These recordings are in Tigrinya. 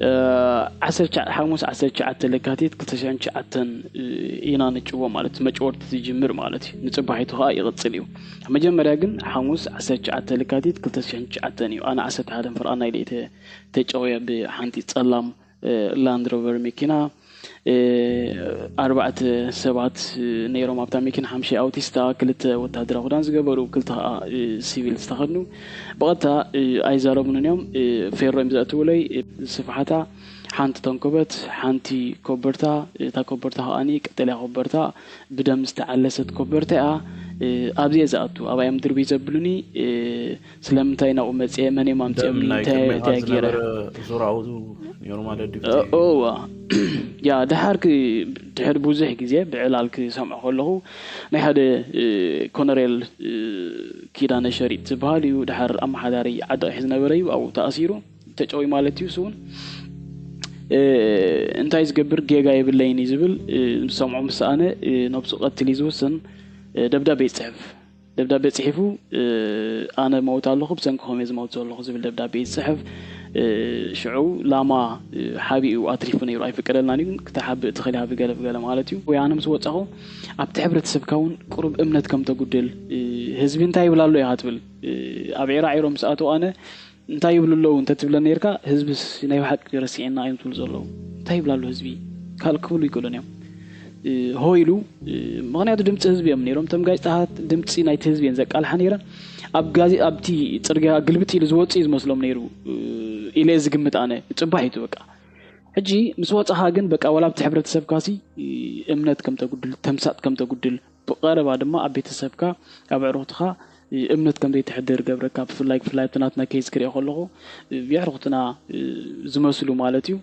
حموس 19 لكاتيت كتشان شعتن إينا نجوا مالت مجورت تجمر مالتي نصبحيتها يغتصليو مجمريا ግን حموس 19 لكاتيت كتشان شعتن أنا 11 فرأنا إلي تجويا بحنتي تصلم لاند روفر مكينا 4 سبات نيرو مابتا مكين حمشي أوتيستا كلت وتهدر غدان زقبرو كلتها سيفيل استخدنو بغتا أي زاربون اليوم فيرو إمزاتو لي صفحتا حانت تنكبت حانتي كوبرتا تا كوبرتا هاني قتلا كوبرتا بدم استعلست كوبرتا أبزي زاتو أبا يمدر بيزبلوني سلامتاي نا أمتي مني مامتي أمني تا تاغيرا زراعو يورمال ديفتي أوه يا دحر بوزح غزي بعلالك سمع كله ناي هذا كونريل كيدان شريط تباليو دحر ام حداري عدا حزنبريو او تاثيرو تچوي مالتيو سون انتايز قبر جيغا يبليني زبل سمعوا مسانه نبسو قتل يزوسن دبدابي صحفو انا موت الله بسنكم يز موت الله زبل دبدابي صحف شعو لاما حبي واتريفني راي فكرلنا ني كتحب تخليها بقلب مالتيو ويانا مسوصخو ابت حبرتسب كون قرب امنتكم تغدل حزب انتاي بلالو ياتبل ابيرا عيروم ساعتو انا انتاي بللو انت تبل نيركا حزب ناي حق يرسينا اينتول زلو انتاي بلالو حزبي كالكولو يقولون هويلو مغنياتو دمص حزب يم نيروم تم غايصات دمصي ناي حزب ينزقال حنيرا اب غازي ابتي صرغا قلبتي لزوصي يزمسلوم نيرو إلى زقمت أنا تصبحيتو بقى حجي مسواتها جن بقى ولا بتحبرت سبكاسي أمنت كم تقول تمسات كم تقول بقارب بعد ما أبيت السبكة أبعرفتها أمنت كم بيتحدر قبرك في فلايتناتنا كيس كريه خلقه بيعرفتنا زمسلو مالتيو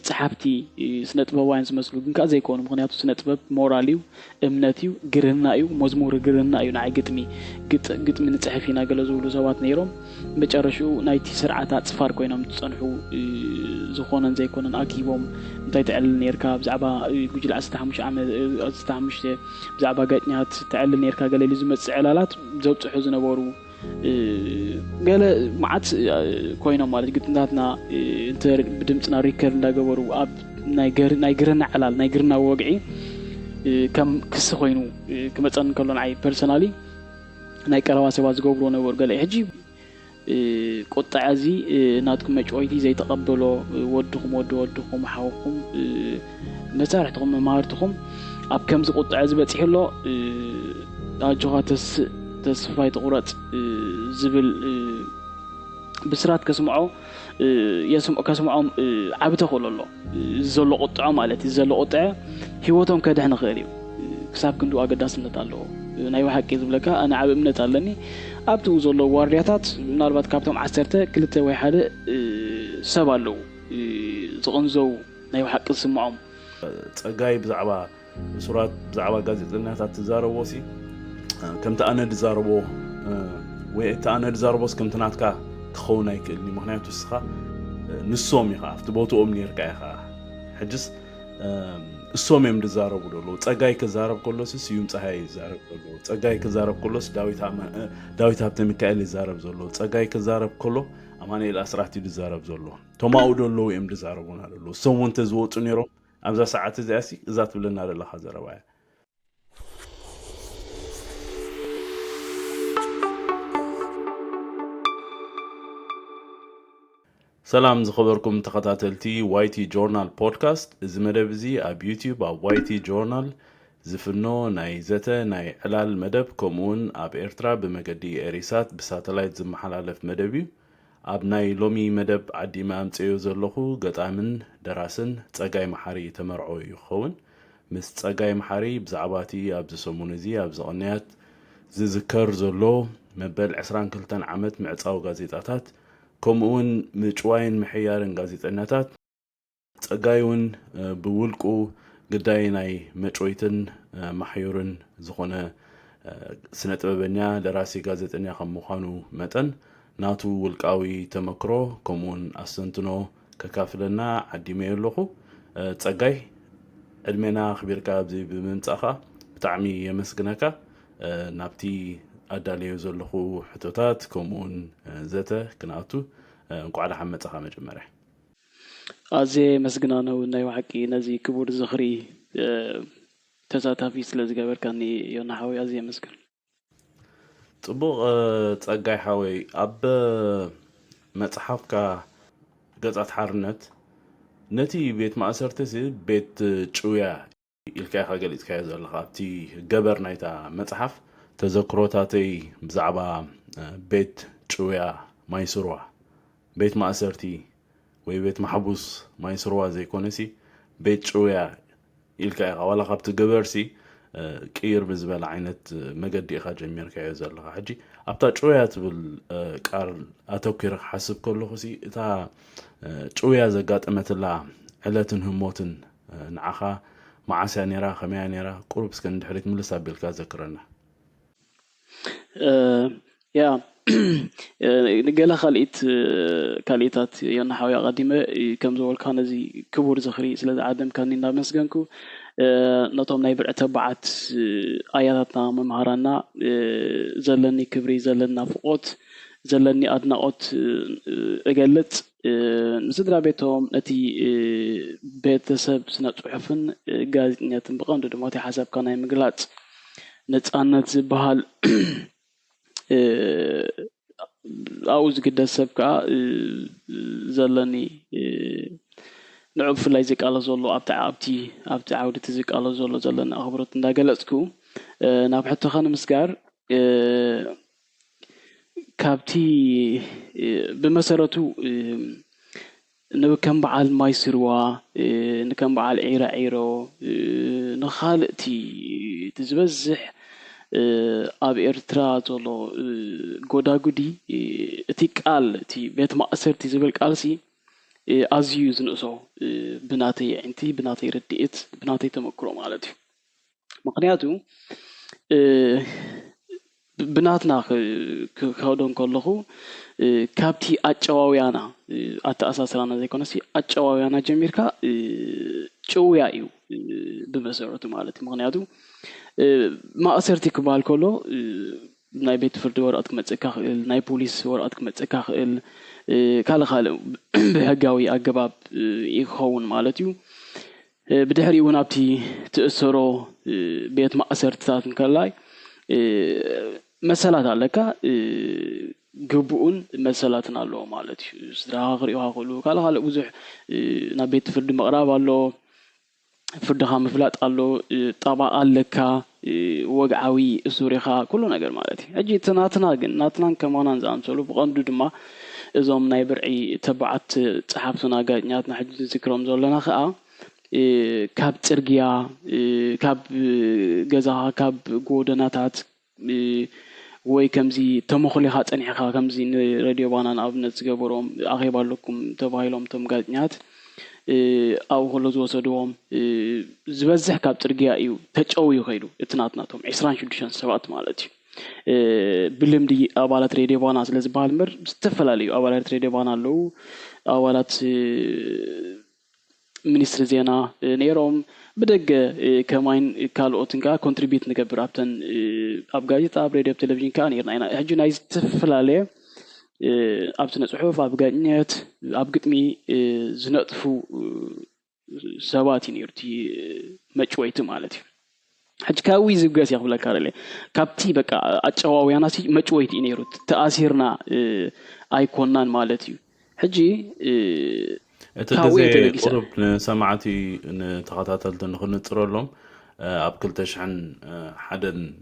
صحابتي سنت بواين زمسلو جن كذا يكون مغنياتو سنت بب موراليو أمنتيو جرنايو مزمور جرنايو نعجتمي قت من الصحفينا جلزولو زوات نيروم بتشرشوا نايتي سرعات صفار كوينهم تصنحوا زخونا زي كونن أكيبهم انتي تعلل نيركا بزعبا جوجل أستحمش عمل أستحمش بزعبا قاتنيات تعلل نيركا قال لي زمت علالات زوج حزن بورو قال معت كوينهم مالت قلت ناتنا انت بدمتنا ريكر لا جبرو اب نايجرنا علال نايجرنا وقعي كم كس خوينو كما تصن كلون عي بيرسونالي ناي قروا سبا زغبرو نور قال حجي قطع عزي ناتكم مجويتي زي تقبلوا ودكم حاوكم مسارحتكم مهارتكم اب كم قطع عزي بتحلو اجواتس تسفايت قرات زبل بسرات كسمعوا يسمعوا كسمعهم عبته خلله زلو قطعه مالتي زلو قطعه هيوتهم كدحنا خيريو كساب كندو اقداسنت الله نايو حق يزبلك انا عب امنت علني ابتو زلو واردياتات منالبات كابتم 10 كلته وي حاله سب الله زقنزو نايو حق سمعهم صغاي بزعبا سورات بزعبا غازيطناتات تزاربوسي كمت انا دزاربو وي انا دزاربوس كمت ناتكا كخونا يكلني مخنياتو سخا نسوم يخا فتبوتو امني يركا يخا حجس السوم يم دزاربو دولو صغاي كزارب كلوس سيوم صحاي زارب كلو صغاي كزارب كلوس داويت هابت ميكائيل زارب زولو صغاي كزارب كلو امانيل اسراتي دزارب زولو توماو دولو يم دزاربونا دولو سومون تزوطو نيرو ابزا ساعات زياسي ازات بلنا دلا خزربايا سلام زخبركم تخطاتلتي وايتي جورنال بودكاست زمدبزي اب يوتيوب اب وايتي جورنال زفنو ناي زتا ناي علال مدب كومون اب ايرترا بمقدي اريسات بساتلايت زمحلالف مدبي اب ناي لومي مدب عدي ما امتيو زلخو قطامن دراسن تصقاي محاري تمرعو يخون مس تصقاي محاري بزعباتي اب زسمونزي اب زغنيات زذكر زلو مبل 22 عمت معصاو غازيطاتات كمون مچواين محيارن غازيطناتات صغايون بولقو غداي ناي مچويتن محيورن زخونه سنطببنيا دراسي غازيطنيا خمخانو متن ناتو ولقاوي تمكرو كمون اسنتنو ككافلنا عديمه يلخو صغاي ادمنا خبيركا بزي بمنصخا بتعمي يمسكنكا نابتي أداليو زلخو حتوتات كمون زته كناتو انقو على حمد صخا مجمرح أزي مسجنا ونايو حكي نزي كبور زخري تزاتافي سلازجبر كاني ينحوي أزي مسجن. طبق تأجي حوي أب متحفك قطعة حرنت نتي بيت ما أسرتسي بيت شوية إلكا خجل إتكايز الغابتي جبر نايتا متحف تذكراتي بزعبا بيت شوية ما يسروع بيت ما أسرتي وبيت محبوس ما يسروع زي كونسي بيت شوية إلكا ولا غابت جبرسي كير بزبال عينت مجدي إخا جمير كايز الغا حجي أبتا شوية بالكار أتوكير حسب كله خسي إتا شوية زقات أمتلا علتن هموتن نعخا معاسا نيرا خميا نيرا قرب سكن دحريت ملسا بالكا ذكرنا يا نقلا خليتات ينحوي قديمة كم زول كان زي كبور زخري سلاد عدم كان لنا مسجنكو نطوم نايبر أتبعت آياتنا ممهرنا زلني كبري زلنا فقوت زلني أدناءات أجلت نسدرا بيتهم نتي بيتسب سنة صحفن جازنية بقان دماتي حسب كان مقلات نتأنت بهال أوز قد السبكة زلني نعم في اللي زيك على زولو أبتي عودة زيك على زولو زلنا أخبرت ناقلتكو ناب حتى خان مسكار كابتي بمسارته نكم بعال ما يسروا نكم بعال عيرو نخالتي تزبزح أب إرترا زولو غودا غودي تيكال تي بيت مأسر تزبل كالسي أزيوز نسو بناتي أنتي بناتي رديت بناتي تمكرو مالتي مقنياتو بناتنا كودون كله كابتي أتشواويانا أتأساسنا زي كونسي أتشواويانا جميركا شويايو بمسارته مالتي مقنياتو ما أسرتي كبال كله ناي بيت فرد ورقتك متسكخ ناي بوليس ورقتك متسكخ كاله خاله بهجاوي أجباب يخون مالتيو بدحري ونابتي تأسرو بيت ما أسرت ذاتن كلاي مسألة عليك جبؤن مسألتنا الله مالتي سدرا غريوها قولوا كاله خاله وزح نبيت فرد مقرب الله فردها مفلات الله طبعا لك وقعوي سوريخا كله نجر مالتي أجي ناتنا كمان نزام سولو بقندو دما إزام نايبرعي تبعت صحابتنا قاعد ناتنا حج ذكرهم زولنا خاء كاب ترجيا كاب جزاها كاب جودناتات وي كمزي تمخلي هات أني خا كمزي راديو بانا أبنت جبرهم أخي بالكم تبايلهم تم قاعد نات أو خلص وصدوهم زبزح كاب ترجع إيو تجأوي خيرو اتناتناتهم 20 سبعة مالتي بلهم دي أبالات راديو بانا سلز بالمر استفلاليو أبالات راديو بانا لو أبالات منستر زينا نيروم بدق كمان كالوتنكا كونتريبيوت نقبر أبتن أبغايت أب راديو تلفزيون كان يرنا هجونا يستفلاليه أبتنا صحوف أبغانيات أبغتمي زنقطفو سواتي نيرتي مجويت مالتي حج كاوي زبقاس يقبل كارلي كابتي بقى أتشواوي أنا سي مجويت نيرت تأثيرنا أيقونان مالتي حجي كاوي قرب سمعتي تخاطاتلت نخن ترولهم أب كل تشحن حدا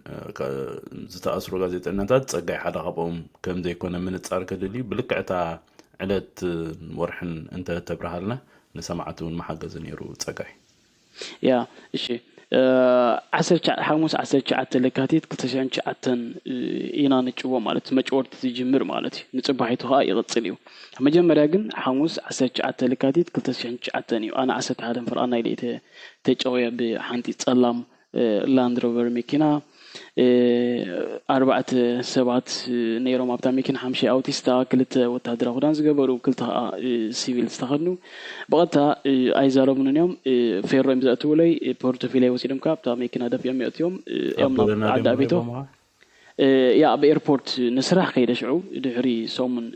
زتأثروا غازيتناتات تصقعي حدا خبهم كم زي كنا من تصارك دلي بلكعتا علت ورحن انت تبرهالنا نسمعتون محجز نيرو تصقعي يا اشي حموس 10 لكاتيت كتشان شعتن إينا نجوا مالت مجورت تجمر مالتي نصبحيتو ها يغصليو مجمريا جن حموس 10 لكاتيت كتشان شعتنيو أنا 10 هذا فرأنا إلي تجويا بحنتي تصلم لاند روفر مكينا 4 سبات نيرو مابتا مكين حمشي أوتيستا كلت وتهدر غدان زقبرو كلتها سيفيل استخدنو بغتا أيزاربون اليوم فيرو إمزاتو لي بورتوفيلي وسيدم كابتا مكين هدف يوم يوم يوم عدا بيتو يا بإيربورت نسرح خير شعو دحري سومن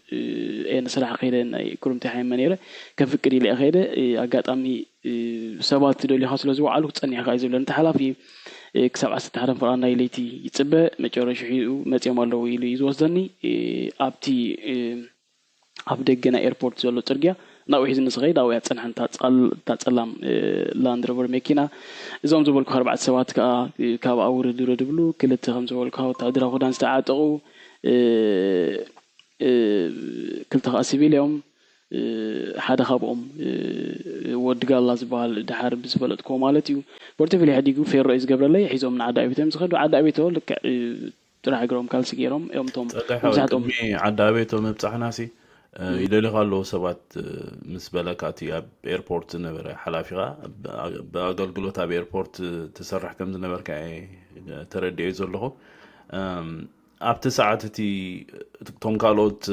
نسرح خير ناي كرمتي حي منيره كفكري لي خير اغاطامي سبات دولي حاصل زوعلو تصني خايز بلن تحلافي كسب 10 فران ناي ليتي يصبه مጨረሻ መጽየም አለው ይሉ ይወስደኒ ኣብቲ ኣብ ደገና ኤርፖርት ዘሎ ጽርግያ ናው ሒዝ ንስኸይድ ኣው ያጽንሐን ታጸላም ላንድ ሮቨር መኪና እዞም ዝበልኩ 4 ሰባት ካብ ኣውር ድሮ ድብሉ ክልተ ከም ዝበልኩ ወታደራ ሆዳን ዝተዓጠቁ ክልተ ሲቪልዮም ሓደ ካብኦም ወድጋላ ዝበሃል ድሓር ብዝፈለጥኮ ማለት እዩ ፖርቶፌሊ ሓዲጉ ፌሮ ዝገብረለይ ሒዞም ንዓዳ ቤቶም ዝኸዱ ዓዳ ቤቶ ልክ ጥራሕ እግሮም ካልሲ ገይሮም እዮምቶም ብዙሓቶም ዓዳ ቤቶም ምብጻሕናሲ ይደልኻ ኣለዎ ሰባት ምስ በለካቲ ኣብ ኤርፖርት ዝነበረ ሓላፊኻ ብኣገልግሎት ኣብ ኤርፖርት ትሰርሕ ከም ዝነበርካ ተረዲኦ ዘለኹ ኣብቲ ሰዓት እቲ ቶም ካልኦት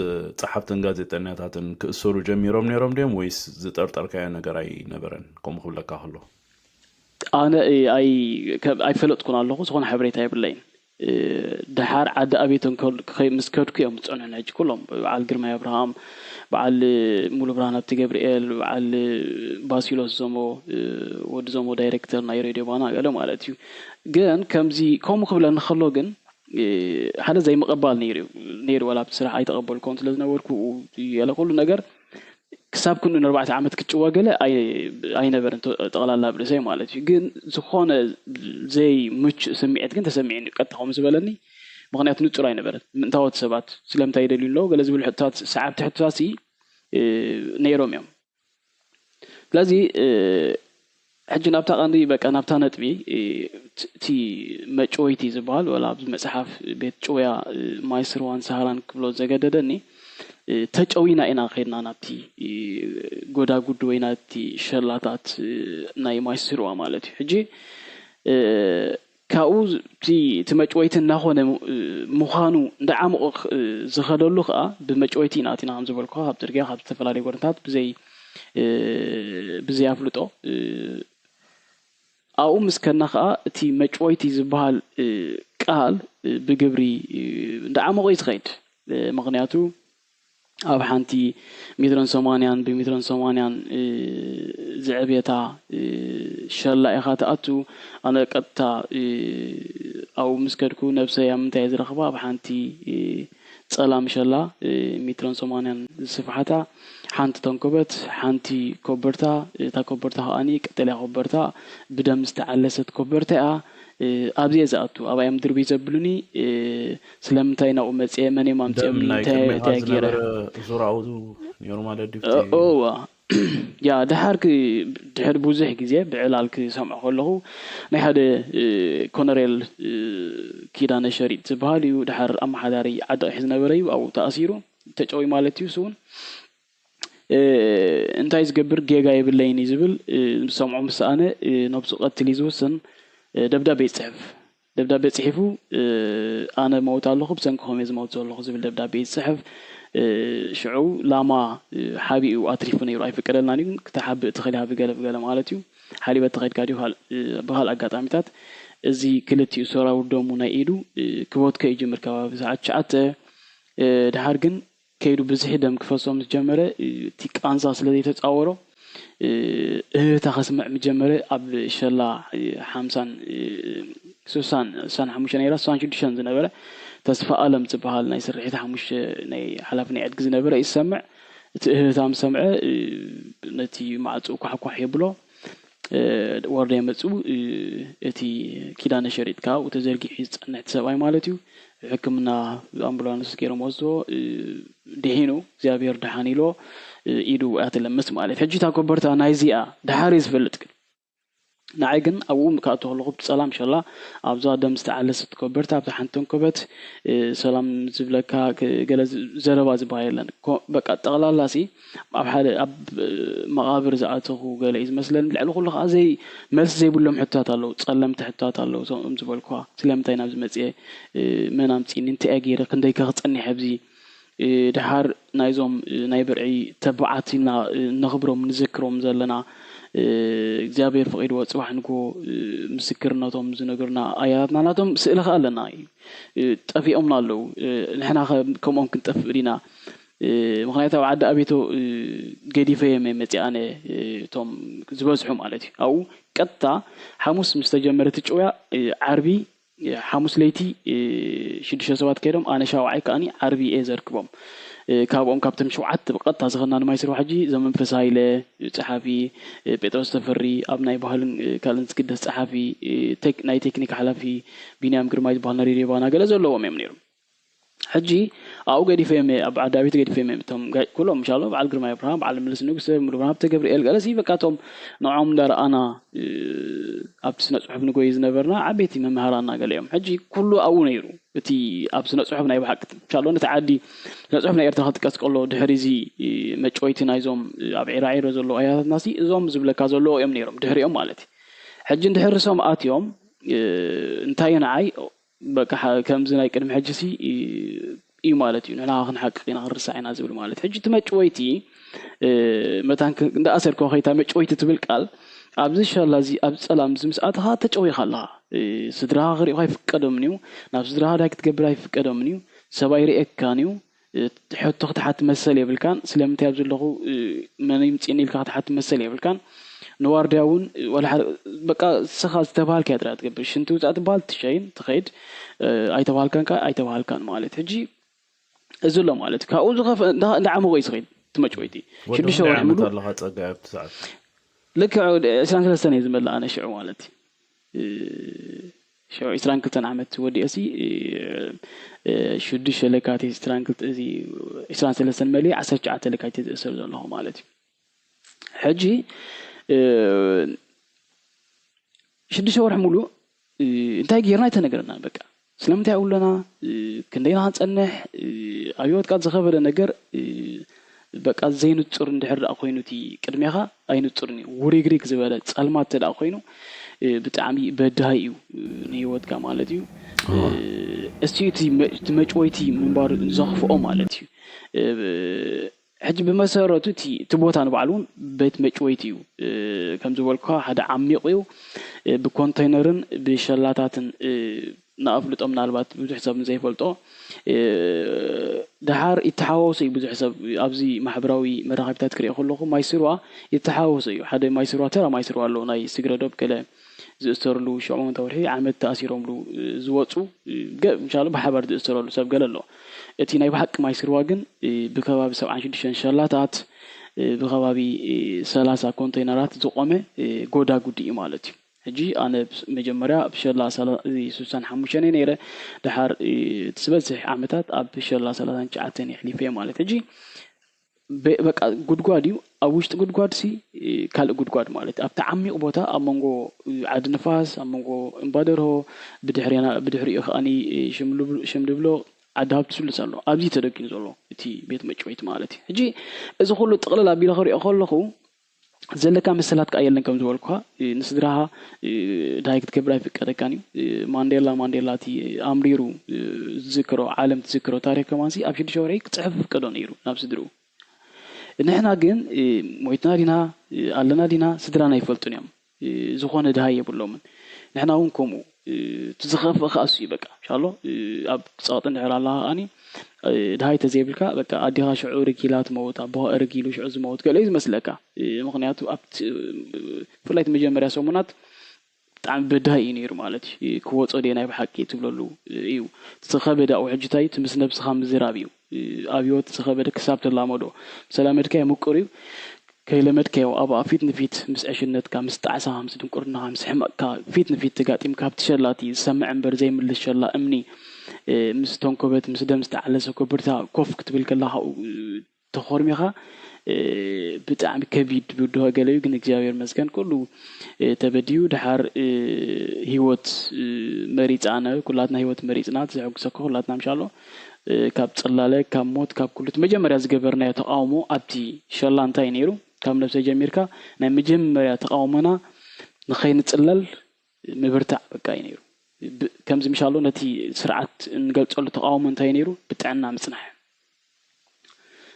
ጸሓፍትን ጋዜጠኛታትን ክእሰሩ ጀሚሮም ነይሮም ድዮም ወይስ ዝጠርጠርካዮ ነገር ኣይነበረን ከምኡ ክብለካ ከሎ ኣነ ኣይፈለጥኩን ኣለኹ ዝኾነ ሓበሬታ የብለይን ድሓር ዓዲ ኣቤቶም ምስ ከድኩ እዮም ዝጸንዑን ሕጂ ኩሎም በዓል ግርማይ ኣብርሃም በዓል ሙሉ ብርሃን ኣብቲ ገብርኤል በዓል ባሲሎስ ዞሞ ወዲ ዞሞ ዳይሬክተር ናይ ሬድዮ ባና ገለ ማለት እዩ ግን ከምዚ ከምኡ ክብለኒ ከሎ ግን ሓደ ዘይ መቀባል ነይሩ ወላ ብስራሕ ኣይተቀበልኩም ስለዝነበርኩ ያለ ኩሉ ነገር ክሳብ ኩኑ 4 ዓመት ክጭዋ ገለ ኣይነበረን ጠቅላላ ብለሰይ ማለት እዩ ግን ዝኾነ ዘይ ምች ስምዒት ግን ተሰሚዕኒ ቀጥታው ዝበለኒ ምክንያቱ ንጹር ኣይነበረን ምንታወት ሰባት ስለምታይ ይደልዩ ነው ገለ ዝብል ሕታት ሰዓብ ትሕታሲ ነይሮም እዮም ስለዚ ሕጂ ናብታ ቀንዲ በቃ ናብታ ነጥቢ ቲ መጮይቲ ዝበሃል ወላ ብመጽሓፍ ቤት ጮያ ማይስርዋን ሳሃራን ክብሎ ዘገደደኒ ተጨዊና ኢና ኸይድና ናብቲ ጎዳጉድ ወይ ናብቲ ሸላታት ናይ ማይስርዋ ማለት እዩ ሕጂ ካኡ ቲ መጮይቲ እናኾነ ምዃኑ እንዳዓምቕ ዝኸደሉ ከዓ ብመጮይቲ ናቲና ከም ዝበልኩ ኣብ ጽርግያ ካብ ዝተፈላለዩ ጎደናታት ብዘይ ኣፍልጦ ኣኡ ምስከና ከዓ እቲ መጮይቲ ዝበሃል ቃል ብግብሪ እንዳዓምቕ ዝኸይድ ምክንያቱ ኣብ ሓንቲ 180 ብ180 ዝዕብየታ ሸላ ኢኻ ተኣቱ ኣነ ቀጥታ ኣው ምስከድኩ ነብሰይ ኣብ ምንታይ ዝረኽባ ኣብ ሓንቲ ጸላም ሸላ 180 ዝስፍሓታ ሓንቲ ተንኮበት ሓንቲ ኮበርታ እታ ኮበርታ ከኣኒ ቀጠልያ ኮበርታ ብደም ዝተዓለሰት ኮበርታ ኣብዚ ዝኣቱ ኣብያ ምድር ቤት ዘብሉኒ ስለምንታይ ናኡ መጽየ መኔ ማምጽኦም እንታይ ገይረ ዙራው ኖርማል ዲፍቲ ያ ድሕር ብዙሕ ግዜ ብዕላል ክሰምዖ ከለኹ ናይ ሓደ ኮነሬል ኪዳነ ሸሪጥ ዝበሃል እዩ ድሕር ኣመሓዳሪ ዓዲ ሒዝ ነበረ እዩ ኣብኡ ተኣሲሩ ተጨዊ ማለት እዩ ስውን እንታይ ዝገብር ጌጋ የብለይኒ ዝብል ሰምዖ ምስኣነ ነብሱ ቀትል ዝውስን ደብዳቤ ጽሒፉ ኣነ መውት ኣለኹ ብሰንኪ ዝመውት ዘለኹ ዝብል ደብዳቤ ጽሕፍ ሽዑ ላማ ሓቢኡ ኣትሪፉ ነይሩ ኣይፍቀደልናን እዩ ክተሓብእ ትኽእል ብገለ ማለት እዩ ሓሊበት ተኸይድካ ድዩ ብኻል ኣጋጣሚታት እዚ ክልቲኡ ሰራው ደሙ ናይ ኢዱ ክቦትከ ይጅምር ከባቢ ሰዓት 9 ድሓር ግን ከይዱ ብዙሕ ደም ክፈሶም ዝጀመረ እቲ ቃንዛ ስለዘይተፃወሮ እታ ከስምዕ ምጀመረ ኣብ ሸላ 50 65 ነይራ 66 ዝነበረ ተስፋ ኣለም ዝበሃል ናይ ስርሒት 5 ናይ ሓላፍ ናይ ዕድጊ ዝነበረ ይሰምዕ እቲ እህታም ሰምዐ ነቲ ማዕፁ ኳሕኳሕ የብሎ ወርደ የመፁ እቲ ኪዳነ ሸሪጥካ ወተዘርጊሕ ዝጸንሕ ሰብኣይ ማለት እዩ ሕክምና ኣምቡላንስ ገይሮም ወስዶ ደሂኑ እግዚአብሔር ደሓኒሎ ኢዱ ኣተለምስ ማለት ሕጂ ታኮበርታ ናይዚኣ ድሓር ዝፈልጥ ንዓይ ግን ኣብኡ ምካእቶ ከለኹ ብጸላም ሸላ ኣብዛ ደም ዝተዓለሰት ኮበርታ ኣብታ ሓንተን ኮበት ሰላም ዝብለካ ገለ ዘረባ ዝበሃየለን በቃ ጠቕላላሲ ኣብ ሓደ ኣብ መቓብር ዝኣተኹ ገለ እዩ ዝመስለን ልዕሊ ኩሉ ከዓ ዘይ መልሲ ዘይብሎም ሕታት ኣለዉ ጸለምቲ ሕታት ኣለዉ እዞም ዝበልኳ ስለምንታይ ናብ ዝመፅአ መን ኣምፂኒ እንታይ ገይረ ክንደይ ክፀኒሕ ኣብዚ ድሓር ናይዞም ናይ ብርዒ ተባዓትና ነኽብሮም ንዝክሮም ዘለና እግዚአብሔር ፈቂድ ወጽባሕ ንጎ ምስክርነቶም ዝነገርና አያትና ናቶም ስእለ ኣለና ጠፊኦምና ኣለው ንሕና ከምኦም ክንጠፍእ ዲና ምክንያቱ ኣብ ዓዲ ኣቤቶ ገዲፈየ መጽያነ ቶም ዝበዝሑ ማለት እዩ ኣብኡ ቀጥታ ሐሙስ ምስተጀመረ ትጭውያ ዓርቢ ሐሙስ ለይቲ 6 ሰባት ከይዶም ኣነ ሻውዓይ ከኣኒ ዓርቢ ዘርክቦም ካብኦም ካብቶም 7 በቀጥታ ዝኸና ንማይስሩ ሕጂ ዘመንፈስ ሃይለ ጸሓፊ ጴጥሮስ ተፈሪ ኣብ ናይ ባህልን ካልን ዝግደስ ጸሓፊ ናይ ቴክኒክ ሓላፊ ቢንያም ግርማይ ዝበሃል ነሪ ሬባና ገለ ዘለዎም እዮም ነይሮም ሕጂ ኣው ገዲፈም ኣብ ዓዳቤት ገዲፈም ቶም ኩሎም ኢንሻአላህ በዓል ግርማይ አብርሃም በዓል ምልስ ንጉስ ምሩባን ኣብተ ገብርኤል ገለሲ በቃቶም ንዖም ዳርኣና ኣብ ስነ ጽሑፍ ንጎይ ዝነበርና ዓበይቲ መምህራንና ገለዮም ሕጂ ኩሉ ኣው ነይሩ እቲ ኣብ ስነ ጽሑፍ ናይ ባሕቅ ኢንሻአላህ ነተዓዲ ስነ ጽሑፍ ናይ ኤርትራ ክጥቀስ ከሎ ድሕሪዚ መጮይቲ ናይዞም ኣብ ዒራዒሮ ዘሎ ኣያታትናሲ እዞም ዝብለካ ዘሎ እዮም ነይሮም ድሕሪኦም ማለት ሕጂ እንድሕርሶም ኣትዮም እንታይ ነዓይ በቃ ከምዚ ናይ ቅድሚ ሕጂሲ እዩ ማለት እዩ ንሕና ክንሓቅቅና ክንርሳዕና ዝብል ማለት ሕጂ ትመጭወይቲ መታን እንዳኣሰርኮ ኸይታ መጭወይቲ ትብል ቃል ኣብዚ ሻላዚ ኣብ ጸላም ዝምስኣትኻ ተጨዊኻ ኣለኻ ስድራኻ ክሪእኻ ይፍቀዶምን እዩ ናብ ስድራኻ ዳይ ክትገብር ኣይፍቀዶምን እዩ ሰብኣይ ርኤካን እዩ ሕቶ ክትሓት መሰል የብልካን ስለምንታይ ኣብ ዘለኹ መን ይምፅእኒ ኢልካ ክትሓት መሰል የብልካን نواردي أون ولا بقى سخاز تبال كادر تقبل شنتو زاد بال تشين تخيد أي تبال كان مالت هجي أزولا مالت كأوز خف نعمو غيس خيد تمشويتي شو شو عملوا الله تقعد تساعد لك عود إسران كل سنة زمل أنا شعو مالتي شو إسران كل سنة عملت ودي أسي شو دي شلكاتي إسران كل أزي إسران كل سنة ملي عسر جعت لكاتي أسر الله مالتي حجي شد شو رحملو انتهى جيرنا تنقرنا بقى سلمت يقول لنا كندينا هنصنح أيوة قد زخبر النجر بقى زين التصور ندحر أخوينو تي كدميها أين التصورني وريقريك زبالة سألمات تلا أخوينو بتعمي بدهايو نيوت كمالتيو استيتي تمجويتي من بار زخف أو مالتيو حج بمسارته تبوتان بعلون بيت مجويتيو كم زوالكها هذا عميقيو بكونتينرن بشلاتاتن نقفلت أمنا البات بده حساب زي فلتو دحار يتحاوسي بده حساب أبزي محبراوي مراقبتات كريه خلوه ما يصيروا يتحاوسي حدا ما يصيروا ترى ما يصيروا له ناي سيجرادوب كلا زسترلو شو عمون توري عمل تأثيرهم له زواتو إن شاء الله بحبر زسترلو سب قال له أتي ناي بحق ما يصيروا جن بكواب سبعة شديشان شلاتات بكوابي 3 كونتينرات زقامة جودا جودي إمالتي هجي أنا مجمرة بشلا سلا سوسان حموشاني نيرة دحار تسبزح عمتات بشلا سلا تنشعتني يعني في مالت هجي بقى جود قاديو أوشت جود قاد سي كال جود قاد مالت أبتعمي أبوتا أمانجو عد نفاس أمانجو إمبادره بدحري أخاني شملبلو عدها بتسول سالو أبدي تركين زلوا تي بيت مجموعة مالتي هجي إذا خلوا تقلل أبي لخري أخلقه زلك مثلات كأيلن كم زوالكها نصدرها دايك تكبر في كذا مانديلا تي أمريرو ذكروا عالم تذكروا تاريخ كمان سي أبشر شوريك تعرف كذا نيرو نفس درو نحن جن مويتنا دينا علنا دينا صدرنا يفلتونيام زخون دهاية بلومن نحن هون كمو تزخرف خاصي بقى إن شاء الله أب ساعتين على الله أني دهاية تزيبلك بقى أديها شعور كيلات موت أبوها أرجيلو شعور موت كله لازم مسلكة مقنعته أبت فلايت مجمرة سومنات تعم بدهاي نير مالتي قوة صدينا بحكي تقولوا إيو تسخبدا أو حجتاي تمسنا بسخام زرابيو أبيوت تسخبدا كسبت الله مودو سلامتك يا مكوريو كلمات كيو أبا فيت نفيت مسأشنت كمستعسى همس دنكرنا همس حمك فيت نفيت تقاتم كابت شلاتي سمع برزي من الشلا أمني مستنكبت مسدم مستعلس وكبرتها كوف كتبل كلها تخرميها بتعمل كبيد بدها قالوا يمكن إجابة مسكن كله تبديو دحر هيوت مريض أنا كلاتنا هيوت مريض نات زعق سكو كلاتنا إن شاء الله كاب تصلى كاب موت كاب كله تمجمع رأس جبرنا يتقاوموا أبتي شاء الله أنتي نيرو كم نفس جميركا نمجمع يتقاومنا نخين تصلل مبرتع بكاي نيرو كم زي إن شاء الله نتي سرعة نقول تصلى تقاوم أنتي نيرو بتعنا مسنح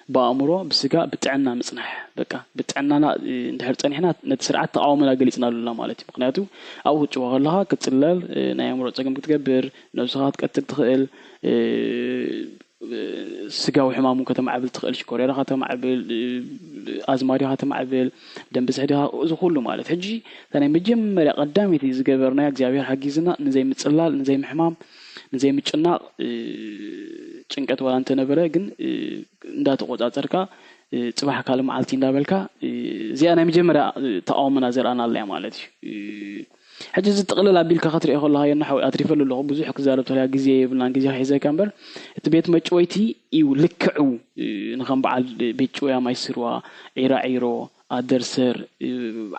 بأمره بسجا بتعنا مصنح بقى بتعنانا اندهرتني احنا نتسرعت تقاومنا قليتنا لله مالتي مقنياتو او جوه لها كتسلل ناي امرو صقم كتكبر نفسها تقتل تخيل سجاو حمامو كتمعبل تخيل شكوريرا كتمعبل ازماريها كتمعبل دم بسعدها ازو كله مالت حجي ثاني مجمريا قداميتي زغبرنا እግዚአብሔር حجيزنا نزي متصلال نزي محمام نزي مچنا ጭንቀት ወላንተ ነበረ ግን እንዳተቆጣጠርካ ጽባህ ካለ ማልቲ እንዳበልካ ዚያና መጀመሪያ ተአውመና ዘራና ላይ ማለት حجز تقلل ابيلك خاطر يخلها ينحو اتريفل له بزح كزارب تلا غزي يبلان غزي حيزه كامبر تبيت مچويتي يو لكعو نخم بعد بيچويا مايسروا عيرو ادرسر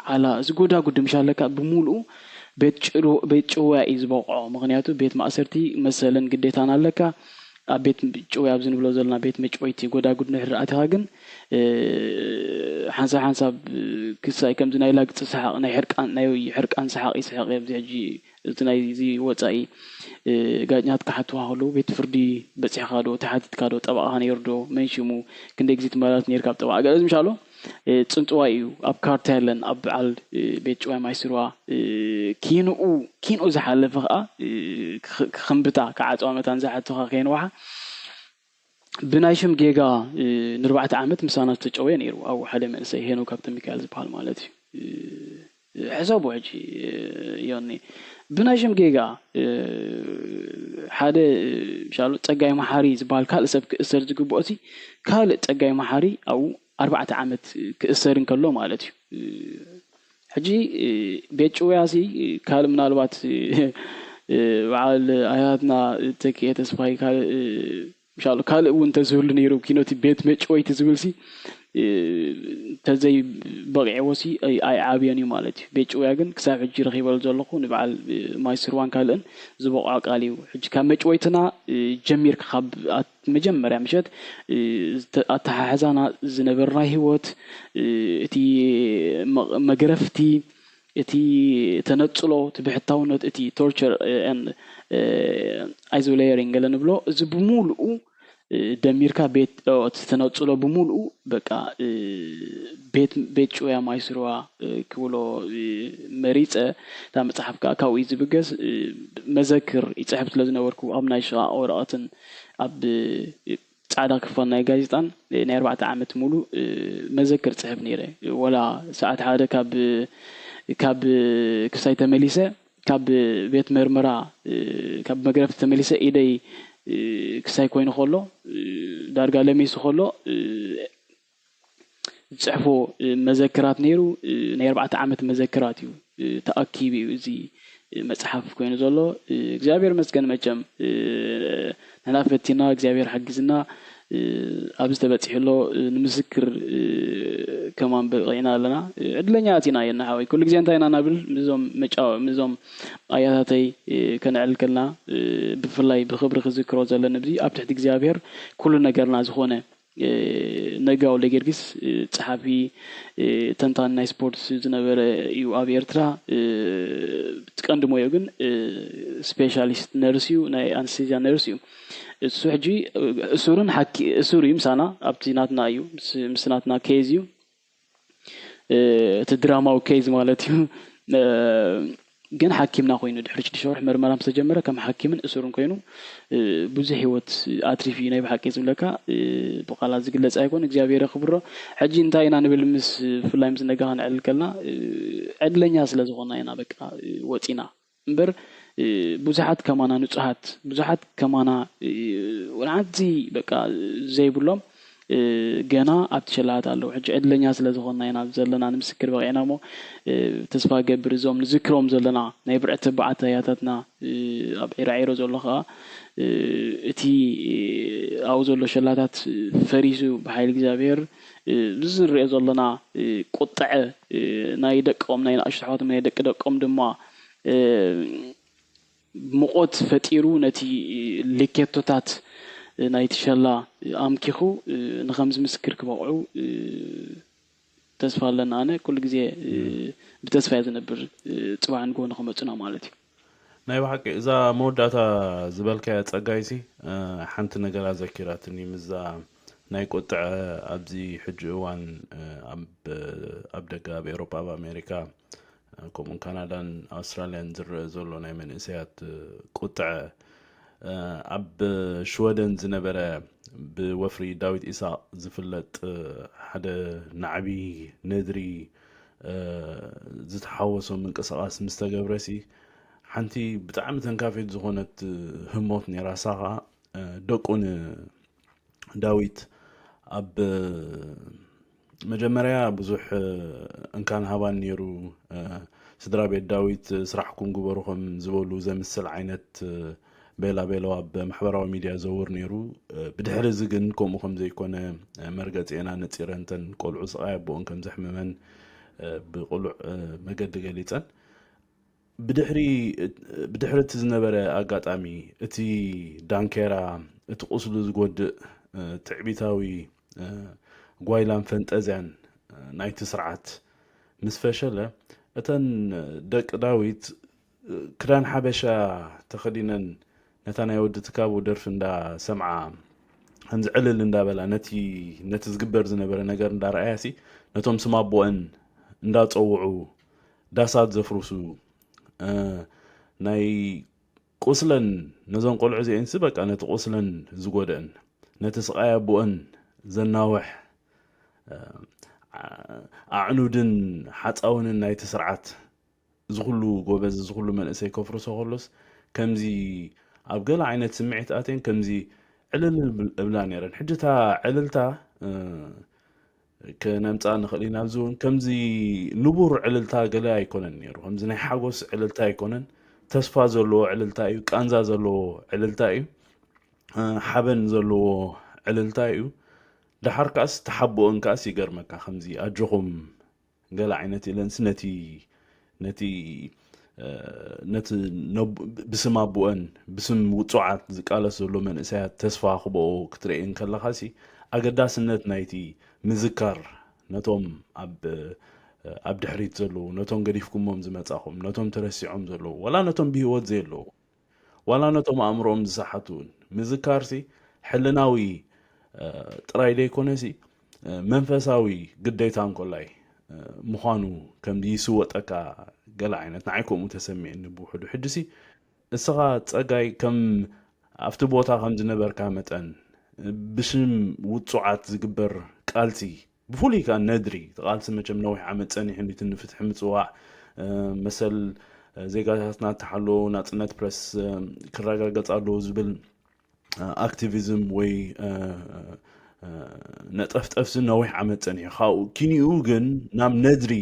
على زغودا غد مشالك بمولو بيچويا يزبقو مغنياتو بيت ماسرتي مثلا قديتانا لك أبيت جواب زين بلو زلنا بيت مجويتي قدا قد نهرأتها جن حنسا كساي كم زنا يلاق تسحق نيحرق عن سحق يسحق يبزي حجي زنا زي وصاي قاعد نات كحتوا هلو بيت فردي بس يخادو تحت كادو طبعا هنيردو منشمو كندك زيت مالات نيركاب طبعا قال لازم شالو ጽንጥዋዩ ኣብ ካርቴልን ኣብ በዓል ቤት ጨዋይ ማይስሩዋ ኪንኡ ዝሓለፈ ክምብታ ከዓጽዋ መታን ዝሓተኻ ከይንዋሓ ብናይሽም ጌጋ ንርባዕተ ዓመት ምሳና ተጨወየ ነይሩ ኣብ ሓደ መንእሰይ ሄኖ ካብተን ሚካኤል ዝበሃል ማለት እዩ ሕሳቡ ሕጂ ዮኒ ብናይሽም ጌጋ ሓደ ሻሉ ጸጋይ መሓሪ ዝበሃል ካልእ ሰብ ክእሰር ዝግብኦሲ ካልእ ጸጋይ መሓሪ ኣብኡ 4 ዓመት ክእሰርን ከሎ ማለት እዩ ሕጂ ቤት ጨዋያሲ ካል ምናልባት በዓል አያትና ተከየ ተስፋይ ካል ኢንሻአላ ካል ወንተ ዝብል ነይሩ ኪኖቲ ቤት መጨወይቲ ዝብልሲ ተዘይ በቂዕወሲ አይ ዓብየኒ ማለት እዩ ቤት ጨዋያ ግን ክሳብ ሕጂ ረኺበል ዘለኹ ንበዓል ማይስርዋን ካልእን ዝበቋ ቃሊው ሕጂ ካብ መጨወይትና ጀሚር ካብ መጀመሪያ ምሸት አተሓሓዛና ዝነበርና ህይወት እቲ መግረፍቲ እቲ ተነጽሎ ትብሕታውነት እቲ ቶርቸር አይዞሌሪንግ ለንብሎ ዝብሙልኡ ደሚርካ ቤት ተነጽሎ በሙልኡ በቃ ቤት ጨዋያ ማይስሩዋ ክብሎ መሪጸ ታ መጽሐፍካ ካው ይዝብገስ መዘክር ይጽሕፍ ስለዝነበርኩ ኣብ ናይ ሸqa ወረቀትን ኣብ ጻዕዳ ክፋል ናይ ጋዜጣን ናይ 4 ዓመት ሙሉ መዘክር ጽሕፍ ነይረ ወላ ሰዓት ሓደ ካብ ክሳይ ተመሊሰ ካብ ቤት ምርመራ ካብ መግረፍ ተመሊሰ ኢደይ ክሳይ ኮይኑ ከሎ ዳርጋ ለሚሱ ከሎ ጽሕፎ መዘክራት ነይሩ ናይ 4 ዓመት መዘክራት እዩ ተኣኪቢ እዚ መጽሐፍ ኮይኑ ዘሎ እግዚአብሔር መስገን መቸም ናፈቲና እግዚአብሔር حجزና ኣብ ዝተበጽሕሎ ንምስክር ከማን በቂና ኣለና ዕድለኛቲና የናሓወይ ኩሉ ግዜ እንታይና ናብል ምዞም አያታተይ ከነዕልከልና ብፍላይ ብኽብሪ ክዝክሮ ዘለና ብዚ ኣብ ትሕቲ እግዚአብሔር ኩሉ ነገርና ዝኾነ ነጋው ለጌርጊስ ጸሐፊ ተንታን ናይ ስፖርት ዝነበረ እዩ ኣብ ኤርትራ ትቀንድሞዮ ግን ስፔሻሊስት ነርስ እዩ ናይ አንስቴዚያ ነርስ እዩ እሱ ሕጂ እሱርን ሐኪ እሱር ይምሳና ኣብቲ ናትና እዩ ምስናትና ኬዝ እዩ ድራማው ኬዝ ማለት እዩ ግን ሐኪምና ኮይኑ ድሕሪ ሸርሕ ምርመራም ተጀመረ ከም ሐኪምን እሱርን ኮይኑ ብዙሕ ህይወት አትሪፊ ናይ በሐቂ ዝብለካ በቃላ ዝግለጽ አይኮን እግዚአብሔር ይኽብሮ ሕጂ እንታይና ንብል ምስ ፍላይ ምስ ነጋህን ዕልከልና ዕድለኛ ስለዝኾና ኢና በቃ ወጪና እምበር ብዙሓት ከማና ንጹሃት ብዙሓት ከማና ወላንዚ በቃ ዘይብሎም ገና ኣብትሸላት አለው ሕጂ ዕድለኛ ስለዝኾና ኢና ዘለና ንምስክር በቂዕና ሞ ተስፋ ገብር ዞም ንዝክሮም ዘለና ናይ ብርዕተ በዓታያታትና ኣብ ዒራዒሮ ዘለኻ እቲ ኣው ዘሎ ሸላታት ፈሪሱ በኃይል እግዚአብሔር ዝንሪኦ ዘለና ቁጥዐ ናይ ደቆም ናይ ኣሽሓቶም ናይ ደቆም ድማ ሙቆት ፈጢሩ ነቲ ሊኬቶታት ናይ ተሸላ ኣምኪኹ ንኸምዝ ምስክር ክበቅዑ ተስፋ ኣለና ኣነ ኩሉ ግዜ ብተስፋ ዝነብር ጽባዕን ጎን ከመጽና ማለት እዩ ናይ በሐቂ እዛ መወዳታ ዝበልከ ጸጋይሲ ሓንቲ ነገር ኣዘኪራትኒ ምዛ ናይ ቆጥዕ ኣብዚ ሕጂ እዋን ኣብ ደጋ ኣብ ኤውሮጳ ኣብ ኣሜሪካ ከምኡን ካናዳን ኣውስትራልያን ዝርአ ዘሎ ናይ መንእሰያት ቁጥዕ ኣብ ሽወደን ዝነበረ ብወፍሪ ዳዊት ኢሳቅ ዝፍለጥ ሓደ ናዕቢ ነድሪ ዝተሓወሶ ምንቅስቃስ ምስ ተገብረሲ ሓንቲ ብጣዕሚ ተንካፊት ዝኾነት ህሞት ነራሳ ደቁን ዳዊት ኣብ መጀመርያ ብዙሕ እንካን ሃባን ነይሩ ስድራ ቤት ዳዊት ስራሕኩም ግበሩኹም ዝበሉ ዘምስል ዓይነት ቤላ ቤላ ኣብ ማሕበራዊ ሚድያ ዘውር ነይሩ ብድሕሪ እዚ ግን ከምኡ ከም ዘይኮነ መርገፂና ነፂረንተን ቆልዑ ስቃይ ኣቦን ከም ዘሕመመን ብቁሉዕ መገዲ ገሊፀን ብድሕሪ እቲ ዝነበረ ኣጋጣሚ እቲ ዳንኬራ እቲ ቁስሉ ዝጎድእ ትዕቢታዊ ጓይላን ፈንጠዝያን ናይቲ ስርዓት ምስ ፈሸለ እተን ደቂ ዳዊት ክዳን ሓበሻ ተኸዲነን ነታ ናይ ወዲ ትካቡ ደርፊ እንዳ ሰምዓ እንዝዕልል እንዳበላ ነቲ ዝግበር ዝነበረ ነገር እንዳረኣያሲ ነቶም ስማቦአን እንዳፀውዑ ዳሳት ዘፍርሱ ናይ ቁስለን ነዞን ቆልዑ እዚአን በቃ ነቲ ቁስለን ዝጎደአን ነቲ ስቃይ ኣቦአን ዘናውሕ ኣዕኑድን ሓፃውንን ናይቲ ስርዓት ዝኩሉ ጎበዝ ዝኩሉ መንእሰይ ከፍርሶ ከሎስ ከምዚ ኣብ ገለ ዓይነት ስምዒት ኣተን ከምዚ ዕልል እብላ ነይረን ሕጅታ ዕልልታ ከነምፃ ንኽእል ኢና ኣብዚ እውን ከምዚ ንቡር ዕልልታ ገለ ኣይኮነን ነይሩ ከምዚ ናይ ሓጎስ ዕልልታ ኣይኮነን ተስፋ ዘለዎ ዕልልታ እዩ ቃንዛ ዘለዎ ዕልልታ እዩ ሓበን ዘለዎ ዕልልታ እዩ ድሓር ካስ ተሓቦን ካስ ይገርመካ ከምዚ ኣጆኹም ገለ ዓይነት ኢለንስ ነቲ ብስም ኣቦአን ብስም ውፁዓት ዝቃለስ ዘሎ መንእሰያት ተስፋ ክበኦ ክትርእን ከለኻሲ ኣገዳስነት ናይቲ ምዝካር ነቶም ኣብ ድሕሪት ዘለዉ ነቶም ገዲፍኩሞም ዝመጻኹም ነቶም ተረሲዖም ዘለዉ ወላ ነቶም ብሂወት ዘየለዉ ወላ ነቶም ኣእምሮኦም ዝሰሓቱን ምዝካርሲ ሕልናዊ ጥራይ ደይኮነሲ መንፈሳዊ ግዴታ እንኮላይ ምዃኑ ከምዚ ይስወጠካ ገለ ዓይነት ንዓይ ከምኡ ተሰሚዕኒ ብውሕዱ ሕድሲ እስኻ ፀጋይ ከም ኣብቲ ቦታ ከም ዝነበርካ መጠን ብስም ውፁዓት ዝግበር ቃልሲ ብፍሉይ ከዓ ነድሪ ተቃልሲ መቸም ነዊሕ ዓመት ፀኒሕን ንፍትሒ ምፅዋዕ መሰል ዜጋታትና ተሓሎ ናፅነት ፕረስ ክረጋገፅ ኣለዎ ዝብል ኣክቲቪዝም ወይ ነጠፍጠፍሲ ነዊሕ ዓመት ፀኒሑ ካብኡ ኪኒኡ ግን ናብ ነድሪ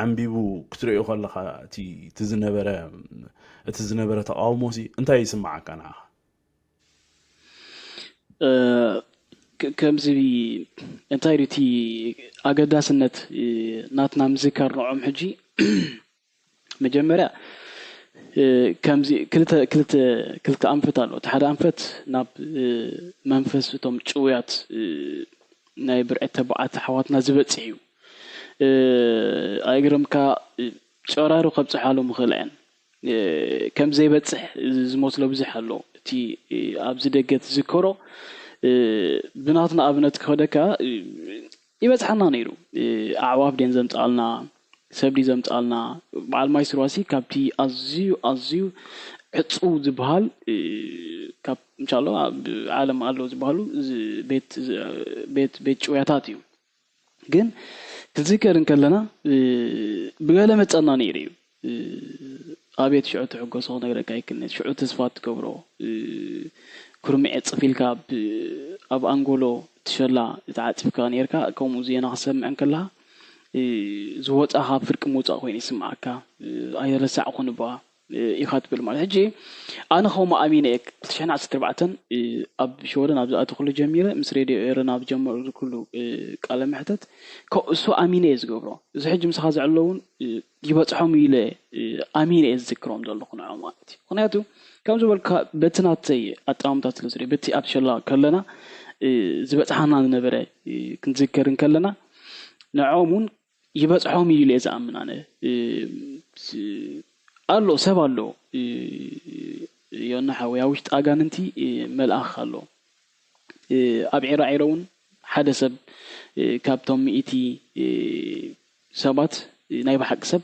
ዓንቢቡ ክትሪኦ ከለካ እቲ ዝነበረ ተቃውሞሲ እንታይ ይስማዓካ ንዓኻ? ከምዚ እንታይ ርቲ ኣገዳስነት ናትና ምዝካር ንዖም ሕጂ መጀመርያ ከምዚ ክልተ ኣንፈት ኣሎ እቲ ሓደ ኣንፈት ናብ መንፈስ እቶም ጭውያት ናይ ብርዒት ተባዓት ሓዋትና ዝበፅሕ እዩ ኣይግርምካ ጨራሩ ከብፅሓሉ ምኽእል እየን ከም ዘይበፅሕ ዝመስሎ ብዙሕ ኣሎ እቲ ኣብዚ ደገ ትዝከሮ ብናትና ኣብነት ክኸደካ ይበፅሓና ነይሩ ኣዕዋፍ ደን ዘምፃልና ሰብዲ ዘምፃልና በዓል ማይ ስርዋሲ ካብቲ ኣዝዩ ዕፁብ ዝበሃል ካብ እንሻሎ ዓለም ኣሎ ዝበሃሉ ቤት ጭውያታት እዩ ግን ትዝከር እንከለና ብገለ መፀና ነይሩ እዩ ኣብየት ሽዑ ትሕጎሶ ነገረካ ይክነት ሽዑ ተስፋ ትገብሮ ኩርሚዕ ፅፊልካ ኣብ ኣንጎሎ ትሸላ ተዓፂፍካ ነርካ ከምኡ ዜና ክሰምዕ እንከለካ ዝወፃኻ ፍርቂ ምውፃእ ኮይኑ ይስማዓካ ኣይረሳዕ ኮን ባ ኢኻ ትብል ማለት ሕጂ ኣነ ከምኡ ኣሚነ 2014 ኣብ ሸወደን ኣብ ዝኣቱ ኩሉ ጀሚረ ምስ ሬድዮ ኤረና ኣብ ጀመሩ ኩሉ ቃለ መሕተት እሱ ኣሚነ እየ ዝገብሮ እዚ ሕጂ ምስኻ ዝዕለውን ይበፅሖም ኢለ ኣሚነ እየ ዝዝክሮም ዘለኹ ንዖም ማለት እዩ ምክንያቱ ከም ዝበልካ በቲ ናተይ ኣጠማምታት ስለዝርኢ በቲ ኣብ ሸላ ከለና ዝበፅሓና ዝነበረ ክንዝከር እንከለና ንዖም እውን ይበፅሖም ኢለ ዝኣምን ኣነ ኣሎ ሰብ ኣሎ የና ሓወያ ውሽጥ ኣጋንንቲ መልኣኽ ኣሎ ኣብ ዒራውን ሓደ ሰብ ካብቶም ሚእቲ ሰባት ናይ ብሓቂ ሰብ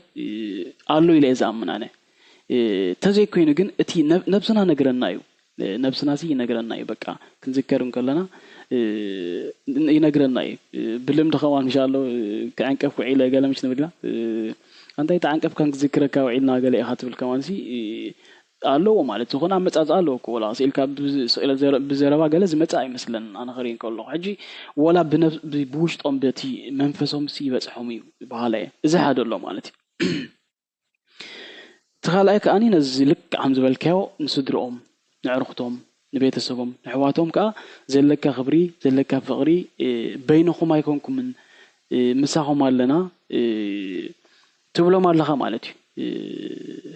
ኣሎ ኢለ ዝኣምን ኣነ ተዘይኮይኑ ግን እቲ ነብስና ነገረና እዩ ነብስና ሲ ነገረና እዩ በቃ ክንዝከር እንከለና ይነግረና እዩ ብልምድ ኸዋን ኢንሻአላህ ከዓንቀፍ ውዒለ ገለምሽ ንብላ አንተ ይተዓንቀፍ ካን ዝክረካ ውዒልና ገለ ኢኻ ትብል ከማንሲ ኣለዎ ማለት ዝኾነ ኣመጻጽ ኣለዎ እኮ ወላ ስኢልካ ብዘረባ ገለ ዝመጽ ኣይመስለን ኣነ ኸሪን ከለኹ ሕጂ ወላ ብውሽጦም በቲ መንፈሶም ሲ ይበጽሖም እዩ በኋላ እዚ ሓደ ኣሎ ማለት እዩ ተኻልኣይ ከኣኒ ነዚ ልክ ዓም ዝበልካዮ ንስድሮኦም ንዕርኽቶም ንቤተሰቦም ንሕዋቶም ከዓ ዘለካ ክብሪ ዘለካ ፍቕሪ በይንኹም ኣይኮንኩምን ምሳኹም ኣለና ትብሎም ኣለኻ ማለት እዩ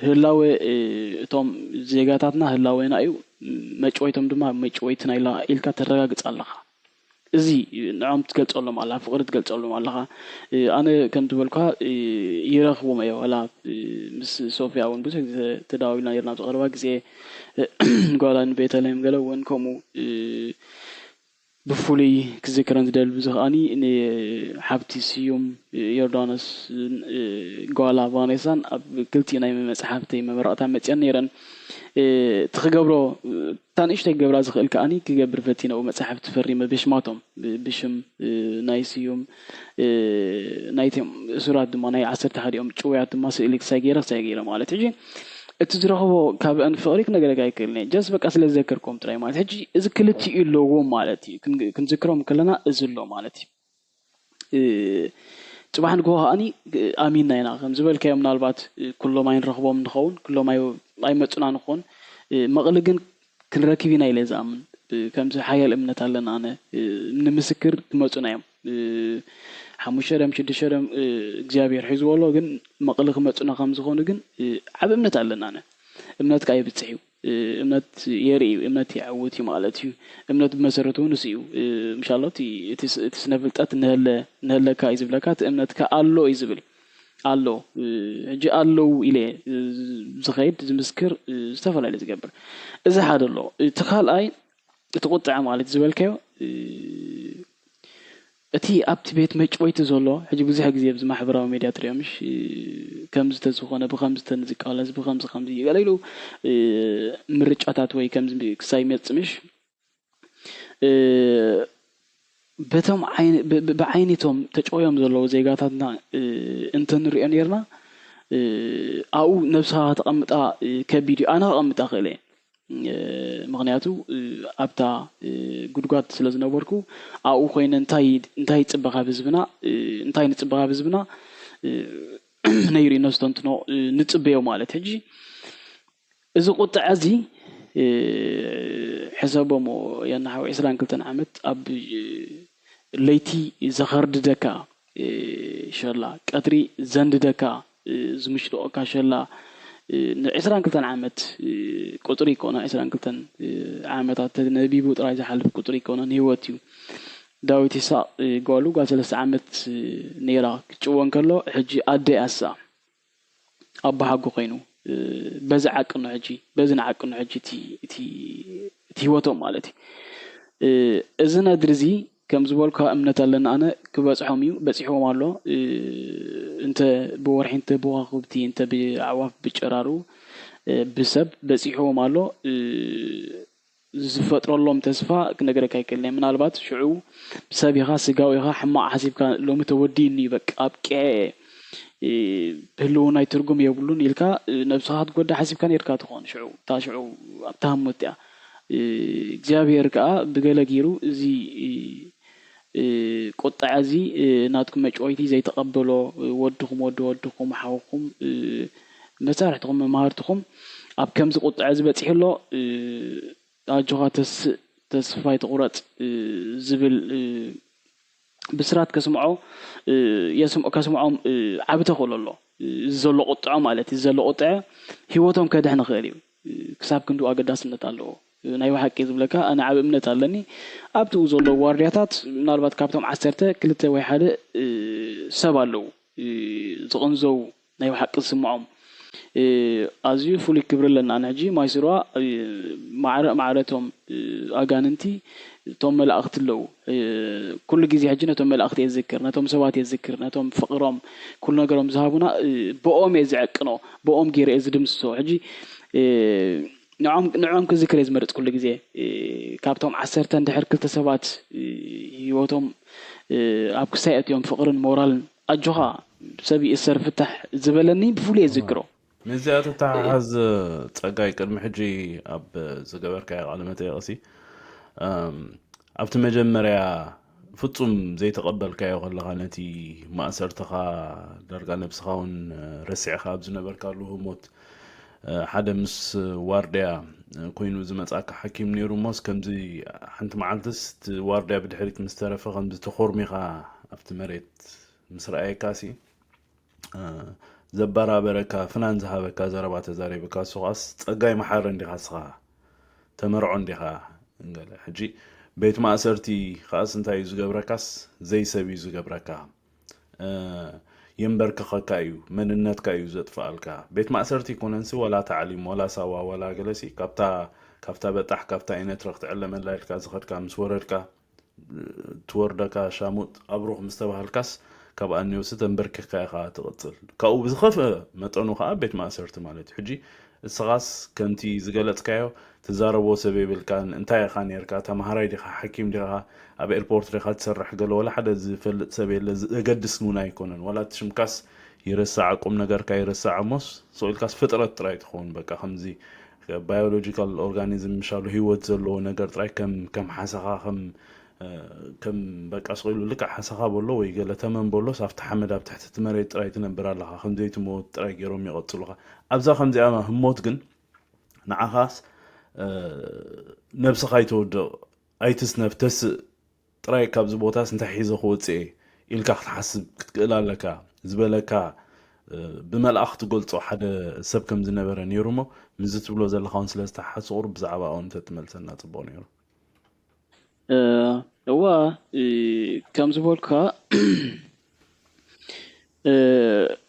ህላዌ እቶም ዜጋታትና ህላዌና እዩ መጭወይቶም ድማ መጭወይትና ኢልካ ተረጋግጽ ኣለኻ እዚ ንዖም ትገልጸሎም ኣለኻ ፍቕሪ ትገልጸሎም ኣለኻ ኣነ ከም ትበልኳ ይረኽቦም እዮ ወላ ምስ ሶፊያ እውን ብዙሕ ግዜ ተዳዋዊልና ነርና ዝቐረባ ግዜ ጓላን ቤተልሔም ገለ እውን ከምኡ ብፍሉይ ክዝክረን ዝደል ብዝኽኣኒ ንሓብቲ ስዩም ዮርዳኖስ ጓላ ቫኔሳን ኣብ ክልቲኡ ናይ መፅሓፍተይ መመረቕታ መፅአን ነይረን ትኽገብሮ ታንእሽተይ ክገብራ ዝኽእል ከኣኒ ክገብር ፈቲነኡ መፅሓፍቲ ፈሪመ ብሽማቶም ብሽም ናይ ስዩም ናይቶም እሱራት ድማ ናይ 11ኦም ጭውያት ድማ ስእሊ ክሳይ ገይረ ማለት ሕጂ እቲ ዝረኽቦ ካብአን ፍቕሪ ክነገረካ ኣይክእልኒ ጀስ በቃ ስለ ዝዘከርኩም ጥራይ ማለት ሕጂ እዚ ክልቲኡ ኣለዎ ማለት እዩ ክንዝክሮም ከለና እዚ ኣሎ ማለት እዩ ጽባሕ ንግሆ ከኣኒ ኣሚንና ኢና ከም ዝበልካዮ ምናልባት ኩሎም ኣይንረኽቦም ንኸውን ኩሎም ኣይመፁና ንኾን መቕሊ ግን ክንረክብ ኢና ኢለ ዝኣምን ከምዚ ሓያል እምነት ኣለና ኣነ ንምስክር ክመፁና እዮም 5-6 እግዚአብሔር ሒዝዎሎ ግን መቕሊ ክመፁና ከም ዝኾኑ ግን ዓብ እምነት ኣለና ኣነ እምነት ከዓ ይብፅሕ እዩ እምነት የርኢ እምነት ይዓውት እዩ ማለት እዩ እምነት ብመሰረቱ ንስ እዩ ኢንሻአላህ እቲ ስነፍልጠት ንህለካ እዩ ዝብለካ እቲ እምነትካ ኣሎ እዩ ዝብል ኣሎ ሕጂ ኣለው ኢለ ዝኸይድ ዝምስክር ዝተፈላለዩ ዝገብር እዚ ሓደ ኣሎ እቲ ካልኣይ እቲ ቁጥዕ ማለት ዝበልካዮ እቲ ኣብቲ ቤት መጭወይቲ ዘሎ ሕጂ ብዙሕ ግዜ ብዚ ማሕበራዊ ሚድያ ትሪኦምሽ ከምዚ ተዝኾነ ብከምዚ ተንዝቃለስ ብከምዚ ገለኢሉ ምርጫታት ወይ ከምዚ ክሳይ መጽምሽ በቶም ብዓይነቶም ተጨውዮም ዘለዉ ዜጋታትና እንተንሪኦ ነርና ኣብኡ ነብስኻ ተቐምጣ ከቢድ እዩ ኣነ ከቐምጣ ክእለ ምክንያቱ ኣብታ ጉድጓድ ስለ ዝነበርኩ ኣብኡ ኮይነ እንታይ ጽበኻ ብዝብና እንታይ ንጽበኻ ብዝብና ነይሩ ነስተንትኖ ንጽበዮ ማለት ሕጂ እዚ ቁጥዕ እዚ ሕሰቦሞ የናሓው 22 ዓመት ኣብ ለይቲ ዘኸርድደካ ሸላ ቀጥሪ ዘንድደካ ዝምሽልኦካ ሸላ ن22 ዓመት ቁጥሪ ይኮና 22 ዓመታት ነቢቡ ጥራይ ዝሓልፍ ቁጥሪ ይኮና ህይወት እዩ ዳዊት ይስሐቅ ጓሉ ጓል 3 ዓመት ነይራ ክጭወን ከሎ ሕጂ ኣደይ ኣሳ ኣባሓጎ ኮይኑ በዚ ዓቅኑ ሕጂ በዚ ዓቅኑ ሕጂ እቲ ህይወቶም ማለት እዩ እዚ ነድርዚ ከም ዝበልካ እምነት ኣለና ኣነ ክበጽሖም እዩ በጽሖም ኣሎ እንተ ብወርሒ እንተ ብዋኽብቲ እንተ ብዓዋፍ ብጭራሩ ብሰብ በጽሖም ኣሎ ዝፈጥረሎም ተስፋ ክነገረካ ኣይክእልኒ ምናልባት ሽዑ ሰቢኻ ስጋዊኻ ሕማቕ ሓሲብካ ሎሚ ተወዲኒ በቃ ኣብቀ ብህልውና ይትርጉም የብሉን ኢልካ ነብስኻ ትጎዳ ሓሲብካ ነርካ ትኾን ሽዑ ታ ሽዑ ኣብታህሞት እያ እግዚአብሔር ከዓ ብገለ ገይሩ እዚ ቁጣዕ እዚ ናትኩም መጭወይቲ ዘይተቀበሎ ወድኹም ሓውኹም መሳርሕትኩም መማህርትኩም ኣብ ከምዚ ቁጣዕ ዝበጽሕሎ ኣጆኻ ተስፋይ ተቁረጽ ዝብል ብስራት ከስምዖ ከስምዖም ዓብተ ኸለሎ ዘሎ ቁጣዕ ማለት ዘሎ ቁጣዕ ህይወቶም ከድሕን ክእል እዩ ክሳብ ክንዱ ኣገዳስነት ኣለዎ ናይ ዋሕቂ ዝብለካ ኣነ ዓብ እምነት ኣለኒ ኣብቲ ዘሎ ዋርድያታት ምናልባት ካብቶም 12 ወይ 1 ሰብ ኣለው ዝቕንዘው ናይ ዋሕቂ ዝስምዖም أزيو فولي كبر لنا نحجي ما يصيروا معرتهم أجاننتي توم الأخت لو كل جزء حجنا توم الأخت يذكرنا توم سوات يذكرنا توم فقرام كل نجارم ذهبنا بقوم يزعقنا بقوم غير يزدم سو حجي نعم كذكر يزمرت كل جزء كابتهم عسرتن دحر كل تسوات يوتهم أبو ساعات يوم فقرن مورال أجها سبي السر فتح زبلني بفولي يذكره مزيات تحز تقاي قدم حجي اب زغبرك علامته يقسي ابت مجمريا ፍጹም ዘይተቀበልካዮ ከለኻ ነቲ ማእሰርትኻ ደርጋ ነብስኻ እውን ረሲዕኻ ኣብ ዝነበርካሉ ህሞት ሓደ ምስ ዋርድያ ኮይኑ ዝመጻካ ሓኪም ነይሩ ሞስ ከምዚ ሓንቲ መዓልትስ ዋርድያ ብድሕሪት ምስ ተረፈ ከምዚ ተኾርሚኻ ኣብቲ መሬት ምስ ረኣየካሲ ዘባራበረካ ፍናን ዝሃበካ ዘረባ ተዛሪብካ ሱቓስ ጸጋይ መሓረ እንዲኻ ስኻ ተመርዖ እንዲኻ እንገለ ሕጂ ቤት ማእሰርቲ خاص እንታይ ዝገብረካስ ዘይሰብ ዝገብረካ ينبركخካ እዩ መንነትካ እዩ ዘጥፋልካ ቤት ማእሰርቲ ኮነንሲ ወላ تعليم ولا سوا ولا جلسي كابتا بطح كابتا አይነት ረክት ዕለመላይልካ ዝኸድካ ምስ ወረድካ ትወርደካ ሻሙጥ ኣብሩኽ ምስተባሃልካስ ካብኣን ይወስድ ተንበርክኻ ኢኻ ትቕጽል ካብኡ ብዝኸፈ መጠኑ ከዓ ቤት ማእሰርቲ ማለት ሕጂ السغاس كنتي زغلت كايو تزاربو سبب الكان انتاي خان يركا تمهراي دي حكيم دي اب ايربورت ري تسرح قال ولا حدا زفلت سبب لقدس نون ايكونن ولا تشمكاس يرسع قوم نجر كاي يرسع موس سويل كاس فطرت طراي تخون بقى خمزي بيولوجيكال اورغانيزم مشالو هيوت زلو نجر طراي كم حسخا كم بقى سويل لك حسخا بولو ويقال تمام بولو صافت حمد اب تحت تمريت طراي تنبر لها خمزي تموت طراي يروم يقتلوها ابزا خمزي اما هموت كن نعخاس نفس خايتود ايتس نفتس طراي كابز بوتاس انت حيزو خوصي يلكا تحسب كتقلا لك زبلك بملأخت قلت حدا سب كم زنبر نيرومو مزت بلو زل خان سلسته حصور بزعبا اون تتملسنا تبو نيرو هو كم زبولكا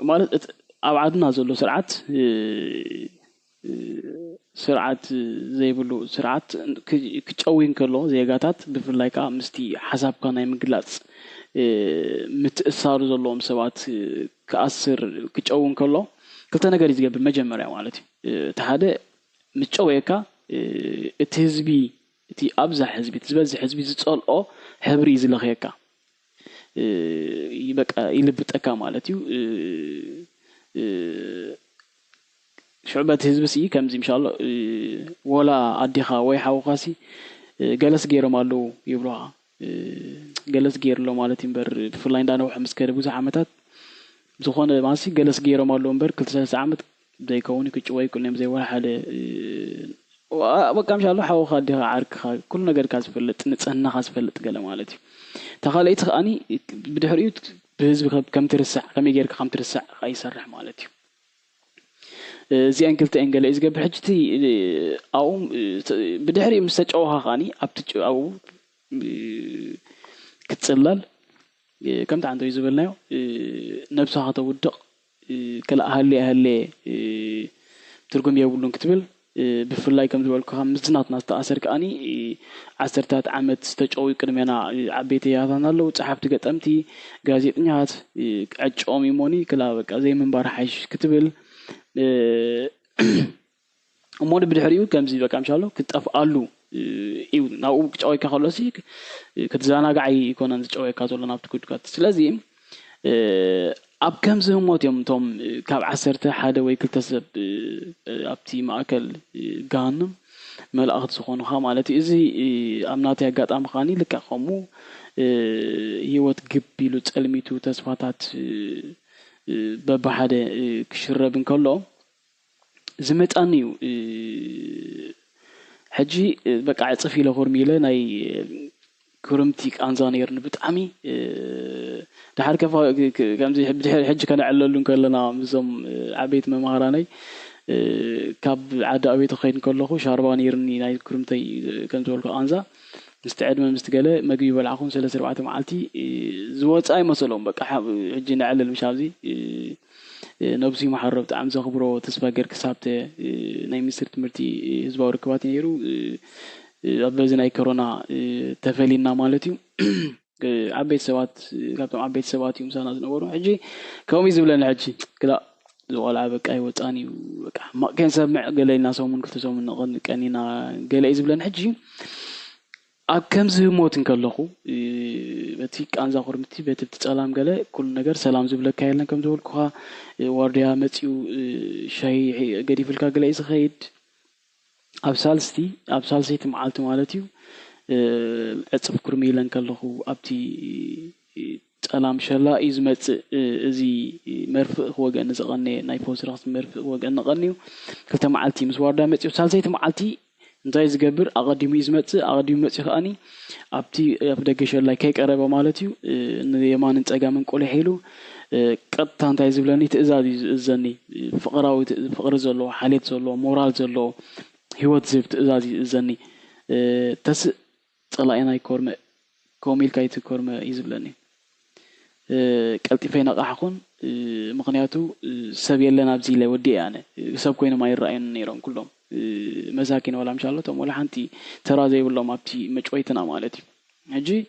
ማለት ኣብ ዓድና ዘሎ ስርዓት ዘይብሉ ስርዓት ክጨዊን ከሎ ዜጋታት ብፍላይ ከዓ ምስቲ ሓሳብካ ናይ ምግላጽ ምትእሳሩ ዘለዎም ሰባት ክኣስር ክጨውን ከሎ ክልተ ነገር ይዝገብር መጀመርያ ማለት እዩ እቲ ሓደ ምጨወየካ እቲ ህዝቢ እቲ ኣብዛሕ ህዝቢ ዝበዝሕ ህዝቢ ዝጸልኦ ሕብሪ ዝለኸየካ ይበቃ ይልብጠካ ማለት እዩ شعبت حزب سي كمزي ان شاء الله ولا اديخا وي حوخاسي جلس غير مالو يبروها جلس غير لو مالتي بر فلاي اندانا وحمس كده بوز عامتات زخونه ماسي جلس غير مالو بر كل 3 عامت زي كوني كچوي كل نيم زي ولا حدا بقى ان شاء الله حوخا اديخا عارك كل ነገር ካስፈልጥ ንጽህና ካስፈልጥ ገለ مالتي تخاليت اني بدحريت بحزب كم ترسع كم يغير كم ترسع يسرح مالتي زي انكلت انجل از قبل حجتي او بدحري مستجوها خاني ابتج او كتصلل كم عنده يزبلنايو نفسها تودق كلا اهلي ترجم يقولون كتبل بفلاي كم زبل كم مزنات ناس تاثر كاني 10 عامت استجوي قدمنا عبيتي ياثنا لو صحفت قطمتي غازيطنيات اجومي موني كلا بقى زي منبر حش كتبل أمور بدحريو كم زي بكام شالو كتف قالو إيو ناو كتشوي كخلصي كتزانا قاعي يكون عند كتشوي كاتولا نابت كات سلازيم أب كم زي هموت يوم توم كاب عسرته حدا ويكلتسب أبتي ماكل جانم مال أخذ سخونه مالتي إزي أمناتي قات أم خاني لك خمو هيوت جبيلو تسلميتو تسفاتات ببحد كشربن كله زمتانيو حجي بقى عصفي له هرميله ناي كرمتيك انزانير بتعمي دحر كفا كمزي حج كان عللون كلنا مزم عبيت ممهراني كاب عدا ابيت خيد كله شاربانيرني ناي كرمتي كنزولك انزا مستعد من مستقله مغي بلعكم 3 4 معلتي زوصاي مسلون بقى حجي نعلل مشابزي نبسي محرب تعم زخبرو تسفاجر كسبته نايم سرت مرتي هزبا وركبات نيرو أبزنا أي كورونا تفعلنا مالتي عبيت سوات كابتن عبيت سوات يوم سنة نورو حجي كومي زبلنا حجي كلا زوال عبك أي وطاني ما كان سمع قال لنا سومن كنت سومن نغني كأننا قال زبلنا حجي أكم زي موت نكلخو بتيك أنزا خرمتي بتتسلام قال كل نجار سلام زبلة كايلنا كم زول كها واردها متيو شيء قريب الكاجل إيش خيد أبسالستي معلت مالتيو أتصف كرميلن كلخو أبتي سلام شلا إزمت زي مرفق هو جن زغني نايفوس راس مرفق هو جن غنيو كلتا معلتي مسواردا متيو سالستي معلتي انتاي زغبر اقدم يزمت خاني ابتي ابدك شلا كيك قربه مالتيو يمان انصغامن قولي حيلو قطታ انتاي زبلني تزاز زني فقر زلو حاليت زلو مورال زلو هيوت زفت تزاز زني تس صلاينا يكورم كوميل كايت كورم يزبلني قلطيفينا قحخون مخنياتو سب يلنا بزي لا ودي يعني سب كوينه ما يراين نيرون كلهم مساكين ولا مشالله تم ولا حنتي ترى زي ولا ما بتي مچويتنا مالتي حجي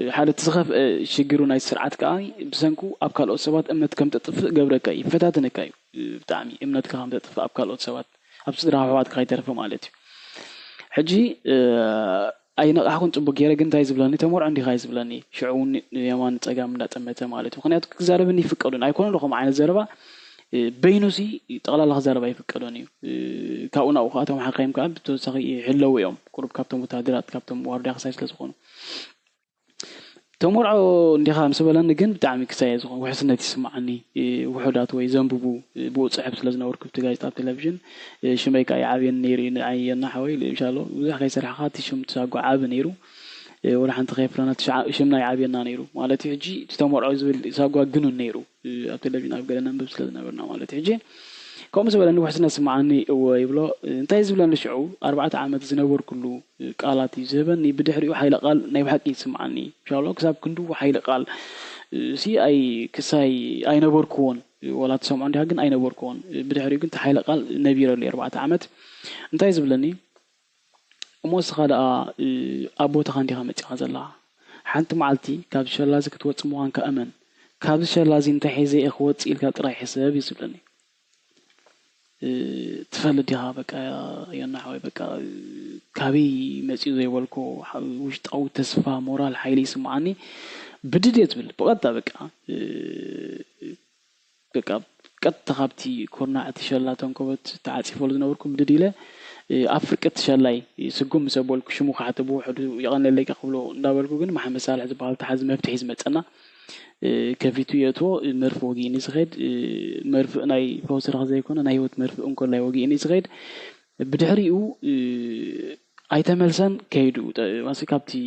حاله تسخف شجرو ناي سرعت كاي بسنكو ابكالو سبات امنت كم تطف غبرك يفتاتنك اي بتعمي امنت كم تطف ابكالو سبات ابصدر حوات كاي ترف مالتي حجي أي نقحون تبغى جيرة جنت هاي زبلاني تمر عندي هاي زبلاني شعون يمان تجمع لا تمت مالته خنيات زربني فكرون أيكون لهم عين زربة بينوسي تغلى الله زربة يفكروني كأونا وخاتم حقيم كاب تسقي حلو يوم قرب كابتن متعدلات كابتن واردي خسائس لزخون تمر عندي خامس بلان جن بتعمي كسائز زخون وحسنا تسمعني وحدات ويزنبو بوت صعب سلزنا وركب تجاي تاب تلفزيون شميك أي عابين نيرين أي نحوي إن شاء الله وإذا خير سرحاتي شم تساقو عاب نيرو ولا حنت خيف لنا شمنا عابين نيرو مالتي حجي تمر عزول ساقو جنون نيرو أب تلفزيون أب قلنا بسلزنا برنا مالتي حجي كم سبب لأنه وحسنا سمعني ويبلا أنت يزبل لنا شعو 4 عامات زنور كله قالاتي زبني بدحري وحيل قال نيب حكي سمعني إن شاء الله كسب كندو وحيل قال سي أي كساي أي نبور كون ولا تسمع عندي هجن أي نبور كون بدحري كنت حيل قال نبير لي 4 عامات أنت يزبل لني وموس خلا أبو تخاندي خامت هذا حنت معلتي كابش لازم توصموان كأمن كابش لازم تحيزي إخوات إلك تراي حساب يزبلني تفلدها بقى يا نحوي بقى كابي مسيو زي والكو وشت أو تسفى مورال حيلي سمعني بديت بقى قد تخابتي كورنا اتشلاتون كوبت تعاطي فولد نوركم بديله افريقيا تشلاي سقوم سبولك شمو خاطبو حدو يغنى لك قبلو ندابلكو ግን محمد صالح زبال تحز مفتح يزمصنا كفيتو يتو مرف وغيني زغيد مرف ناي فوسر زيكون ناي هوت مرف انكو لاي وغيني زغيد بدحريو ايتملسن كيدو واسي كابتي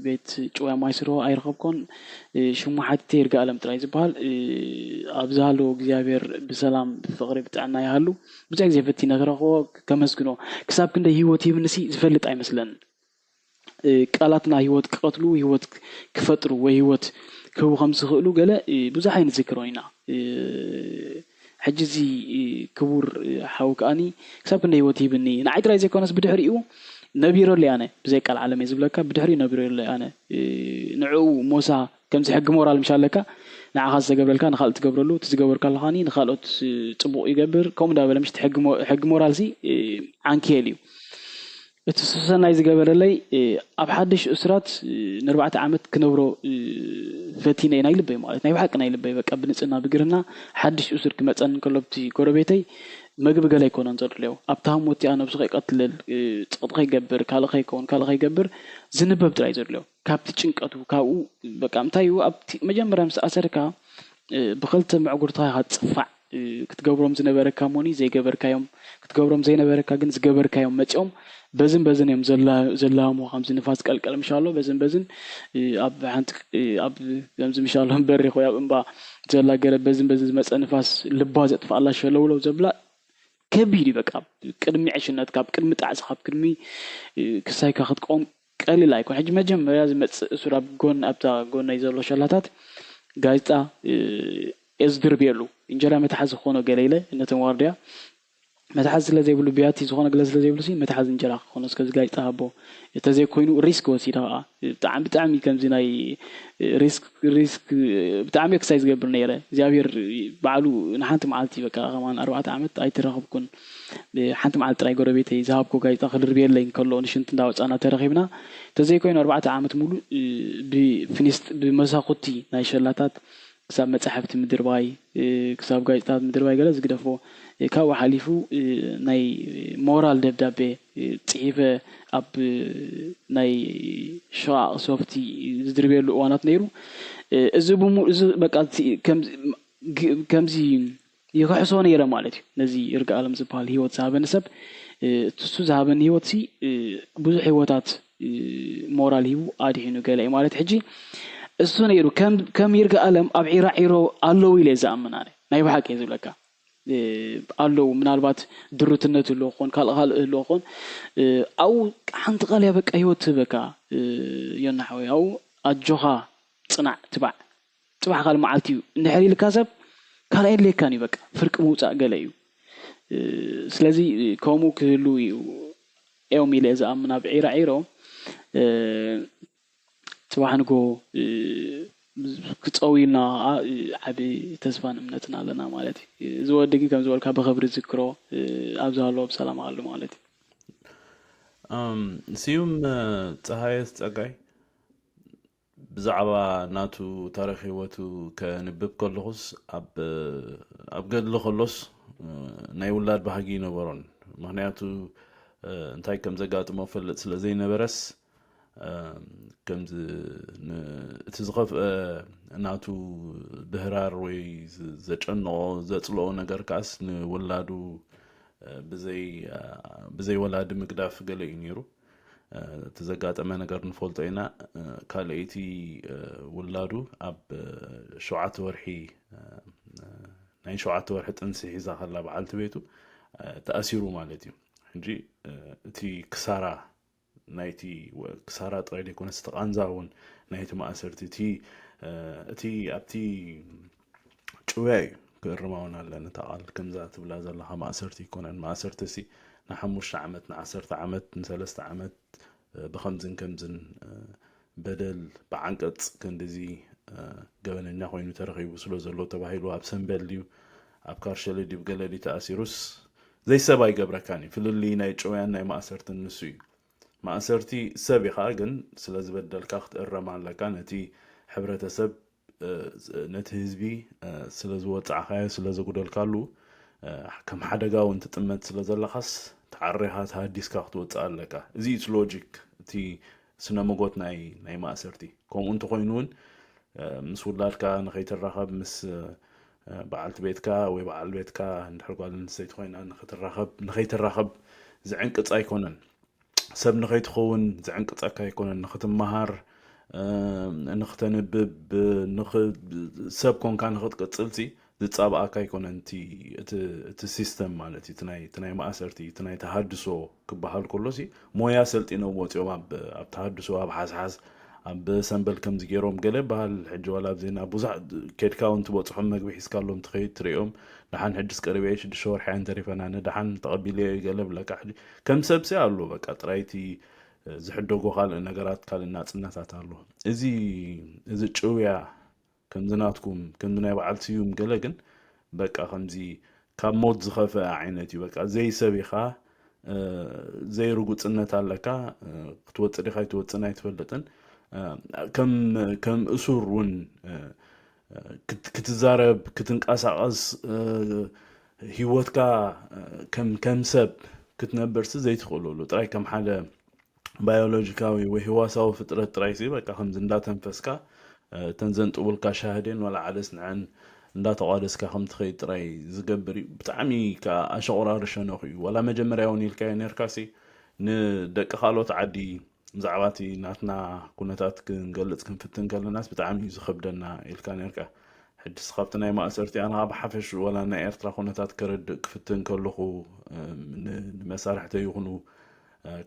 بيت چويا مايسرو ايرخبكون شمو حتى يرجع لم تراي زبال ابزالو እግዚአብሔር بسلام بفقر بتاعنا يحلو بزاي زي فتي نغرخو كمسكنو كساب كنده هيوت يبنسي زفلط ايمسلن قالاتنا هيوت قتلو هيوت كفطرو وهيوت كو خمس خلو قال بزح عين ذكروينا حجزي كبور حوكاني كساب كنده هيوت يبني نعيد راي زي كونس بدحريو نبيرو اللي أنا بزي قال عالمي زبلك بدحري نبيرو اللي أنا نعو موسى كم زي حق مورال مشالك نع خاصة قبل كان خالت قبر له تزقبر كالخاني نخالت تبو يقبر كم ده ولا مش حق مورال زي عن كيليو التسوسنا يزقبر لي أبحدش أسرات 4 عامات كنورو فتينا ينايلبي مالت نايو حق نايلبي بك أبنسنا بقرنا حدش أسر كمتسن كلبتي كوربيتي مجب قال يكون أنظر له أبتهم وتي أنا بسخي قتل تقطعي جبر كالخي يكون كالخي جبر زنبب ترايزر له كابتي تشنقتو كاو بقى متايو أبتي مجمرة مس أسركا بخلت معقورتها هتصفع كتجبرهم زنبركا موني زي جبركا يوم كتجبرهم زي نبركا جنس جبركا يوم متشوم بزن يوم زلاهم وخمس نفاس قلقل إن شاء الله بزن أب عند أب يوم إن شاء الله بري خويا أمبا زلا قرب بزن مس نفاس لبازت فالله شلولو زبلا كبيري بقى كرمي عشنات كاب كرمي تعصب كرمي كساي كاخد قوم قليل لا يكون حج مجم لازم سورة جون أبتا جون يزلو شلاتات جايتا ازدر بيلو انجلا متحز خونه قليله انتم وارديا متحز ስለ ዘይብሉ ቢያቲ ዝኾነ ገለ ስለ ዘይብሉ ሲ መተሓዝ እንጀራ ክኾን እስከ ዝጋይ ጣሃቦ ተዘይ ኮይኑ ሪስክ ወሲዳ ብጣዕሚ ከምዚ ናይ ሪስክ ብጣዕሚ ኤክሳይዝ ገብር ነይረ እግዚአብሔር ባዕሉ ንሓንቲ መዓልቲ በቃ ከማን 4 ዓመት ኣይተረኸብኩን ሓንቲ መዓልቲ ጥራይ ጎረቤተይ ዝሃብኮ ጋይጣ ክልርብየለኝ ከሎ ንሽንት እንዳወፃና ተረኺብና ተዘይ ኮይኑ 4 ዓመት ሙሉ ብፊኒስት ብመሳኹቲ ናይ ሸላታት ክሳብ መጽሐፍቲ ምድርባይ ክሳብ ጋዜጣታት ምድርባይ ገለ ዝግደፎ ካብ ሓሊፉ ናይ ሞራል ደብዳቤ ጽሒፈ ኣብ ናይ ሸዋዕ ሶፍቲ ዝድርበሉ እዋናት ነይሩ እዚ በቃ ከምዚ ይክሕሶ ነይረ ማለት እዩ ነዚ ይርጋ ዓለም ዝበሃል ህይወት ዝሃበን ሰብ እሱ ዝሃበን ህይወት ሲ ብዙሕ ህይወታት ሞራል ሂቡ ኣድሒኑ ገለ ማለት ሕጂ እሱ ነይሩ ከም ይርጋ ዓለም ኣብ ዒራዒሮ ኣለው ኢለ ዝኣምን ኣነ ናይ ባሓቂ ዝብለካ አለው ምናልባት ድሩትነት ለኾን ካልኻል ለኾን አው ሓንቲ ቃል ያበቃ ህይወት በቃ የናሐው ያው አጆኻ ጽናዕ ትባዕ ቃል ማዓልቲ እንድሕሪ ልካሰብ ካልአይ ለካኒ በቃ ፍርቅ መውፃእ ገለ እዩ ስለዚ ኮሙ ክህሉ ኤውም ኢለ ዝኣምን ኣብ ዒራዒሮ ጽባሕንጎ ክጸዊልና ዓቢ ተስፋን እምነትን ኣለና ማለት እዩ ዝወድግ ከም ዝወልካ በኸብሪ ዝክሮ ኣብዛሎ በሰላም አሉ ማለት እዩ ሲዩም ፀሃይስ ፀጋይ ብዛዕባ ናቱ ታሪክ ህይወቱ ከንብብ ከለኹስ ኣብ ገድሊ ከሎስ ናይ ውላድ ባህጊ ነበሮን ምክንያቱ እንታይ ከም ዘጋጥሞ ፈልጥ ስለ ዘይነበረስ ከምዚ እቲ ዝኸፍ ናቱ ብህራር ወይ ዘጨንቆ ዘጽልኦ ነገር ካስ ንውላዱ ብዘይ ወላድ ምግዳፍ ገለ እዩ ነይሩ ተዘጋጠመ ነገር ንፈልጦ ኢና ካልአይቲ ውላዱ ኣብ 7 ወርሒ ናይ 7 ወርሒ ጥንሲ ሒዛ ከላ በዓልቲ ቤቱ ተኣሲሩ ማለት እዩ ሕጂ እቲ ክሳራ ናይቲ ክሳራ ጥራይ ደይኮነ ዝተቃንዛውን ናይቲ ማእሰርቲ እቲ ኣብቲ ጭውያይ ክርማውን ኣለና ተቃል ከምዛ ትብላ ዘለኻ ማእሰርቲ ይኮነን ማእሰርቲ ሲ ን5 ዓመት ን10 ዓመት ን3 ዓመት ብኸምዝን ከምዝን በደል ብዓንቀጽ ክንዲዚ ገበነኛ ኮይኑ ተረኺቡ ስለ ዘሎ ተባሂሉ ኣብ ሰንበል እዩ ኣብ ካርሸለ ዲብ ገለዲ ተኣሲሩስ ዘይሰብ ኣይገብረካኒ ፍልሊ ናይ ጭውያን ናይ ማእሰርትን ንሱ እዩ ማእሰርቲ ሰብ ኢኻ ግን ስለ ዝበደልካ ክትእረም ኣለካ ነቲ ሕብረተሰብ ነቲ ህዝቢ ስለ ዝወፅዓኻዮ ስለ ዝጉደልካሉ ከም ሓደጋ እውን ትጥመት ስለ ዘለኻስ ተዓሪኻ ተሃዲስካ ክትወፅእ ኣለካ እዚ ሎጂክ እቲ ስነ መጎት ናይ ማእሰርቲ ከምኡ እንተኮይኑ እውን ምስ ውላድካ ንኸይትራኸብ ምስ በዓልቲ ቤትካ ወይ በዓል ቤትካ እንድሕር ጓል ኣንስተይቲ ኮይና ንኸይትራኸብ ዝዕንቅፅ ኣይኮነን ሰብ ንኸይትኸውን ዝዕንቅፀካ ኣይኮነን ንኽትመሃር ንኽተንብብ ሰብ ኮንካ ንኽትቅፅልሲ ዝፃብኣካ ኣይኮነን እቲ ሲስተም ማለት እዩ እቲ ናይ ማእሰርቲ እቲ ናይ ተሃድሶ ክበሃል ከሎሲ ሞያ ሰልጢኖም ወፂኦም ኣብ ተሃድሶ ኣብ ሓስሓስ ኣብ ሰንበል ከምዚ ገይሮም ገለ ባህል ሕጂ ዋላ ኣብዜና ብዙሕ ኬድካ እውን ትበፅሖም መግቢ ሒዝካሎም ትኸይድ ትሪኦም ድሓን ሕድስ ቀሪበየ 6 ወርሒ እንተሪፈና ንድሓን ተቐቢለየ ገለ ብለካ ሕጂ ከም ሰብሲ ኣሎ በቃ ጥራይቲ ዝሕደጎ ካልእ ነገራት ካልእ ናፅነታት ኣሎ እዚ ጭውያ ከምዝናትኩም ከምዚ ናይ በዓል ስዩም ገለ ግን በቃ ከምዚ ካብ ሞት ዝኸፈ ዓይነት እዩ በቃ ዘይሰብ ኢኻ ዘይርጉፅነት ኣለካ ክትወፅእ ዲኻ ይትወፅእ ኣይትፈልጥን ከም እሱር እውን ክትዛረብ ክትንቀሳቀስ ህይወትካ ከም ሰብ ክትነብርስ ዘይትኽእለሉ ጥራይ ከም ሓደ ባዮሎጂካዊ ወይ ህዋሳዊ ፍጥረት ጥራይ ሲ በቃ ከምዚ እንዳተንፈስካ ተንዘንጥቡልካ ሻህደን ወላ ዓደስ ንዓን እንዳተቋደስካ ከም ትኸይድ ጥራይ ዝገብር ብጣዕሚ ኣሸቁራር ሸነኽ እዩ ወላ መጀመርያ እውን ኢልካ ነርካሲ ንደቂ ካልኦት ዓዲ ብዛዕባቲ ናትና ኩነታት ክንገልጽ ክንፍትን ከለናስ ብጣዕሚ ዝኸብደና ኢልካ ነርካ ሕድስ ካብቲ ናይ ማእሰርቲ ኣነ ብሓፈሽ ወላ ናይ ኤርትራ ኩነታት ክርድእ ክፍትን ከለኹ ንመሳርሕተይ ይኹኑ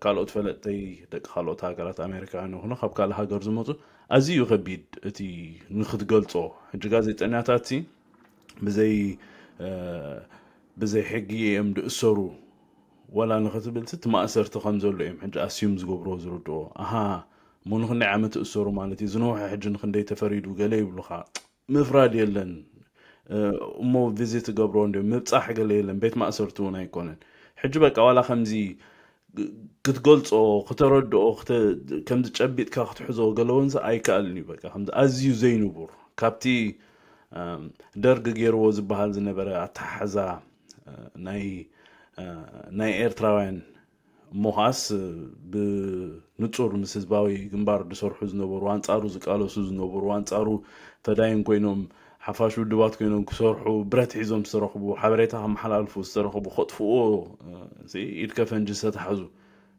ካልኦት ፈለጥተይ ደቂ ካልኦት ሃገራት ኣሜሪካውያን ይኹኑ ካብ ካልእ ሃገር ዝመፁ ኣዝዩ ከቢድ እቲ ንክትገልጾ ሕጂ ጋዜጠኛታት بزي حقي ام دأسرو ولا نختبل ست ما أسرت خمزة له ام حج أسيوم زجبرو زردو أها مو نخن عم تأسرو مالتي زنوح حج نخن دي تفريد وقلي بلخا مفراد يلن مو فيزيت جبرون دي مبصح قلي يلن بيت ما أسرتو نايكونن حج بك ولا خمزي كتقولت أو خترد أو كم تجبيت كاخت حزو قالونز أي كألني بقى خمد أزيو زينو كابتي درج جيرو زبهال زنبرة أتحزا ناي إيرتراوين موهاس بنتصور مسز باوي جنبار دسور حزن نبور وانصارو زقالو سوز نبور وانصارو تدايم كوينهم حفاشو دبات كوينهم كسرحو برات حيزهم سرخبو حبريتها محلالفو سرخبو خطفو زي يتكفن جسد حزو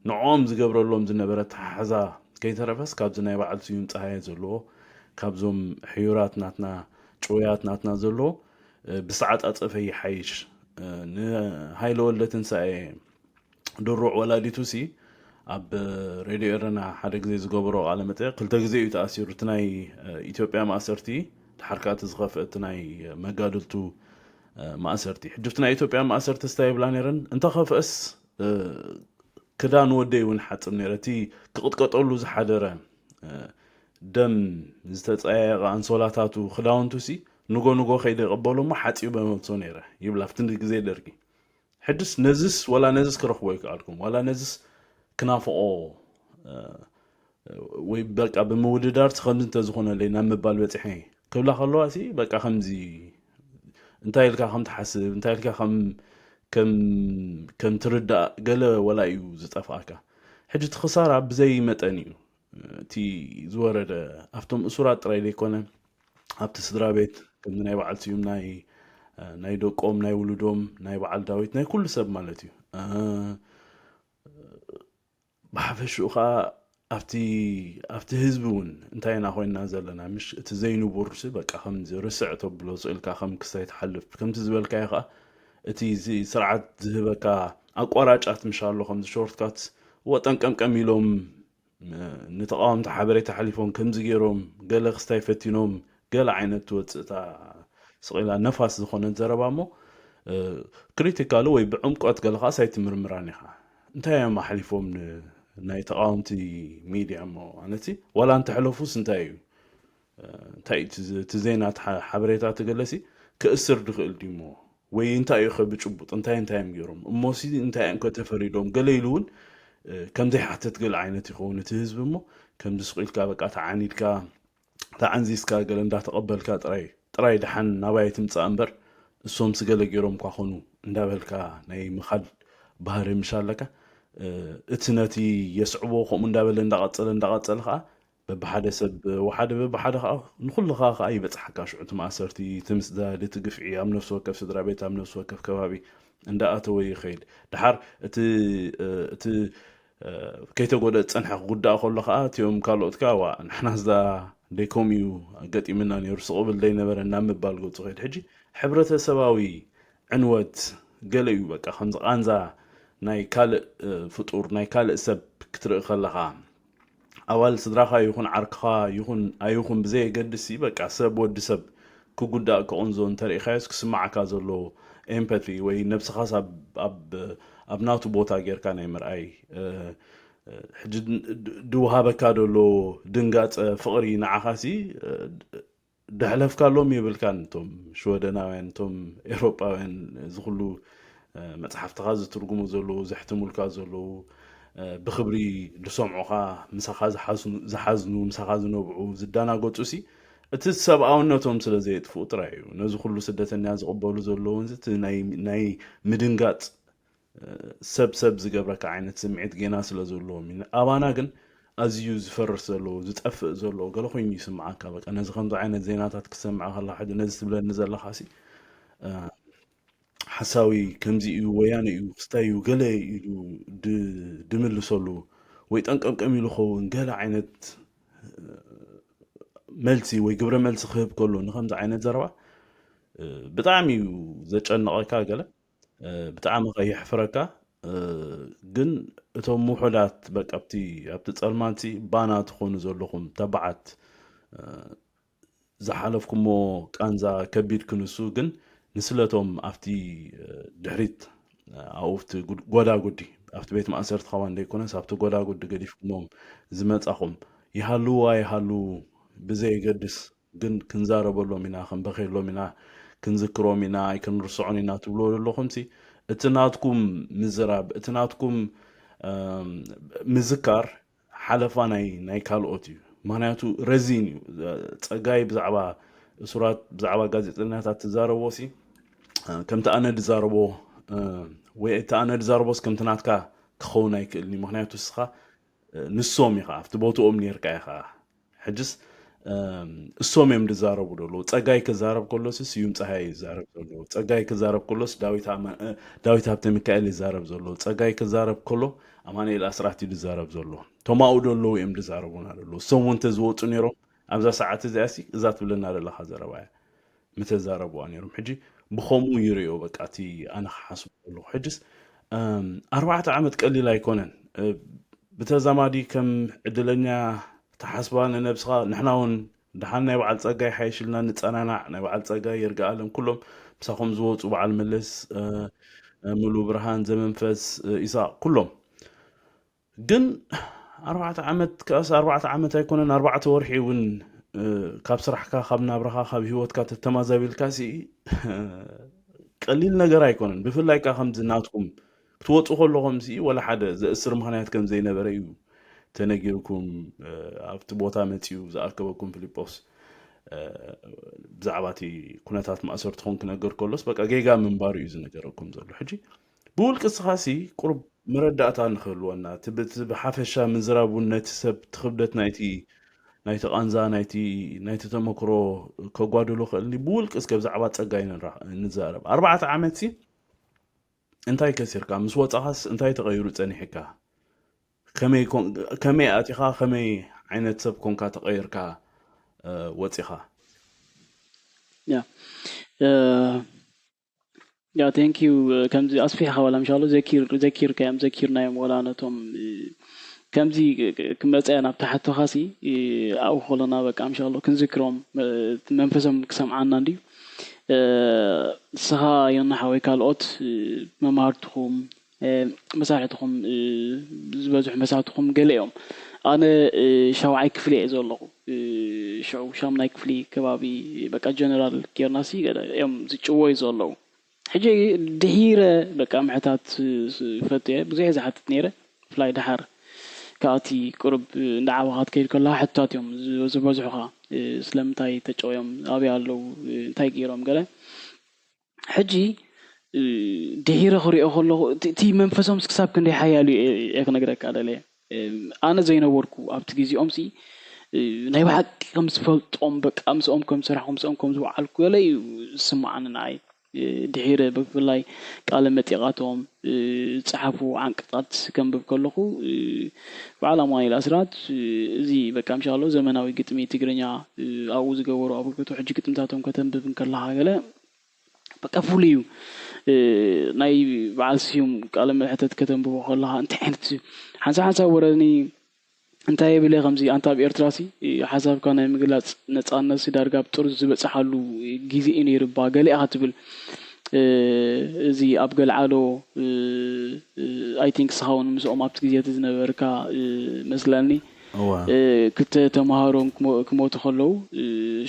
نعوم زقبر اللهم زنبرة حزا كي ترفس كاب زناي بعد سيوم تهاي زلو كابزوم حيورات ناتنا شويات ناتنا زلو بساعات أطفي حيش هاي لولة تنسى دروع ولاديتو سي أب راديو إرنا حرق زي زقبرو على متى قلت جزء تأثير تناي إثيوبيا ما أسرتي تحركات زغف تناي مقادلتو ما أسرتي حجفتنا إثيوبيا ما أسرت استايبلانيرن انت خاف أس كدان ودي ونحط نيرتي كقطقطولو زحدره دم زتصايق انصولاتاتو خداونتو سي نغو خيد يقبلو ما حطيو بموتو نيره يبلا فتند غزي دركي حدث نزس ولا نزس كرخو يقالكم ولا نزس كنافو وي بقى بموددار تخند انت زخونه لينا مبال بصحي كبلا خلو سي بقى خمزي انت يلكا خم تحسب انت يلكا خم كم تردى قال ولا يو زطفاكا حجت خساره بزي متانيو تي زورد افتم اسرات طراي ليكونه ابت سدرا بيت كم ناي بعل سيوم ناي دوقوم ناي ولودوم ناي بعل داويت ناي كل سب مالتي بحفشو خا افتي حزبون انتينا خوينا زلنا مش تزينو بورس بقى خمز رسعته بلو سئلكا خم كسيت حلف كم تزبلكا يخا اتي زي سرعت زهبكا اقوراጫት مشالو خمز شورت كات وطن قمقم يلوم نتقام تحبريت حليفون كمز غيروم قال خستاي فتينوم قال عينت وصتا سقيلا نفاس زخون زربامو كريتيكالو وي بعمقات قال خاصاي تمرمرانيخا انتي ما حليفوم ناي تقامتي ميديا مو انتي ولا انت حلفوس انتي تاي تزينات حبريتات تقلسي كأسر دخل ديمو وي انت يخب بچبط انت ميروم موسي انت انكو تفريدوم قليلون كم زي حتى تقول عينتي خونه تهزب مو كم تسقيلكا بقى تعانيلكا تعنزيسكا قال اندا تقبلكا طراي دحن نباي تمصا امبر الصوم سقل غيروم كاخونو اندابلكا ناي مخال بحر مشالكا اتنتي يسعبو خم اندابل اندقصل خا ببحد سب وحد ببحد خا نخل خا اي بصحكا شعت ما اسرتي تمسدا لتقفعي ام نفسو كف سدرا بيت ام نفسو كف كبابي اندا اتوي خيل دحر ات كيتو قد تصنح غدا خلو خا تيوم كالوتكا وا نحنا زدا ديكوميو قطيمنا نيرسقو بلدي نبرنا مبال قوت خيد حجي حبرته سباوي عنوت قليو بقى خنز قانزا ناي كال فطور ناي كال سب كتر خلخا اول صدراخا يكون عرقها يكون بزي قدسي بقى سب ود سب كغدا كونزون تاريخايس كسمعكا زلو امباثي وي نفس خاص ابناتو بوتا غير كان يمرأي حج دوها بكادلو دنقات فقري نعخاسي دحلف كالوم يبلكان توم شودناوين توم اوروباوين زخلو مصحف تغاز ترجمو زلو زحتمو الكازلو بخبري لسمعوها مسخا زحزنو مسخا زنوبعو زدانا قطوسي اتسبعاونتهم ስለዘይ ጥፉ ጥራዩ ነዚ ሁሉ ስደተኛ ዝقبلو ዘለውን ዝት ናይ ምድንጋጥ ሰብ ዝገብረካ ዓይነት ስምዒት ገና ስለዘለዎም አባና ግን አዝዩ ዝፈርስ ዘሎ ዝጠፍእ ዘሎ ገለ ኮይኑ ይስምዓካ በቃ ነዚ ከምዚ ዓይነት ዜናታት ክሰምዓ ከላ ሓደ ነዚ ትብለኒ ዘለኻሲ ሓሳዊ ከምዚ እዩ ወያነ እዩ ክስታይ እዩ ገለ ኢሉ ድምልሰሉ ወይ ጠንቀምቀም ኢሉ ኸውን ገለ ዓይነት ملسي ويقبر ملسي خيب كله نخمز عينت زربا بطعمي زجنقكا قال بطعمي غيح فركا جن اتو موحدات بك ابتي تصلمانتي بانات خونو زلخم تبعت زحلفكمو كانزا كبير كنسو جن ንስለቶም ኣብቲ ድሕሪት ኣብቲ ጎዳጉዲ ኣብቲ ቤት ማእሰርቲ ኸዋን ደይኮነስ ኣብቲ ጎዳጉዲ ገዲፍኩሞም ዝመጻኹም ይሃሉ ብዘይገድስ ግን ክንዛረበሎም ኢና ክንበኸሎም ኢና ክንዝክሮም ኢና ኣይክንርስዖን ኢና ትብሎ ዘለኹምሲ እቲ ናትኩም ምዝራብ እቲ ናትኩም ምዝካር ሓለፋ ናይ ካልኦት እዩ ምክንያቱ ረዚን እዩ ፀጋይ ብዛዕባ ሱራት ብዛዕባ ጋዜጠኛታት ትዛረቦሲ ከምቲ ኣነ ድዛረቦ ወይ እቲ ኣነ ድዛረቦስ ከምቲ ናትካ ክኸውን ኣይክእልኒ ምክንያቱ እስኻ ንሶም ኢኻ ኣብቲ ቦትኦም ነርካ ኢኻ ሕጅስ እሶም እዮም ድዛረቡ ደሎ ፀጋይ ክዛረብ ከሎስ ስዩም ፀሃይ ይዛረብ ዘሎ ፀጋይ ክዛረብ ከሎስ ዳዊት ሃብተ ሚካኤል ይዛረብ ዘሎ ፀጋይ ክዛረብ ከሎ ኣማኑኤል ኣስራት ይዛረብ ዘሎ ቶማኡ ደሎ እዮም ድዛረቡና ደሎ እሶም እውን ተዝወፁ ነይሮም ኣብዛ ሰዓት እዚኣሲ እዛ ትብለና ዘለኻ ዘረባ እያ ምተዛረብዋ ነይሮም ሕጂ ብኸምኡ ይርዮ በቃ እቲ ኣነ ክሓስቡ ከለኹ ሕጅስ 4 ዓመት ቀሊል ኣይኮነን ብተዛማዲ ከም ዕድለኛ ተሓስባ ንነብስኻ ንሕና እውን ድሓን ናይ በዓል ፀጋይ ሓይሽልና ንፀናናዕ ናይ በዓል ፀጋይ ይርግኣለም ኩሎም ምሳኹም ዝወፁ በዓል መለስ ሙሉ ብርሃን ዘመንፈስ ኢሳቅ ኩሎም ግን 4 ዓመት ከኣስ 4 ዓመት ኣይኮነን 4 ወርሒ እውን ካብ ስራሕካ ካብ ናብረኻ ካብ ህይወትካ ተተማዛቢልካሲ ቀሊል ነገር ኣይኮነን ብፍላይ ካ ከምዚ ናትኩም ክትወፁ ከለኹምሲ ወላ ሓደ ዘእስር ምክንያት ከም ዘይነበረ እዩ ተነጊርኩም ኣብቲ ቦታ መፅዩ ዝኣከበኩም ፊልጶስ ብዛዕባ እቲ ኩነታት ማእሰርትኩም ክነገር ከሎስ በቃ ጌጋ ምንባር እዩ ዝነገረኩም ዘሎ ሕጂ ብውልቂ ስኻሲ ቁርብ መረዳእታ ንኽህልወና ብሓፈሻ ምዝራቡን ነቲ ሰብ ትኽብደት ናይቲ ቃንዛ ናይቲ ተመክሮ ከጓድሎ ክእልኒ ብውልቂ እስከ ብዛዕባ ፀጋይ ንዛረብ 4 ዓመት እንታይ ከሲርካ ምስ ወፃኻስ እንታይ ተቐይሩ ፀኒሕካ ከመይ ኣቲኻ ከመይ ዓይነት ሰብ ኮንካ ተቐይርካ ወፂኻ ያ ቴንክ ዩ ከምዚ ኣስፊሕኻ ወላ ምሻሎ ዘኪርካ እዮም ዘኪርናዮም ወላ ነቶም ከምዚ ክመፅያ ናብ ታሕቶኻሲ ኣብኡ ከለና በቃ ምሻሎ ክንዝክሮም መንፈሶም ክሰምዓና እንድዩ ስኻ የናሓወይ ካልኦት መምሃርትኹም መሳርሕትኹም ዝበዝሑ መሳርሕትኹም ገለ እዮም ኣነ ሻውዓይ ክፍሊ እየ ዘለኹ ሻምናይ ክፍሊ ከባቢ በቃ ጀነራል ጌርናሲ እዮም ዝጭወዩ ዘለዉ ሕጂ ድሒረ በቃ ምሕታት ፈትየ ብዙሕ ዝሓትት ነይረ ፍላይ ድሓር ካብቲ ቁርብ እንዳዓባኻት ከይድ ከለካ ሕታት እዮም ዝበዝሑኻ ስለምንታይ ተጨወዮም ኣብያ ኣለው እንታይ ገይሮም ገለ ሕጂ ድሒረ ክሪኦ ከለኹ እቲ መንፈሶም ክሳብ ክንደይ ሓያሉ እየ ክነግረካ ደለየ ኣነ ዘይነበርኩ ኣብቲ ግዜኦምሲ ናይ ባሓቂ ከም ዝፈልጦም በቃ ምስኦም ከም ስራሕ ምስኦም ከም ዝወዓልኩ ገለ እዩ ዝስማዓኒ ንዓይ ድሒረ ብፍላይ ቃለ መጢቃቶም ፀሓፉ ዓንቅጣት ከንብብ ከለኹ በዓል ኣማኑኤል ኣስራት እዚ በቃ ምሻሎ ዘመናዊ ግጥሚ ትግርኛ ኣብኡ ዝገበሩ ኣብርክቱ ሕጂ ግጥምታቶም ከተንብብ ከለኻ ገለ በቃ ፍሉይ እዩ ናይ በዓል ስዩም ቃለ መሕተት ከተንብቦ ከለኻ እንታይ ዓይነት ሓንሳብ ወረድኒ እንታይ የብለ ከምዚ ኣንታ ኣብ ኤርትራሲ ሓሳብካ ናይ ምግላፅ ነፃነት ዳርጋ ብጥር ዝበፅሓሉ ግዜ እዩ ነይርባ ገለ ኢኻ ትብል እዚ ኣብ ገልዓሎ ኣይ ቲንክ ስኻውን ምስኦም ኣብቲ ግዜ ዝነበርካ መስለኒ ክልተ ተማሃሮም ክሞቱ ከለዉ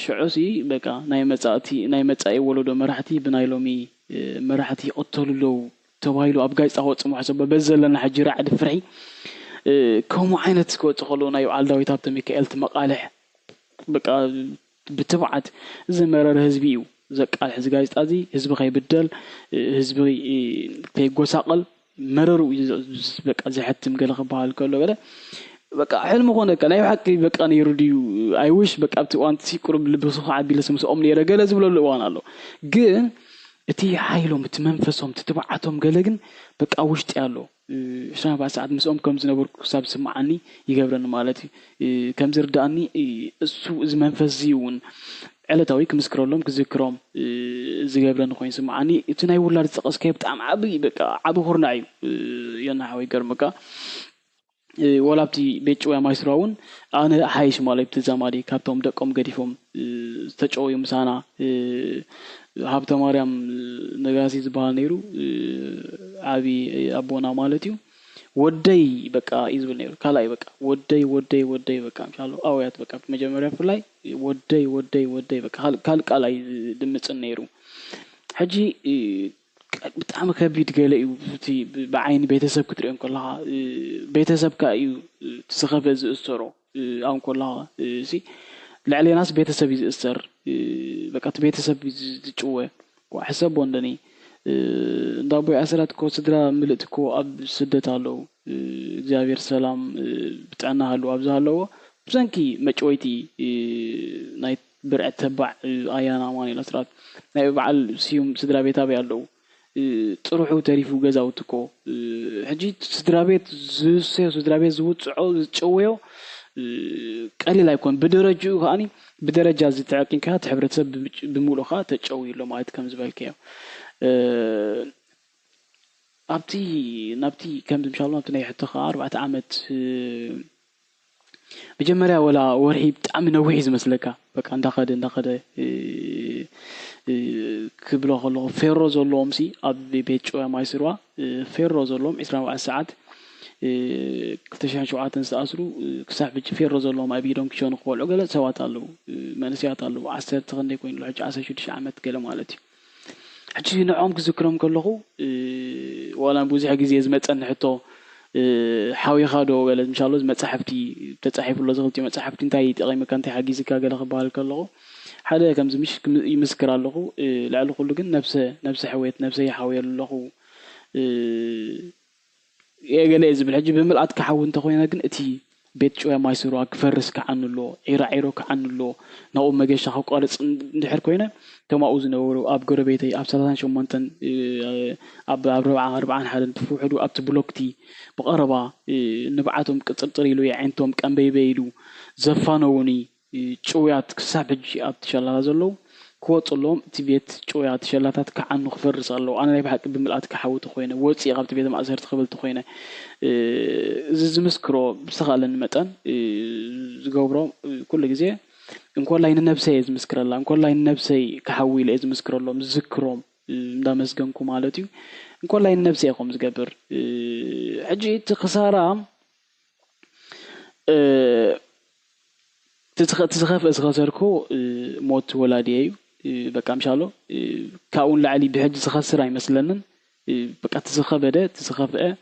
ሽዑሲ በቃ ናይ መፃኢ ወለዶ መራሕቲ ብናይ ሎሚ መራሕቲ ይቐተሉለው ተባሂሉ ኣብ ጋዜጣ ወፅሙ ሓሰብ በዚ ዘለና ሕጂ ራዕዲ ፍርሒ ከምኡ ዓይነት ክወፅእ ከለዉ ናይ በዓል ዳዊት ሃብተ ሚካኤል መቃልሕ በቃ ብትብዓት ዝመረረ ህዝቢ እዩ ዘቃልሕ እዚ ጋዜጣ እዚ ህዝቢ ከይብደል ህዝቢ ከይጎሳቐል መረሩ በቃ ዝሕትም ገለ ክበሃል ከሎ ገለ በቃ ሕልሚ ኮነ ናይ ሓቂ በቃ ነይሩ ድዩ ኣይውሽ በቃ ኣብቲ እዋን ቁርብ ልብሱ ዓቢለ ስምስኦም ነይረ ገለ ዝብለሉ እዋን ኣሎ ግን እቲ ሓይሎም እቲ መንፈሶም እቲ ትብዓቶም ገለ ግን በቃ ውሽጢ ኣሎ ሻባ ሰዓት ምስኦም ከም ዝነበርኩ ክሳብ ስማዓኒ ይገብረኒ ማለት ከም ዝርዳእኒ እሱ እዚ መንፈስ እውን ዕለታዊ ክምስክረሎም ክዝክሮም ዝገብረኒ ኮይኑ ስማዓኒ እቲ ናይ ውላድ ዝጠቀስከ ብጣዕሚ ዓብይ በቃ ዓብ ኩርና እዩ የናሓወይ ገርምካ ولابتي بيتشوي ما يسراون أنا حايش مالي بتزامادي كابتهم دقم قديفهم تجوي مسانا هابتا مريم نغاسي زبال نيرو عبي أبونا مالتيو ودي بقى يزبل نيرو كلاي بقى ودي بقى إن شاء الله أويات بقى مجمرة فلاي ودي بقى كلاي دمت النيرو حجي بتعمل كبير قال بعين بيتسب كتير كلها بيتسب كأيو تسخف السرو أو كلها سي لعلي ناس بيتسب يسر بقت بيتسب يجوا وحسب وندني دابو أسرت كو صدرا ملت كو أب سدت على جابير سلام بتعنا هلو أبزه هلو بسنكي مجويتي نايت برع تبع آيانا ماني لسرات نايت بعل سيوم صدرا بيتا بيالو تروحوا تعرفوا جزاوتكو حجي سدرابيت زوسي سدرابيت زوت تشويو قليل لا يكون بدرجه يعني بدرجه زي تعقين كات حبرتسب بمولوخا تشوي له مايت كم زبالكيو ابتي نبتي كم ان شاء الله تني حتى 4 عامت بجمرة ولا ورحي بتعمل نوحيز مسلكا بك عند خد كبلو خلو فيروز اللهم سي أبي بيتشوا ما يصيروا فيروز اللهم إسرائيل ساعات كتشان شوعات نسأسرو كسح بيج فيروز اللهم أبي دون كشون قول عقلة سوات الله ما نسيات الله عسر تغني كوين الحج عسر شو تش عمت كلام مالتي حجي نعم كذكرهم كله ولا نبوزي حق زي زمت أن حتى حاوي خادو قال إن شاء الله متصحفتي تتصحف الله زغلتي متصحفتي انتهي تغي مكان تي حق زكا قال خبال كله حدا كم زمش يمسكر له لعله كله جن نفسه حويت نفسه يحاول له يا جليز بالحج بملأت كحاول انت خوينا جن اتي بيت شوية ما يصيروا كفرس كعن له عيرو كعن له نقوم مجيش حق قارص ندحر كوينا كما أوزنا ورو أب قربيتي أب سلطان شو منتن أب أربعة حدا تفوحدو أب تبلوكتي بقربا نبعتهم كتطري له يعينتهم كان بيبيلو زفانوني شويات كسابج أب تشلا زلوا كوت اللهم تبيت شويات شلاتات كعنو خفرس الله أنا بحق بملأت كحوت خوينا وتسي قبل تبيت ما أزهرت قبل تخوينا زمسكرو بسخالن متن زجوبرو كل جزء إنكون لاين نفسي زمسكر الله إنكون لاين نفسي كحويل زمسكر الله مذكرهم دامس جنكم مالتي إنكون لاين نفسي أقوم زجبر حجي خسارة تسخف أسخسركو موت ولادي بقى مشالو كأون لعلي بحج سخسر أي مثلاً بقى تسخف بدأ تسخف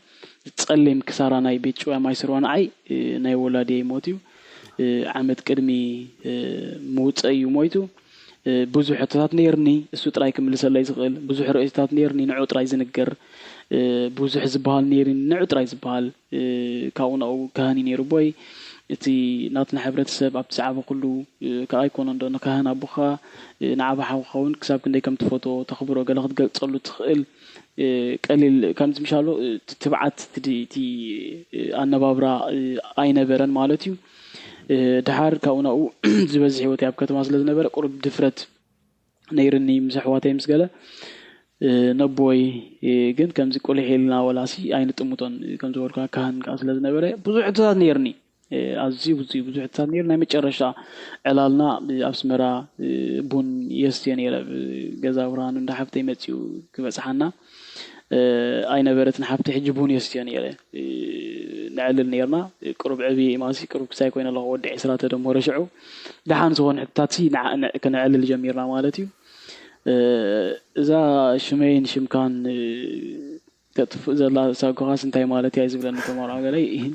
تسلم كسارة ناي بيت شوية ما يصيرون عي ناي ولادي موتيو عمد كرمي موت أي مويتو بوزو حتات نيرني السوت راي كمل سلا يزغل بوزو حرقتات نيرني نعود راي زنقر بوزو حزبال نيرني نعود راي زبال كأون أو كهاني نيرو بوي تي ناتنا حبرت السبب بتسعب كله كأيكون عندنا كهنا بخا نعبها وخون كسب كندي كم تفوتو تخبروا قلقت قلت صلوا تخيل قليل كانت مشالو تبعت تي أنا بابرا أين برن مالتيو دحار كونه زبز حيوتي أبكت ما زلنا برا قرب دفرت نيرني مسحواتي مسجلة نبوي جن كم زي كل حيلنا ولا شيء أين تموتون كم زور كهان كأصلنا برا بزوج نيرني أزي بزوج نيرنا متشرشة علالنا بأسمرة بون يستيني جزاوران ونحفتي متيو كبس حنا أين برت نحفتي حجبون يستيني نعلل نيرنا قرب عبي ماسي قرب سايكوين الله ودي عسرات دم ورشعو دحان زون حتاتي كنعلل جميرنا مالتي إذا شمين شمكان زلا ساقوهاس انتاي مالتي عايز بلان كمار عقلي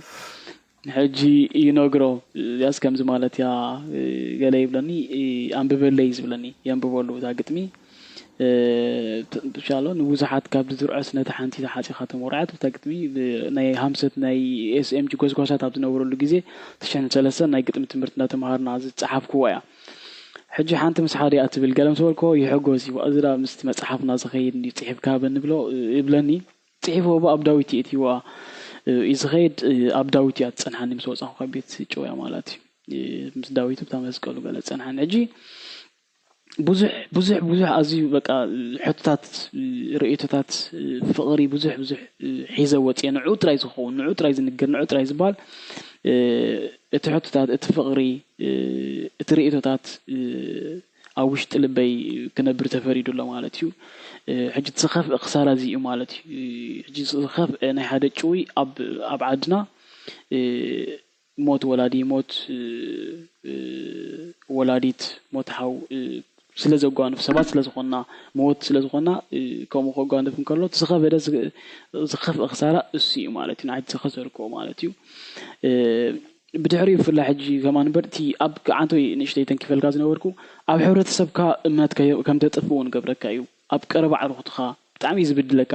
حجي ينوغرو ياس كم زمالتي قلي بلاني أنببليز بلاني ينببولو تاقتمي بشالون وزحات كاب زرع سنة حانتي تحاتي خاتم ورعات بتاقتمي ناي همسة ناي اس ام جي كوزكوسات عبد نورو لجيزي تشان ثلاثة ناي قتم تمرتنا تمهارنا عزيز صحاف كوايا حجي حانت مسحاري أتبي القلم سوالكو يحقوزي وأزرا مصحفنا صغير يتحب كابن نبلو يبلني تحبه بأبداويتي إتيوا إزغيد أبداويتي أتصنحني مسوس أخو بيت جويا مالاتي مس داويتو بتاع مسكولو قالت صنحن أجي ብዙሕ ኣዝዩ በቃ ሕቶታት ርእይቶታት ፍቕሪ ብዙሕ ሒዘ ወፅየ ንዑ ጥራይ ዝኸውን ንዑ ጥራይ ዝንገር ንዑ ጥራይ ዝበሃል እቲ ሕቶታት እቲ ፍቕሪ እቲ ርእይቶታት ኣብ ውሽጢ ልበይ ክነብር ተፈሪዱ ኣሎ ማለት እዩ ሕጂ ዝኸፍአ ክሳራ እዚ እዩ ማለት እዩ ሕጂ ዝኸፍአ ናይ ሓደ ጭውይ ኣብ ዓድና ሞት ወላዲ ሞት ወላዲት ሞት ሓው ስለ ዘጓንፍ ሰባት ስለ ዝኾንና ሞት ስለ ዝኾንና ከምኡ ከጓንፍ እንከሎ ዝኸበደ ዝኸፍአ ክሳራ እሱ እዩ ማለት እዩ ንዓይ ዝኸሰርኮ ማለት እዩ ብድሕሪ ብፍላይ ሕጂ ከማን በርቲ ኣብ ዓንቶይ ንእሽተይ ተንኪፈልካ ዝነበርኩ ኣብ ሕብረተሰብካ እምነት ከም ተጥፍእ እውን ገብረካ እዩ ኣብ ቀረባ ኣዕሩኽትኻ ብጣዕሚ ዝብድለካ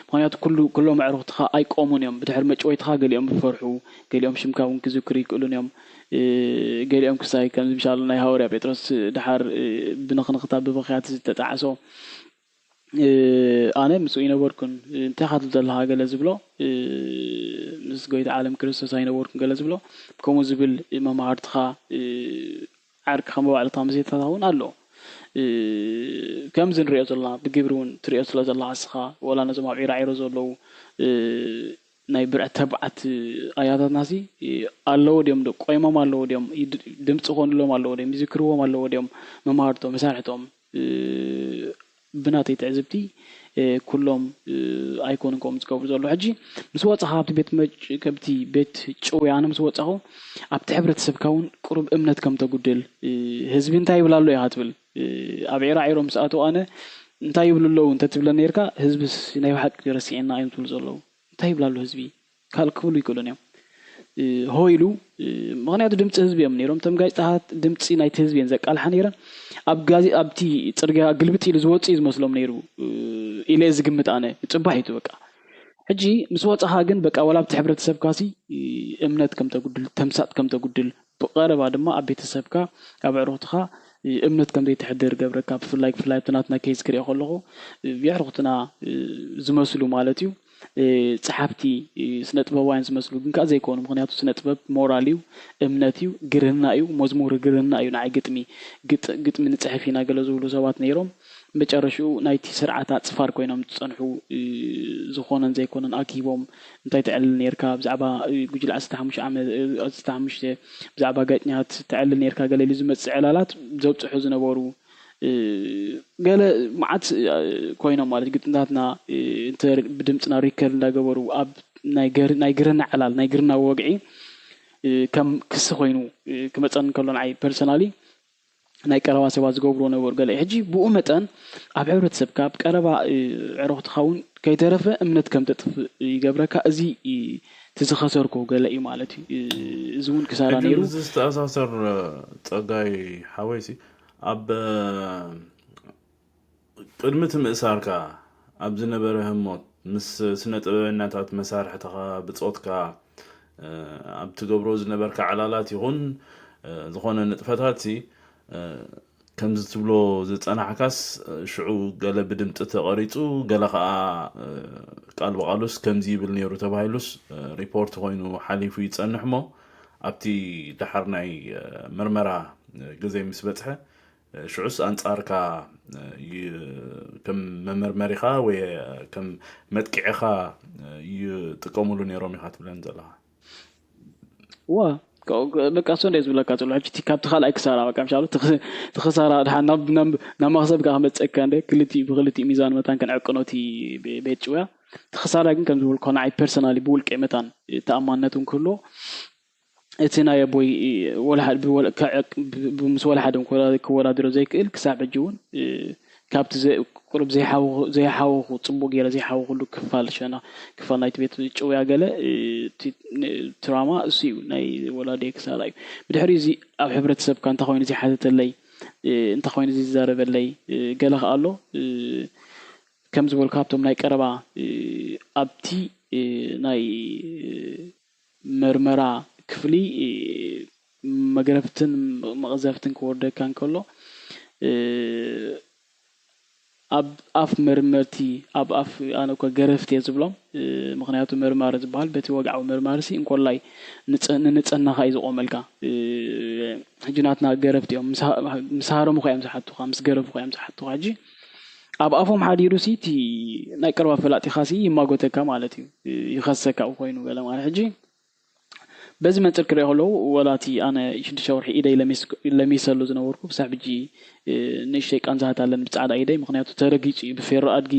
ምክንያቱ ኩሎም ኣዕሩኽትኻ ኣይቆሙን እዮም ብድሕሪ መጭወይትኻ ገሊኦም ዝፈርሑ ገሊኦም ሽምካ እውን ክዝክሩ ይክእሉን እዮም ገሊኦም ክሳይ ከም ምሳሌ ናይ ሃዋርያ ጴጥሮስ ድሓር ብንኽንኽታ ብበኽያት ዝተጣዓሶ ኣነ ምስኡ ይነበርኩን እንታይ ካትል ዘለካ ገለ ዝብሎ ምስ ጎይታ ዓለም ክርስቶስ ኣይነበርኩን ገለ ዝብሎ ከምኡ ዝብል መማሃርትኻ ዓርክኻ መባዕልትኻ መሴትካ እውን ኣሎ ከምዚ ንሪኦ ዘለና ብግብሪ እውን ትሪኦ ስለ ዘለካ ንስኻ ወላ ነዞም ኣብ ዒራዒሮ ዘለዉ ናይ ብርዕ ተባዓት ኣያታትና ሲ ኣለዎ ድዮም ቆይሞም ኣለዎ ድዮም ድምፂ ኮንሎም ኣለዎ ድዮም ይዝክርዎም ኣለዎ ድዮም መማሃርቶም መሳርሕቶም ብናተይ ትዕዝብቲ ኩሎም ኣይኮኑን ከምኡ ዝገብሩ ዘሎ ሕጂ ምስ ወፃኻ ኣብቲ ቤት ከብቲ ቤት ጭውያነ ምስ ወፃኹ ኣብቲ ሕብረተሰብካ እውን ቁሩብ እምነት ከም ተጉድል ህዝቢ እንታይ ይብላ ኣሎ ኢኻ ትብል ኣብ ዒራዒሮ ምስ ኣተው ኣነ እንታይ ይብሉ ኣለዉ እንተትብለኒ ነርካ ህዝቢስ ናይ ሓቂ ረሲዕና እዮም ትብሉ ዘለዉ እንታይ ይብላ ኣሎ ህዝቢ ክብሉ ይክእሉን እዮም ሆይሉ ምክንያቱ ድምፂ ህዝቢ እዮም ነይሮም እቶም ጋዜጣታት ድምፂ ናይቲ ህዝቢ እየን ዘቃልሓ ነይረን ኣብቲ ፅርግያ ግልብጥ ኢሉ ዝወፅእ እዩ ዝመስሎም ነይሩ ኢለ ዝግምት ኣነ ፅባሕ እዩ በቃ ሕጂ ምስ ወፃኻ ግን በቃ ወላ ኣብቲ ሕብረተሰብካ ሲ እምነት ከም ተጉድል ተምሳጥ ከም ተጉድል ብቀረባ ድማ ኣብ ቤተሰብካ ኣብ ኣዕሩኽትኻ እምነት ከም ዘይትሕድር ገብረካ ብፍላይ ናትና ኬዝ ክሪኦ ከለኹ ብኣዕሩኽትና ዝመስሉ ማለት እዩ ፀሓፍቲ ስነ ጥበባውያን ዝመስሉ ግን ከዓ ዘይኮኑ ምክንያቱ ስነ ጥበብ ሞራል እዩ እምነት እዩ ግርህና እዩ መዝሙር ግርህና እዩ ንዓይ ግጥሚ ንፅሕፍ ኢና ገለ ዝብሉ ሰባት ነይሮም መጨረሽኡ ናይቲ ስርዓት ኣፅፋር ኮይኖም ዝፀንሑ ዝኾነን ዘይኮነን ኣኪቦም እንታይ ትዕልል ነርካ ብዛዕባ ጉጅለ 15 ብዛዕባ ጋጭኛት ትዕልል ነርካ ገለ ኢሉ ዝመፅእ ዕላላት ዘብፅሑ ዝነበሩ ገለ መዓት ኮይኖም ማለት ግጥምታትና ብድምፅና ሪከርድ እንዳገበሩ ኣብ ናይ ግርና ዕላል ናይ ግርና ወግዒ ከም ክስ ኮይኑ ክመፀን ከሎ ንዓይ ፐርሰናሊ ናይ ቀረባ ሰባት ዝገብሮ ነበሩ ገለ ሕጂ ብኡ መጠን ኣብ ሕብረተሰብካ ብቀረባ ዕሩኽትኻ እውን ከይተረፈ እምነት ከም ተጥፍእ ይገብረካ እዚ ትዝኸሰርኩ ገለ እዩ ማለት እዩ እዚ እውን ክሳራ ነይሩ እዚ ዝተኣሳሰር ፀጋይ ሓወይሲ ኣብ ቅድሚ ምእሳርካ ኣብ ዝነበረ ህሞት ምስ ስነ ጥበበኛታት መሳርሕትኻ ብፆትካ ኣብ ትገብሮ ዝነበርካ ዕላላት ይኹን ዝኾነ ንጥፈታት ከምዚ ትብሎ ዝፀናሕካስ ሽዑ ገለ ብድምፂ ተቐሪፁ ገለ ከዓ ቃል በቃሉስ ከምዚ ይብል ነይሩ ተባሂሉስ ሪፖርት ኮይኑ ሓሊፉ ይፀንሕ ሞ ኣብቲ ድሓር ናይ ምርመራ ግዜ ምስ በፅሐ ሽዑስ ኣንጻርካ ከም መመርመሪኻ ወይ ከም መጥቂዕኻ ይጥቀሙሉ ነይሮም ኢኻ ትብለን ዘለኻ በቃ ሰንደይ ዝብለካ ዘሎ ሕጂ ካብቲ ካልኣይ ክሳራ በቃ ምሻሉ ትኽሳራ ናብ ማኽሰብካ ክመፀካ እንደ ብክልቲኡ ሚዛን መታን ከንዕቅኖቲ ቤት ጭውያ ትኽሳራ ግን ከም ዝብልኮ ንዓይ ፐርሰናሊ ብውልቀ መታን ተኣማንነት እውን ክህልዎ እቲ ናይ ኣቦይ ምስ ወላሓደ ክወዳድሮ ዘይክእል ክሳብ ሕጂ እውን ካብቲ ቁሩብ ዘይሓወኹ ፅቡቅ ገለ ዘይሓወኹሉ ክፋል ናይቲ ቤት ጭውያ ገለ ትራማ እሱ እዩ ናይ ወላደይ ክሳራ እዩ ብድሕሪ እዚ ኣብ ሕብረተሰብካ እንታይ ኮይኑ ዘይሓተተለይ እንታይ ኮይኑ ዝዛረበለይ ገለ ከዓ ኣሎ ከም ዝበልካ ካብቶም ናይ ቀረባ ኣብቲ ናይ መርመራ ክፍሊ መግረፍትን መቕዘፍትን ክወርደካ እንከሎ ኣብ ኣፍ መርመርቲ ኣብ ኣፍ ኣነ እኮ ገረፍቲ ዝብሎም ምክንያቱ መርማር ዝበሃል በቲ ወግዓዊ መርማርሲ እንኮላይ ንጽህናኻ እዩ ዝቆመልካ ሕጅናትና ገረፍቲ እዮም ምስሃሮም ኮይም ዝሓቱኻ ምስ ገረፉ ኮይም ዝሓቱኻ ሕጂ ኣብ ኣፎም ሓዲሩሲ እቲ ናይ ቀረባ ፈላጢኻሲ ይማጎተካ ማለት እዩ ይኸሰካ ኮይኑ ገለ ማለት ሕጂ በዚ መንፅር ክሪኦ ከለዉ ወላቲ ኣነ 6 ወርሒ ኢደይ ለሚሰሉ ዝነበርኩ ብሳዕ ብጂ ንእሽተይ ቃንዛሃት ኣለን ብፃዕዳ ኢደይ ምክንያቱ ተረጊፁ ብፌሮ ኣድጊ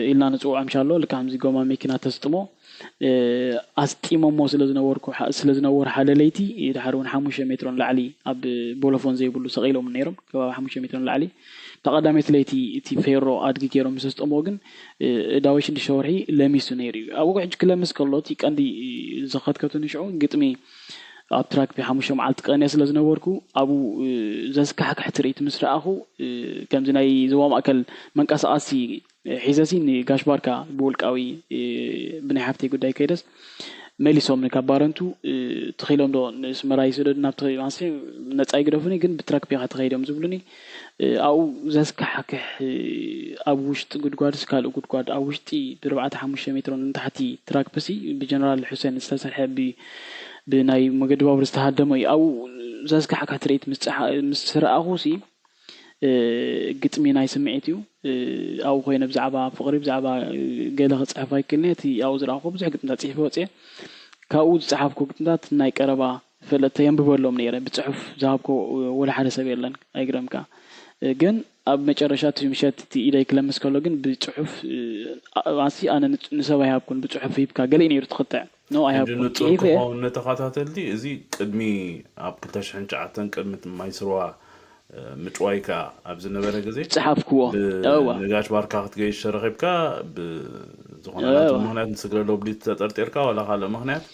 ኢልና ንፅውዖ ምሻሎ ልካምዚ ጎማ መኪና ተስጥሞ ኣስጢሞሞ ስለዝነበሩ ሓደ ለይቲ ድሓር እውን 5 ሜትሮን ላዕሊ ኣብ ቦሎፎን ዘይብሉ ሰቂሎም ነይሮም ከባቢ 5 ሜትሮን ላዕሊ ተቀዳሜት ለይቲ እቲ ፌሮ ኣድጊ ገይሮም ዝተስጥሞ ግን ዳዊ 6 ወርሒ ለሚሱ ነይሩ ኣብ ወግዕ ክለምስ ከሎት ቀንዲ ዘኸትከቱ ንሽዑ ግጥሚ ኣብ ትራክ ብ5 መዓልቲ ቀንያ ስለዝነበርኩ ኣብኡ ዘስካሕክሕ ትርኢት ምስ ረኣኹ ከምዚ ናይ ዞባ ማእከል መንቀሳቐሲ ሒዘሲ ንጋሽ ባርካ ብውልቃዊ ብናይ ሃፍተይ ጉዳይ ከይደስ መሊሶም ንካባረንቱ ተኺሎም ዶ ንስመራይ ስደድ ናብ ተኺማሲ ነፃ ይግደፉኒ ግን ብትራክ ቢኻ ተኸይዶም ዝብሉኒ ኣብኡ ዘስካሕክሕ ኣብ ውሽጢ ጉድጓድ ስካልእ ጉድጓድ ኣብ ውሽጢ ብ4-5 ሜትሮን ንታሕቲ ትራክ ፐሲ ብጀነራል ሑሴን ዝተሰርሐ ብናይ መገዲ ባቡር ዝተሃደመ እዩ ኣብኡ ዘስካሕክሕ ትርኢት ምስ ረኣኹሲ ግጥሚ ናይ ስምዒት እዩ ኣብኡ ኮይነ ብዛዕባ ፍቅሪ ብዛዕባ ገለ ክፅሕፍ ኣይክልኒ እቲ ኣብኡ ዝረኣኹ ብዙሕ ግጥምታት ፅሒፈ ወፅየ ካብኡ ዝፀሓፍኩ ግጥምታት ናይ ቀረባ ፈለጥተ የንብበሎም ነይረ ብፅሑፍ ዝሃብኮ ወላ ሓደ ሰብ የለን ኣይግረምካ ግን ኣብ መጨረሻ እቲ ምሸት እቲ ኢደይ ክለምስ ከሎ ግን ብፅሑፍ ኣንሲ ኣነ ንሰብ ኣይሃብኩን ብፅሑፍ ሂብካ ገሊእ ነይሩ ትኽትዕ ኖ ኣይሃብኩን ፅሒፈ ነተኸታተልቲ እዚ ቅድሚ ኣብ 2009 ቅድሚ ማይስሩዋ ምጭዋይካ ኣብ ዝነበረ ግዜ ፅሓፍክዎ ንጋሽ ባርካ ክትገይሽ ረኺብካ ብዝኾነላት ምክንያት ንስግረሎ ብሊት ተጠርጢርካ ወላ ካልእ ምክንያት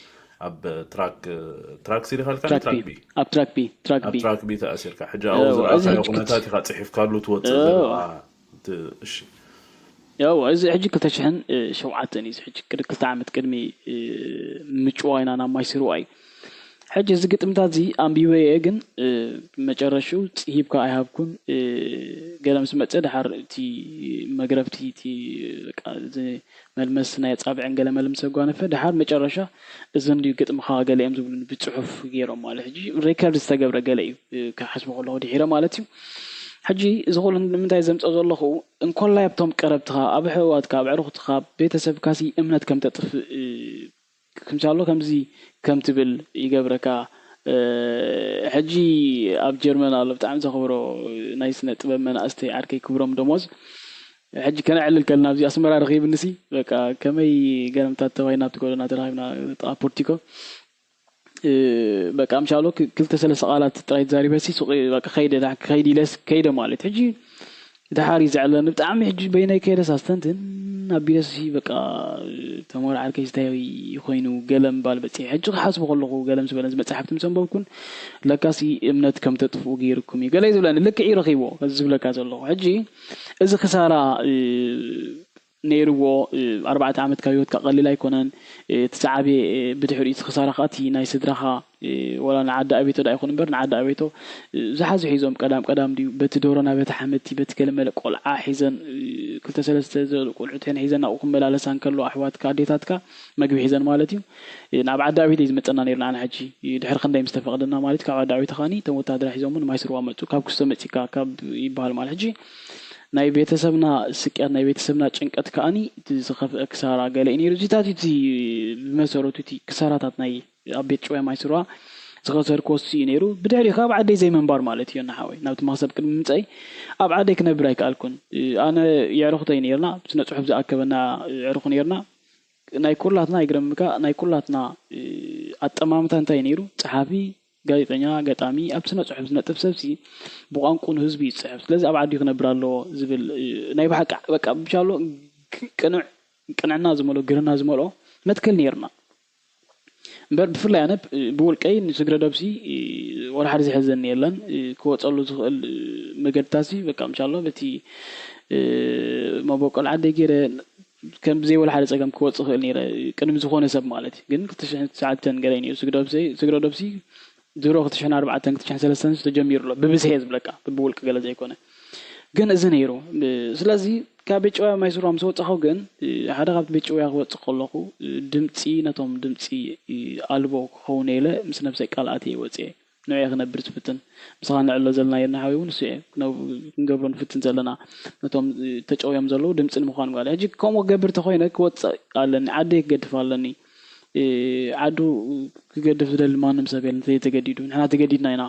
ኣብ ትራክ ሲሪ ኸልካ ኣብ ትራክ ቢ ተኣሲርካ ሕጂ ኣብኡ ዝረኣኻዮ ኩነታት ኢኻ ፅሒፍካሉ ትወፅእ ዘለካ እሺ ያው እዚ ሕጂ 2007 እዩ ሕጂ 2 ዓመት ቅድሚ ምጭዋይና ናብ ማይስሩዋ እዩ ሕጂ እዚ ግጥምታት እዚ ኣንቢበየ ግን መጨረሹ ፅሂብካ ኣይሃብኩን ገለ ምስ መፀ ድሓር እቲ መግረፍቲ እቲ በቃ መልመስ ናይ ፃብዕን ገለ መልመስ ጓነፈ ድሓር መጨረሻ እዘን ግጥምካ ገለ እዮም ዝብሉን ብፅሑፍ ገይሮም ማለት ሕጂ ሬከርድ ዝተገብረ ገለ እዩ ክሓስቦ ከለኹ ድሒረ ማለት እዩ ሕጂ እዚ ኩሉ ንምንታይ ዘምፅኦ ዘለኹ እንኮላይ ኣብቶም ቀረብትኻ ኣብ ሕዋትካ ኣብ ዕሩኽትካ ቤተሰብካሲ እምነት ከም ተጥፍእ ከምቻሎ ከምዚ ከም ትብል ይገብረካ ሕጂ ኣብ ጀርመን ኣሎ ብጣዕሚ ዘኽብሮ ናይ ስነ ጥበብ መናእሰይ ዓርከይ ክብሮም ደሞዝ ሕጂ ከነዕልል ከለና ኣብዚ ኣስመራ ረኺብንሲ በቃ ከመይ ገረምታት ተባሂና ኣብቲ ጎደና ተራኺብና ፖርቲኮ በቃ ምሻሎ 2-3 ቃላት ጥራይ ተዛሪበሲ በቃ ከይደ ማለት ሕጂ ድሓር ይዝዕለን ብጣዕሚ ሕጂ በይነይ ከይደስ ኣስተንትን ኣቢለሲ በቃ ተሞር ዓርከይ ስታይ ኮይኑ ገለም ባል በፂሕ ሕጂ ክሓስቦ ከለኹ ገለም ዝበለን መፅሓፍቲ ምሰንበብኩን ለካሲ እምነት ከም ተጥፍኡ ገይርኩም እዩ ገለ ዝብለኒ ልክዕ ይረኺቦ ዝብለካ ዘለኹ ሕጂ እዚ ክሳራ ነይርዎ 4 ዓመት ካብ ህይወትካ ቀሊል ኣይኮነን ትዓቤ ብድሕሪኡ ክሳራ ኻቲ ናይ ስድራኻ ወላ ንዓዳ ኣቤቶ ዳ ይኹን እምበር ንዓዳ ኣቤቶ ዝሓዙ ሒዞም ቀዳም ድዩ በቲ ዶሮና በቲ ሓመቲ በቲ ከለመለ ቆልዓ ሒዘን 2-3 ቆልዑተን ሒዘን ናብኡ ክመላለሳን ከሎ ኣሕዋትካ ኣዴታትካ መግቢ ሒዘን ማለት እዩ ናብ ዓዳ ኣቤት ዝመፀና ነርና ኣነ ሕጂ ድሕሪ ክንደይ ምስተፈቅደና ማለት ካብ ዓዳ ኣቤት ኻኒ ቶም ወታደራ ሒዞምን ማይስሩዋ መፁ ካብ ክስተ መፂካ ካብ ይበሃል ማለት ሕጂ ናይ ቤተሰብና ስቅያት ናይ ቤተሰብና ጭንቀት ከኣኒ ዝኸፍአ ክሳራ ገለ ነይሩ ዚታት እቲ ብመሰረቱ እቲ ክሳራታት ናይ ኣብ ቤት ጭዋይ ማይስሩዋ ዝኸሰርኮ እዩ ነይሩ ብድሕሪኡ ካብ ዓደይ ዘይመንባር ማለት እዩ ናሓወይ ናብቲ ማክሰብ ቅድሚ ምፅኣይ ኣብ ዓደይ ክነብር ኣይከኣልኩን ኣነ የዕሩኽተይ ነርና ስነ ፅሑፍ ዝኣከበና ዕሩኽ ነርና ናይ ኩላትና ይግረምካ ናይ ኩላትና ኣጠማምታ እንታይ ነይሩ ፀሓፊ ጋዜጠኛ ገጣሚ ኣብ ስነ ፅሑፍ ዝነጥፍ ሰብሲ ብቋንቁ ንህዝቢ ይፅሕፍ ስለዚ ኣብ ዓዲ ክነብር ኣለዎ ዝብል ናይ ባሓቂ በቃ ብቻሎ ቅንዕና ዝመልኦ ግርና ዝመልኦ መትከል ነርና እምበር ብፍላይ ኣነ ብውልቀይ ንስግረ ደብሲ ወላ ሓደ ዝሕዘኒ የለን ክወፀሉ ዝኽእል መገድታሲ በቃ ምሻሎ በቲ መቦቀል ዓደይ ገይረ ከም ብዘይ ወላ ሓደ ፀገም ክወፅእ ክእል ነይረ ቅድሚ ዝኾነ ሰብ ማለት እዩ ግን 2009 ገለይ ነይሩ ስግረ ደብሲ ድሮ 2004-2003 ተጀሚሩ ኣሎ ብብዝሒ ዝብለካ ብውልቂ ገለ ዘይኮነ ግን እዚ ነይሩ ስለዚ ካብ ቤት ጨውያ ማይ ስሩም ዝወፅኸው ግን ሓደ ካብ ቤት ጨውያ ክወፅእ ከለኹ ድምፂ ነቶም ድምፂ ኣልቦ ክኸውን የለ ምስ ነብሰይ ቃልኣት ይወፅእ ንዕያ ክነብር ትፍትን ምስኻ ንዕሎ ዘለና የና ሓዊ እውን እሱ ክንገብሮ ንፍትን ዘለና ነቶም ተጨውዮም ዘለዉ ድምፂ ንምዃኑ ጋር ሕጂ ከምኡ ገብር ተኮይነ ክወፅእ ኣለኒ ዓደይ ክገድፍ ኣለኒ ዓዱ ክገድፍ ዝደሊ ማንም ሰብ የለን ተገዲዱ ንሕና ተገዲድና ኢና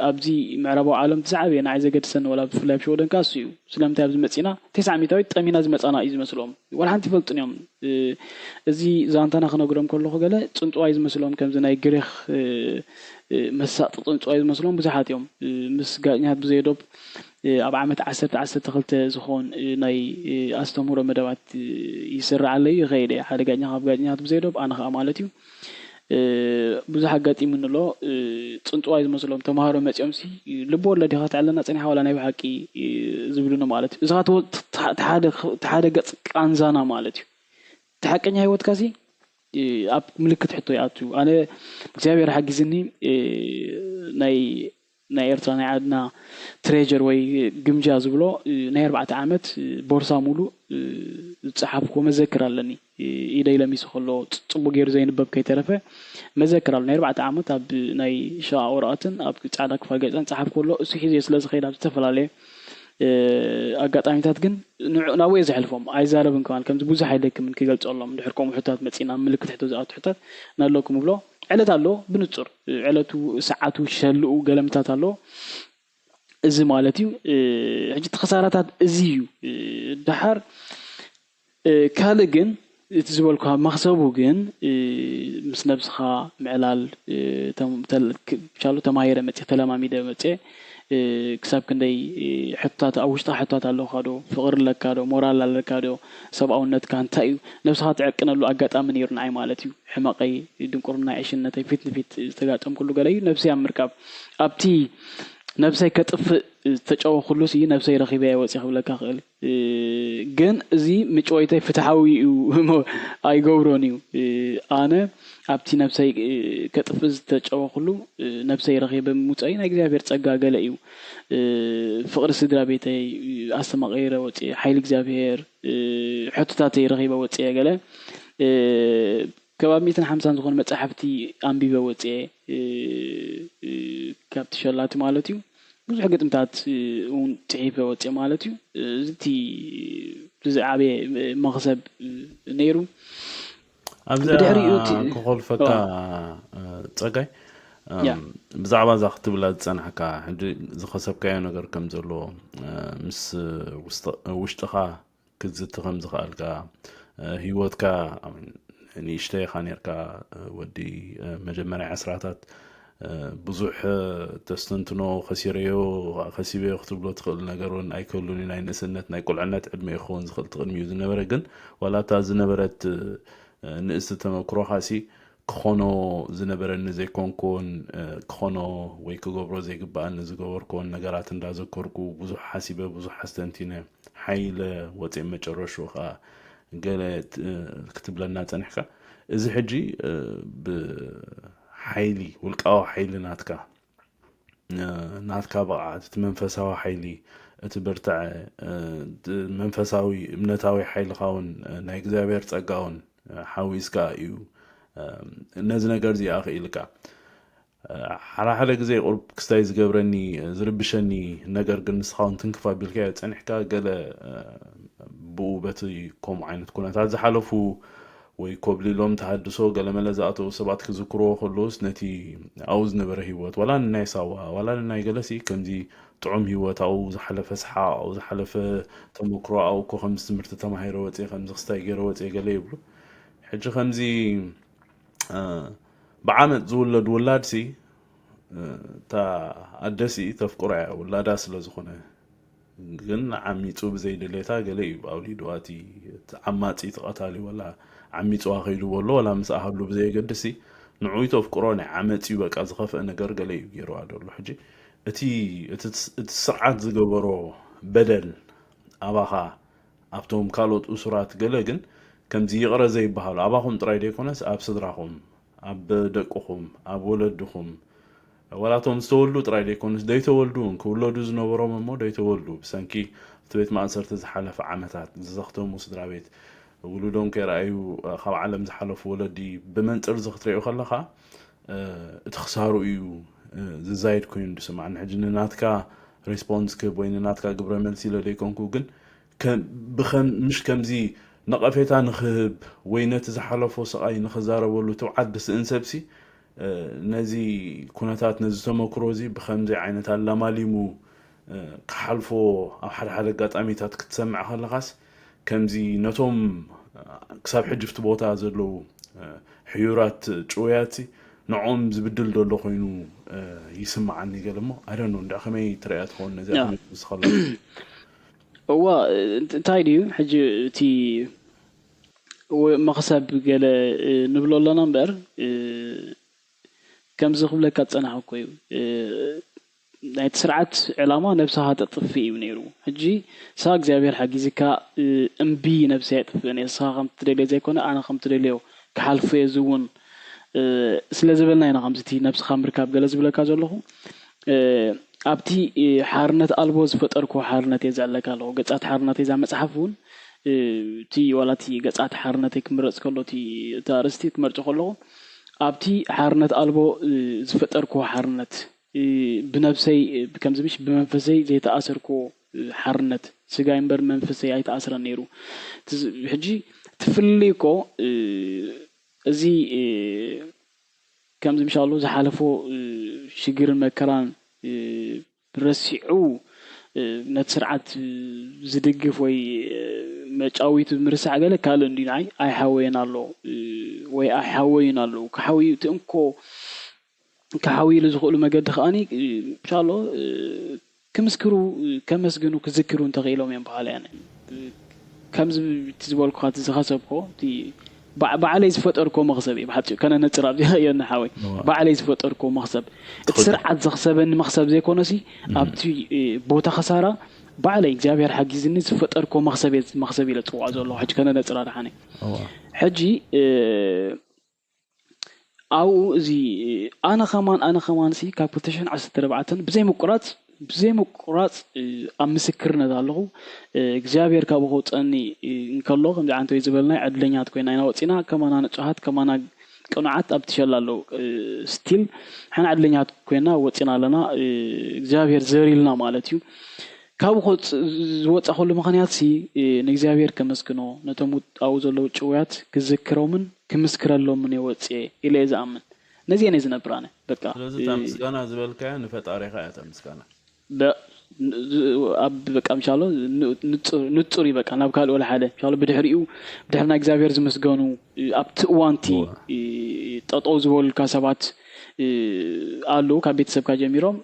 ኣብዚ ምዕራባዊ ዓለም ተሳዓበየ ንዓይ ዘገድሰን ወላ ብፍላይ ብሸወደን ካሱ እዩ ስለምንታይ ኣብዚ መፂና 900 ጠሚና ዝመፃና እዩ ዝመስሎም ወላ ሓንቲ ይፈልጡን እዮም እዚ ዛንታና ክነግሮም ከለኹ ገለ ፅንፅዋይ ዝመስሎም ከምዚ ናይ ግሪኽ መሳጥ ፅንፅዋይ ዝመስሎም ብዙሓት እዮም ምስ ጋጭኛት ብዘይዶብ ኣብ ዓመት 12 ዝኾን ናይ ኣስተምህሮ መደባት ይስራዕ ኣለዩ ይኸይደ ሓደ ጋጭኛ ካብ ጋጭኛት ብዘይዶብ ኣነ ከዓ ማለት እዩ ብዙሕ ኣጋጢሙን ኣሎ ፅንፅዋይ ዝመስሎም ተምሃሮ መፅኦም ሲ ልቦ ወለዲ ኻ ትዓለና ፀኒሓ ወላ ናይ ብሓቂ ዝብሉና ማለት እዩ እዚ ሓደ ገፅ ቃንዛና ማለት እዩ ተሓቀኛ ህይወትካ ሲ ኣብ ምልክት ሕቶ ይኣቱ ኣነ እግዚአብሔር ሓጊዝኒ ናይ ኤርትራ ናይ ዓድና ትሬጀር ወይ ግምጃ ዝብሎ ናይ 4 ዓመት ቦርሳ ሙሉ ዝፀሓፍኮ መዘክር ኣለኒ ኢደይ ለሚሱ ከሎ ፅቡቅ ገይሩ ዘይንበብ ከይተረፈ መዘክር ኣሎ ናይ 4 ዓመት ኣብ ናይ ሸኣ ወረቐትን ኣብ ጻዕዳ ክፋል ገፅን ፀሓፍ ከሎ እሱ ሒዘ ስለዚ ከይዳ ዝተፈላለዩ ኣጋጣሚታት ግን ናወይ ዘሕልፎም ኣይዛረብን ከማል ከምዚ ብዙሕ ኣይደክምን ክገልፀሎም ድሕርኮም ውሕታት መፂና ምልክት ሕቶ ዝኣቱ ሕታት ናለኩም ብሎ ዕለት ኣሎ ብንጹር ዕለቱ ሰዓቱ ሸልኡ ገለምታት ኣሎ እዚ ማለት እዩ ሕጂ ተኸሳራታት እዚ እዩ ድሓር ካልእ ግን እቲ ዝበልኩ መክሰቡ ግን ምስ ነብስኻ ምዕላል ቻሉ ተማሂረ መፅእ ተለማሚደ መፅእ ክሳብ ክንደይ ሕታት ኣብ ውሽጣ ሕታት ኣለውካ ዶ ፍቅር ኣለካ ዶ ሞራል ኣለካ ዶ ሰብኣውነትካ እንታይ እዩ ነብስኻ ትዕቅነሉ ኣጋጣሚ ነይሩ ንዓይ ማለት እዩ ሕማቀይ ድንቁርና ዕሽነተይ ፊት ንፊት ዝተጋጠም ኩሉ ገለ እዩ ነብሰይ ኣብ ምርካብ ኣብቲ ነብሰይ ከጥፍእ ተጨወኹሉ ሲ ነብሰይ ረኺበያ ወፂእ ክብለካ ክእል ግን እዚ ምጭወይተይ ፍትሓዊ እዩ ኣይገብሮን እዩ ኣነ ኣብቲ ነብሰይ ከጥፍእ ዝተጨወኹሉ ነብሰይ ረኺበ ምውፀይ ናይ እግዚአብሔር ፀጋ ገለ እዩ ፍቅሪ ስድራ ቤተይ ኣስተማቀይረ ወፂእ ሓይሊ እግዚአብሔር ሕቶታተይ ረኺበ ወፂእ ገለ ከባቢ 150 ዝኾነ መጽሓፍቲ ኣንቢበ ወፂእ ካብቲ ሸላቲ ማለት እዩ ብዙሕ ግጥምታት እውን ፅሒፈ ወፂእ ማለት እዩ እቲ ብዛዕበየ መክሰብ ነይሩ ኣብዚ ክኸልፈካ ፀጋይ ብዛዕባ እዛ ክትብላ ዝፀናሕካ ሕጂ ዝኸሰብካዮ ነገር ከም ዘሎ ምስ ውሽጥኻ ክዝቲ ከም ዝኽኣልካ ሂወትካ ንእሽተይ ኢኻ ነርካ ወዲ መጀመርያ ዓስራታት ብዙሕ ተስተንትኖ ከሲበዮ ክትብሎ ትኽእል ነገር እውን ኣይከሉን ናይ ንእስነት ናይ ቁልዕነት ዕድመ ይኸውን ዝኽእል ትቕድሚዩ ዝነበረ ግን ዋላታ ዝነበረት ንእስቲ ተመክሮኻ ሲ ክኾኖ ዝነበረኒ ዘይኮንኩን ክኾኖ ወይ ክገብሮ ዘይግባእኒ ዝገበርኮን ነገራት እንዳዘከርኩ ብዙሕ ሓሲበ ብዙሕ ኣስተንቲነ ሓይለ ወፂእ መጨረሹ ከዓ ገለ ክትብለና ፀኒሕካ እዚ ሕጂ ብሓይሊ ውልቃዊ ሓይሊ ናትካ በቃዓት እቲ መንፈሳዊ ሓይሊ እቲ ብርትዐ መንፈሳዊ እምነታዊ ሓይልኻ እውን ናይ እግዚአብሔር ፀጋ እውን ሓዊስካ እዩ ነዚ ነገር እዚኣ ክኢልካ ሓራሓለ ግዜ ቁርብ ክስታይ ዝገብረኒ ዝርብሸኒ ነገር ግን ንስኻ እውን ትንክፍ ኣቢልካ ፀኒሕካ ገለ ብኡ በቲ ከምኡ ዓይነት ኩነታት ዝሓለፉ ወይ ኮብሊሎም ተሃድሶ ገለ መለ ዝኣተው ሰባት ክዝክርዎ ከለውስ ነቲ ኣብኡ ዝነበረ ሂወት ዋላ ንናይ ሳዋ ዋላ ንናይ ገለሲ ከምዚ ጥዑም ሂወት ኣብኡ ዝሓለፈ ስሓቅ ኣብኡ ዝሓለፈ ተመክሮ ኣብኡ እኮ ከምዚ ትምህርቲ ተማሂረ ወፂእ ከምዚ ክስታይ ገይረ ወፂእ ገለ ይብሉ ሕጂ ከምዚ ብዓመት ዝውለድ ውላድ ሲ እታ ኣደሲ ተፍቁራ እያ ውላዳ ስለ ዝኾነ ግን ዓሚፁ ብዘይድሌታ ገለ እዩ ኣውሊድዋቲ ዓማፂ ተቐታሊ ወላ ዓሚፁዋ ከይዱ ወሎ ወላ ምስ ኣሃሉ ብዘይገድሲ ንዑይ ተፍቁሮ ናይ ዓመፂ በቃ ዝኸፍአ ነገር ገለ እዩ ገይርዋ ደሎ ሕጂ እቲ ስርዓት ዝገበሮ በደል ኣባኻ ኣብቶም ካልኦት እሱራት ገለ ግን ከምዚ ይቕረ ዘይበሃሉ ኣባኹም ጥራይ ደይኮነስ ኣብ ስድራኹም ኣብ ደቅኹም ኣብ ወለድኹም ወላቶም ዝተወልዱ ጥራይ ደይኮኑስ ደይተወልዱን ክውለዱ ዝነበሮም እሞ ደይተወልዱ ብሰንኪ ቤት ማእሰርቲ ዝሓለፈ ዓመታት ዝዘኽተሙ ስድራ ቤት ውሉዶም ከይረኣዩ ካብ ዓለም ዝሓለፉ ወለዲ ብመንፅር ዝኽትሪኡ ከለኻ እቲ ክሳሩ እዩ ዝዛይድ ኮይኑ ድስማዕኒ ሕጂ ንናትካ ሬስፖንስ ክብ ወይ ንናትካ ግብረ መልሲ ኢለ ደይኮንኩ ግን ምሽ ከምዚ ነቐፌታ ንኽህብ ወይ ነቲ ዝሓለፎ ስቓይ ንኽዛረበሉ ትውዓት ብስእን ሰብሲ ነዚ ኩነታት ነዚ ተመክሮ እዚ ብከምዚ ዓይነት ኣላማሊሙ ክሓልፎ ኣብ ሓደ ሓደ ኣጋጣሚታት ክትሰምዕ ከለኻስ ከምዚ ነቶም ክሳብ ሕጂ ፍቲ ቦታ ዘለዉ ሕዩራት ጭውያት ንዖም ዝብድል ደሎ ኮይኑ ይስምዓኒ ገለ እሞ ኣይደኖ እንዳ ከመይ ትሪኣ ትኸውን ነዚ ዝኸለ እዋ እንታይ ድዩ ሕጂ እቲ መኽሰብ ገለ ንብሎ ኣለና እምበር ከምዚ ክብለካ ፀናሕ እኮ እዩ ናይቲ ስርዓት ዕላማ ነብስኻ ተጥፊ እዩ ነይሩ ሕጂ ሳ እግዚኣብሔር ሓጊዝካ እምቢ ነብሰ የጥፍእ ንስኻ ከም ትደልዮ ዘይኮነ ኣነ ከም ትደልዮ ክሓልፎ እየ ዝውን ስለ ዝበልና ኢና ከምዚ ነብስኻ ምርካብ ገለ ዝብለካ ዘለኹ ኣብቲ ሓርነት ኣልቦ ዝፈጠርኮ ሓርነት እየ ዘዕለካ ኣለኹ ገጻት ሓርነት እዛ መፅሓፍ እውን እቲ ዋላቲ ገጻት ሓርነት ክምረፅ ከሎ እቲ ኣርእስቲ ክመርፆ ከለኹ ኣብቲ ሓርነት ኣልቦ ዝፈጠርኮ ሓርነት ብነብሰይ ከምዚ ምሽ ብመንፈሰይ ዘይተኣሰርኮ ሓርነት ስጋይ እምበር መንፈሰይ ኣይተኣስረን ነይሩ ሕጂ ትፍልይኮ እዚ ከምዚ ምሻሉ ዝሓለፎ ሽግርን መከራን ረሲዑ ነቲ ስርዓት ዝድግፍ ወይ መጫዊቱ ምርሳዕ ገለ ካልእ እንዲናይ ኣይሓወየን ኣሎ ወይ ኣይሓወይን ኣሎ ክሓዊ ትእንኮ ክሓዊሉ ዝኽእሉ መገዲ ከኣኒ ምሻሎ ክምስክሩ ከመስግኑ ክዝክሩ እንተኽኢሎም እዮም በኋላ ያነ ከምዚ ዝበልኩ ዝኸሰብኮ ባዕለይ ዝፈጠርኮ መኽሰብ እዩ ብሓፂኡ ከነ ነፅር ኣብዚ የና ሓወይ ባዕለይ ዝፈጠርኮ መኽሰብ እቲ ስርዓት ዘኽሰበኒ መኽሰብ ዘይኮነሲ ኣብቲ ቦታ ኸሳራ ባዕለይ እግዚኣብሔር ሓጊዝኒ ዝፈጠርኮ መኽሰብ ኢለ ፅዋዕ ዘሎ ሕጂ ከነ ነፅር ኣድሓነ ሕጂ ኣብኡ እዚ ኣነ ኸማን ሲ ካብ 2014 ብዘይ ምቁራፅ ኣብ ምስክርነት ኣለኹ እግዚኣብሔር ካብ ከውፀኒ እንከሎ ከምዚ ዓንተ ወይ ዝበልናይ ዕድለኛት ኮይና ኢና ወፂና ከማና ንጹሃት ከማና ቅኑዓት ኣብ ትሸላ ኣለዉ ስቲል ሓና ዕድለኛት ኮይና ወፂና ኣለና እግዚኣብሔር ዘሪልና ማለት እዩ ካብ ዝወፃ ከሉ ምክንያት ሲ ንእግዚኣብሔር ከመስግኖ ነቶም ኣብኡ ዘለዉ ጭውያት ክዝክሮምን ክምስክረሎምን የወፅየ ኢለ እየ ዝኣምን ነዚአን እየ ዝነብር ኣነ በቃ ስለዚ ምስጋና ዝበልካዮ ንፈጣሪኻ እያ ምስጋና ኣብ በቃ ምሻሎ ንጹር በቃ ናብ ካልእ ወላ ሓደ ምሻሎ ብድሕርና እግዚአብሔር ዝመስገኑ ኣብቲ እዋንቲ ጠጠው ዝበሉልካ ሰባት ኣሉ ካብ ቤተሰብካ ጀሚሮም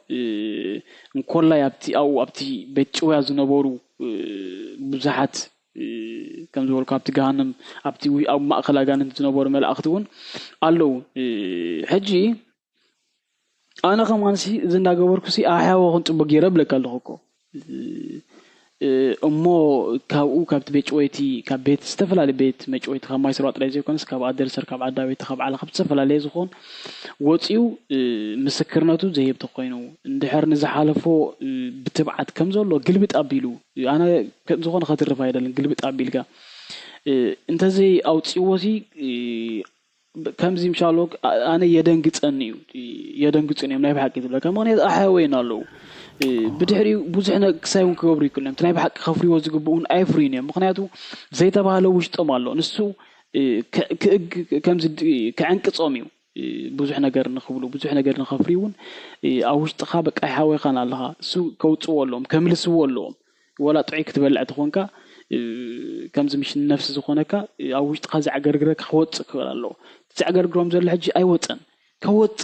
እንኮላይ ኣብቲ ቤት ጭውያ ዝነበሩ ብዙሓት ከም ዝበልኩ ኣብቲ ገሃነም ኣብቲ ኣብ ማእኸል ኣጋንንት ዝነበሩ መላእኽቲ እውን ኣለው ሕጂ ኣነ ከማንሲ እዚ እንዳገበርኩሲ ኣሕያወኹን ፅቡቅ ገይረ ብለካ ኣለኹ እኮ እሞ ካብኡ ካብቲ ቤት ጭወይቲ ካብ ቤት ዝተፈላለዩ ቤት መጭወይቲ ካብ ማይስራ ጥራይ ዘይኮነስ ካብ ኣደርሰር ካብ ዓዳቤት ካብ ዓላ ካብ ዝተፈላለዩ ዝኾን ወፂኡ ምስክርነቱ ዘየብቲ ኮይኑ እንድሕር ንዝሓለፎ ብትብዓት ከም ዘሎ ግልብጥ ኣቢሉ ኣነ ዝኾነ ከትርፍ ኣይደለን ግልብጥ ኣቢልካ እንተዚ ኣውፂዎሲ ከምዚ ምሻሎ ኣነ የደንግፀኒ እዮም ናይ ብሓቂ ዝብለካ ምክንያት ኣሕያወይን ኣለዉ ብድሕሪኡ ብዙሕ ክሳይ እውን ክገብሩ ይክእሉ እዮም ናይ ብሓቂ ከፍርዎ ዝግብኡን ኣይፍሩይን እዮም ምክንያቱ ዘይተባሃለ ውሽጦም ኣሎ ንሱ ከምዚ ክዕንቅፆም እዩ ብዙሕ ነገር ንኽብሉ ብዙሕ ነገር ንኸፍሪ እውን ኣብ ውሽጥኻ በቃ ይሓወይኻን ኣለኻ እሱ ከውፅዎ ኣለዎም ከምልስዎ ኣለዎም ወላ ጥዑይ ክትበልዕ ትኾንካ ከምዚ ምሽ ነፍሲ ዝኾነካ ኣብ ውሽጥኻ ዝዓገርግረካ ክወፅእ ክብል ኣለዎ ዝዓገርግሮም ዘሎ ሕጂ ኣይወፀን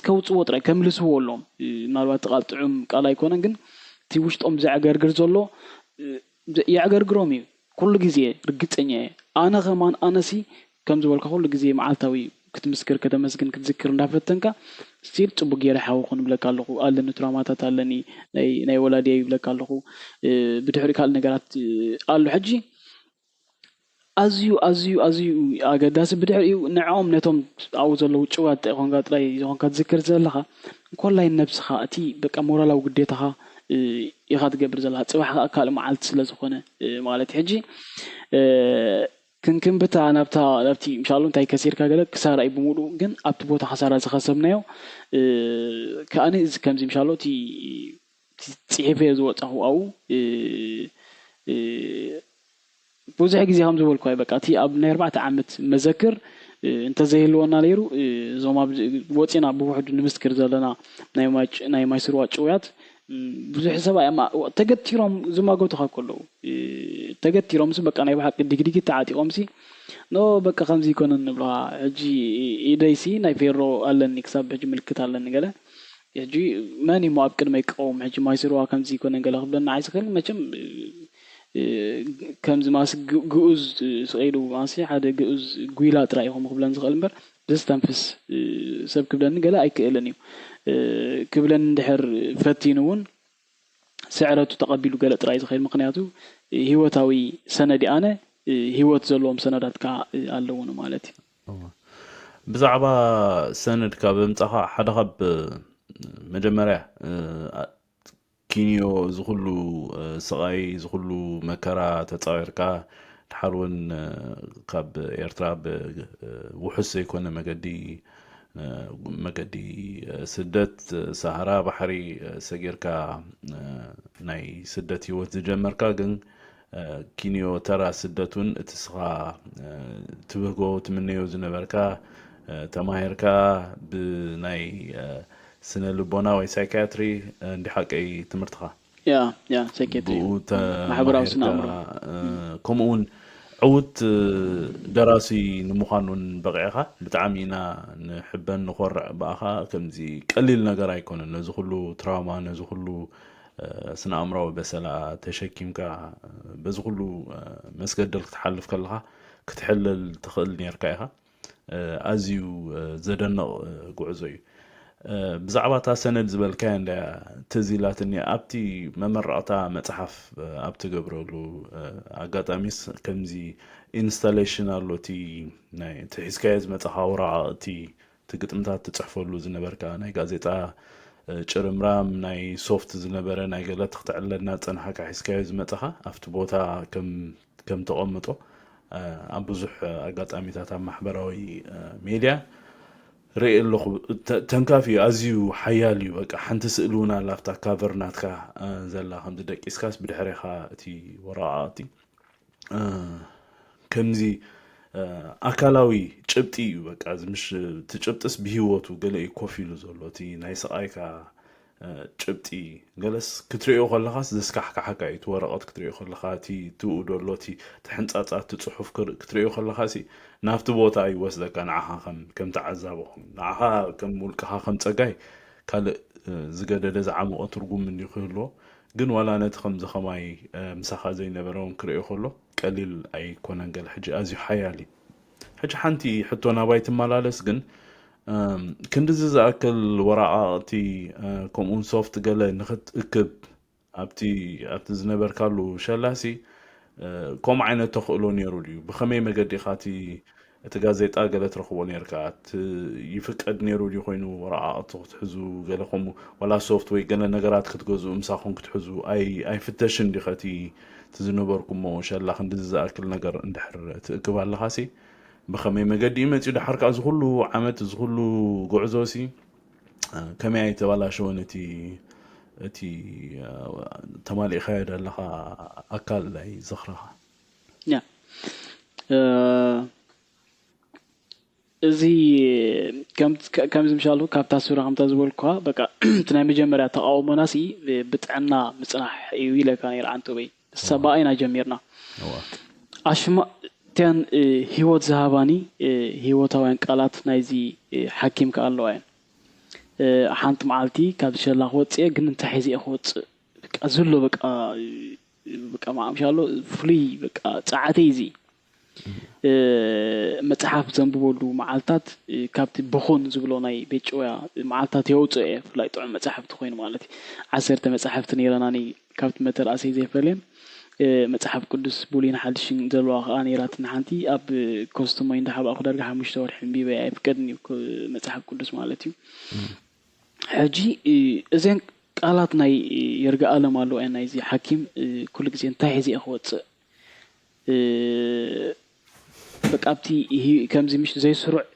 ከውፅዎ ጥራይ ከምልስዎ ኣለዎም ምናልባት ቃል ጥዑም ቃል ኣይኮነን ግን እቲ ውሽጦም ዝዓገርግር ዘሎ ይዓገርግሮም እዩ ኩሉ ግዜ ርግፀኛ ኣነ ኸማን ኣነሲ ከም ዝበልካ ኩሉ ግዜ መዓልታዊ ክትምስክር ከተመስግን ክትዝክር እንዳፈተንካ ስቲል ፅቡቅ ጌረ ሓውኹን ብለካ ኣለኹ ኣለኒ ትራማታት ኣለኒ ናይ ወላዲያ ይብለካ ኣለኹ ብድሕሪ ካልእ ነገራት ኣሉ ሕጂ أزيو أقداس بدعيو نعوم نتوم أوزلو تشوات هونغات راي هونغات ذكر زلها كل لاين نفس خاتي بقى مورا لو قديتها يخاد قبر زلها صباح أكل معلت سلازخونه مالت حجي كن بتا نبتي إن شاء الله انتي كثير كاغلا كسار أي بمولو جن أبتبوتا خسارة زخصبنايو كأني إذا كم إن شاء الله تي تيحفي زوات أو بوزح جزي هم زول كوي بقى تي أب نربعة عمت مذكر انت زي اللي وانا ليرو زوما بوتينا بوحد نمسكر زلنا ناي ما يسروا شويات بوزح سبا ما تجتيرهم زما قلت خاكله تجتيرهم سبا كان يبغى دقيقة تعاتي قمسي نو بقى خمسي كنا نبلا جي إيدايسي ناي فيرو على النكسب هجي ملكت على النجلة يجي ماني ما أبكر ما يقوم هجي ما يسروا خمسي كنا نجلة خبلنا عايز خل ما كم كم زماس جوز سعيدو ماسي حدا جوز قويلات رأيهم قبلن زغلمبر بس تنفس سب قبلن قال أي كألنيو قبلن دحر فتينون سعرته تقبلوا قالت رأي زغير مقنعته هو تاوي سندي أنا هو تزلهم سندات كا اللون مالتي بزعبا سند كابمصخا حدا خب مجمريا كينيو زغلو سغاي زغلو مكرا تتصايركا تحرون كاب إيرترا وحس يكون مقدي سدت سهرا بحري سجيركا ناي سدت يوت جمركا جن كينيو ترى سدتون تسغا تبغو تمنيو زنبركا تماهركا بناي سنة لبونا وي سايكاتري عندي حق أي تمرتها يا سايكاتري محبرة وسنة كمون عود دراسي نمخانون بقعها بتعامينا نحبن نخور بأخا كمزي قليل نقرا يكون نزخلو تراما نزخلو سنة أمراو بسلا تشكيمكا بزخلو مسكدل تحلف كلها كتحلل تخل نيركايها أزيو زدن قعزوي بزعبة سند زبل كان تزيلات إني أبتي ممرعتا متحف أبتي قبرولو أقاتاميس كمزي installation اللوتي ناي تحسكايز متحاورا تي تقدمتها تتحفولو زنبركا ناي غازيتا چرمرام ناي سوفت زنبرا ناي قلت تختعلنا تنحكا حسكايز متحا أفتبوتا كم تقومتو أبوزح أقاتاميتاتا محبراوي ميديا رأي اللغة تنكافي أزيو حيالي وقع حنت سألونا لافتا كافرناتكا زلا خمد دك إسكاس بدحريخا تي وراءاتي كمزي أكالاوي چبتي وقع مش تچبتس بهيوتو قلقي كوفيلو زولوتي نايس آيكا چبتي قلس كتريو خلخاس دسكحكا حكا يتورقات كتريو خلخاتي تو دولوتي تحنطات تصحف كتريو خلخاسي نافت بوتا يوسدك نعها كم تعذبهم نعها كم ملكها خم تجاي قال زجاجة زعموا أترجم من يخلو جن ولا نتخم زخماي مسخة زي نبرون كريو خلو قليل أي كونن قال حج أزي حيالي حج حنتي حتى أنا بايت ملالس جن كنت أكل وراءاتي كومون سوفت قال نخت أكب أبتي زنبر كارلو شلاسي كم عينه تخلون يرولي بخمي مجدي خاتي تجازيت قالت رخوان يركعت يفقد نيرولي خوينو وراء تحزو قالكم ولا سوفت وي قالنا نقرات كتجوزو مساخون كتحزو أي فتشن دي خاتي تزنبركم ما شاء الله خندز أكل نقر ندحر تقبل لخاسي بخمي مجدي ما تيجي حركة زغلو عمت زغلو قعزوسي كم يعني تبلا شونتي تي تمالي خير لها أكل لي زخرها. يا زي كم زي مشالو كابتا سورة هم تزول كوا بقى تنامي جمرة تقاو مناسي بتعنا مصنح يويلا كان يلعنتو بي السبائنا جميرنا أشما تان هيوت زهاباني هيوت وين قالت نايزي حكيم كاللوين حانت معلتي كاب شلا خوت جن انت حيزي خوت ازلو بقى ما ان شاء الله فلي بقى ساعتي زي متحف زنبولو معلتات كابت بخون زبلو ناي بيچويا معلتات يوصي فلاي طعم متحف تخوين مالتي 10 متحف نيراناني كابت متر اسي زي فلين መጽሐፍ ቅዱስ ቡሊን ሓድሽን ዘለዋ ኣኔራት ንሓንቲ ኣብ ኮስቱሞ እንዳሓብ ኣخدርጋ 5 ወርሕ እምቢበ ኣይፍቀድኒ መጽሐፍ ቅዱስ ማለት እዩ ሕጂ እዘን ቃላት ናይ የርጋ ዓለም አለው ናይ እዚ ሐኪም ኩሉ ግዜ እንታይ ሄዚ እخوጽእ በቃብቲ ይሄ ከምዚ ምሽ ዘይስሩዕ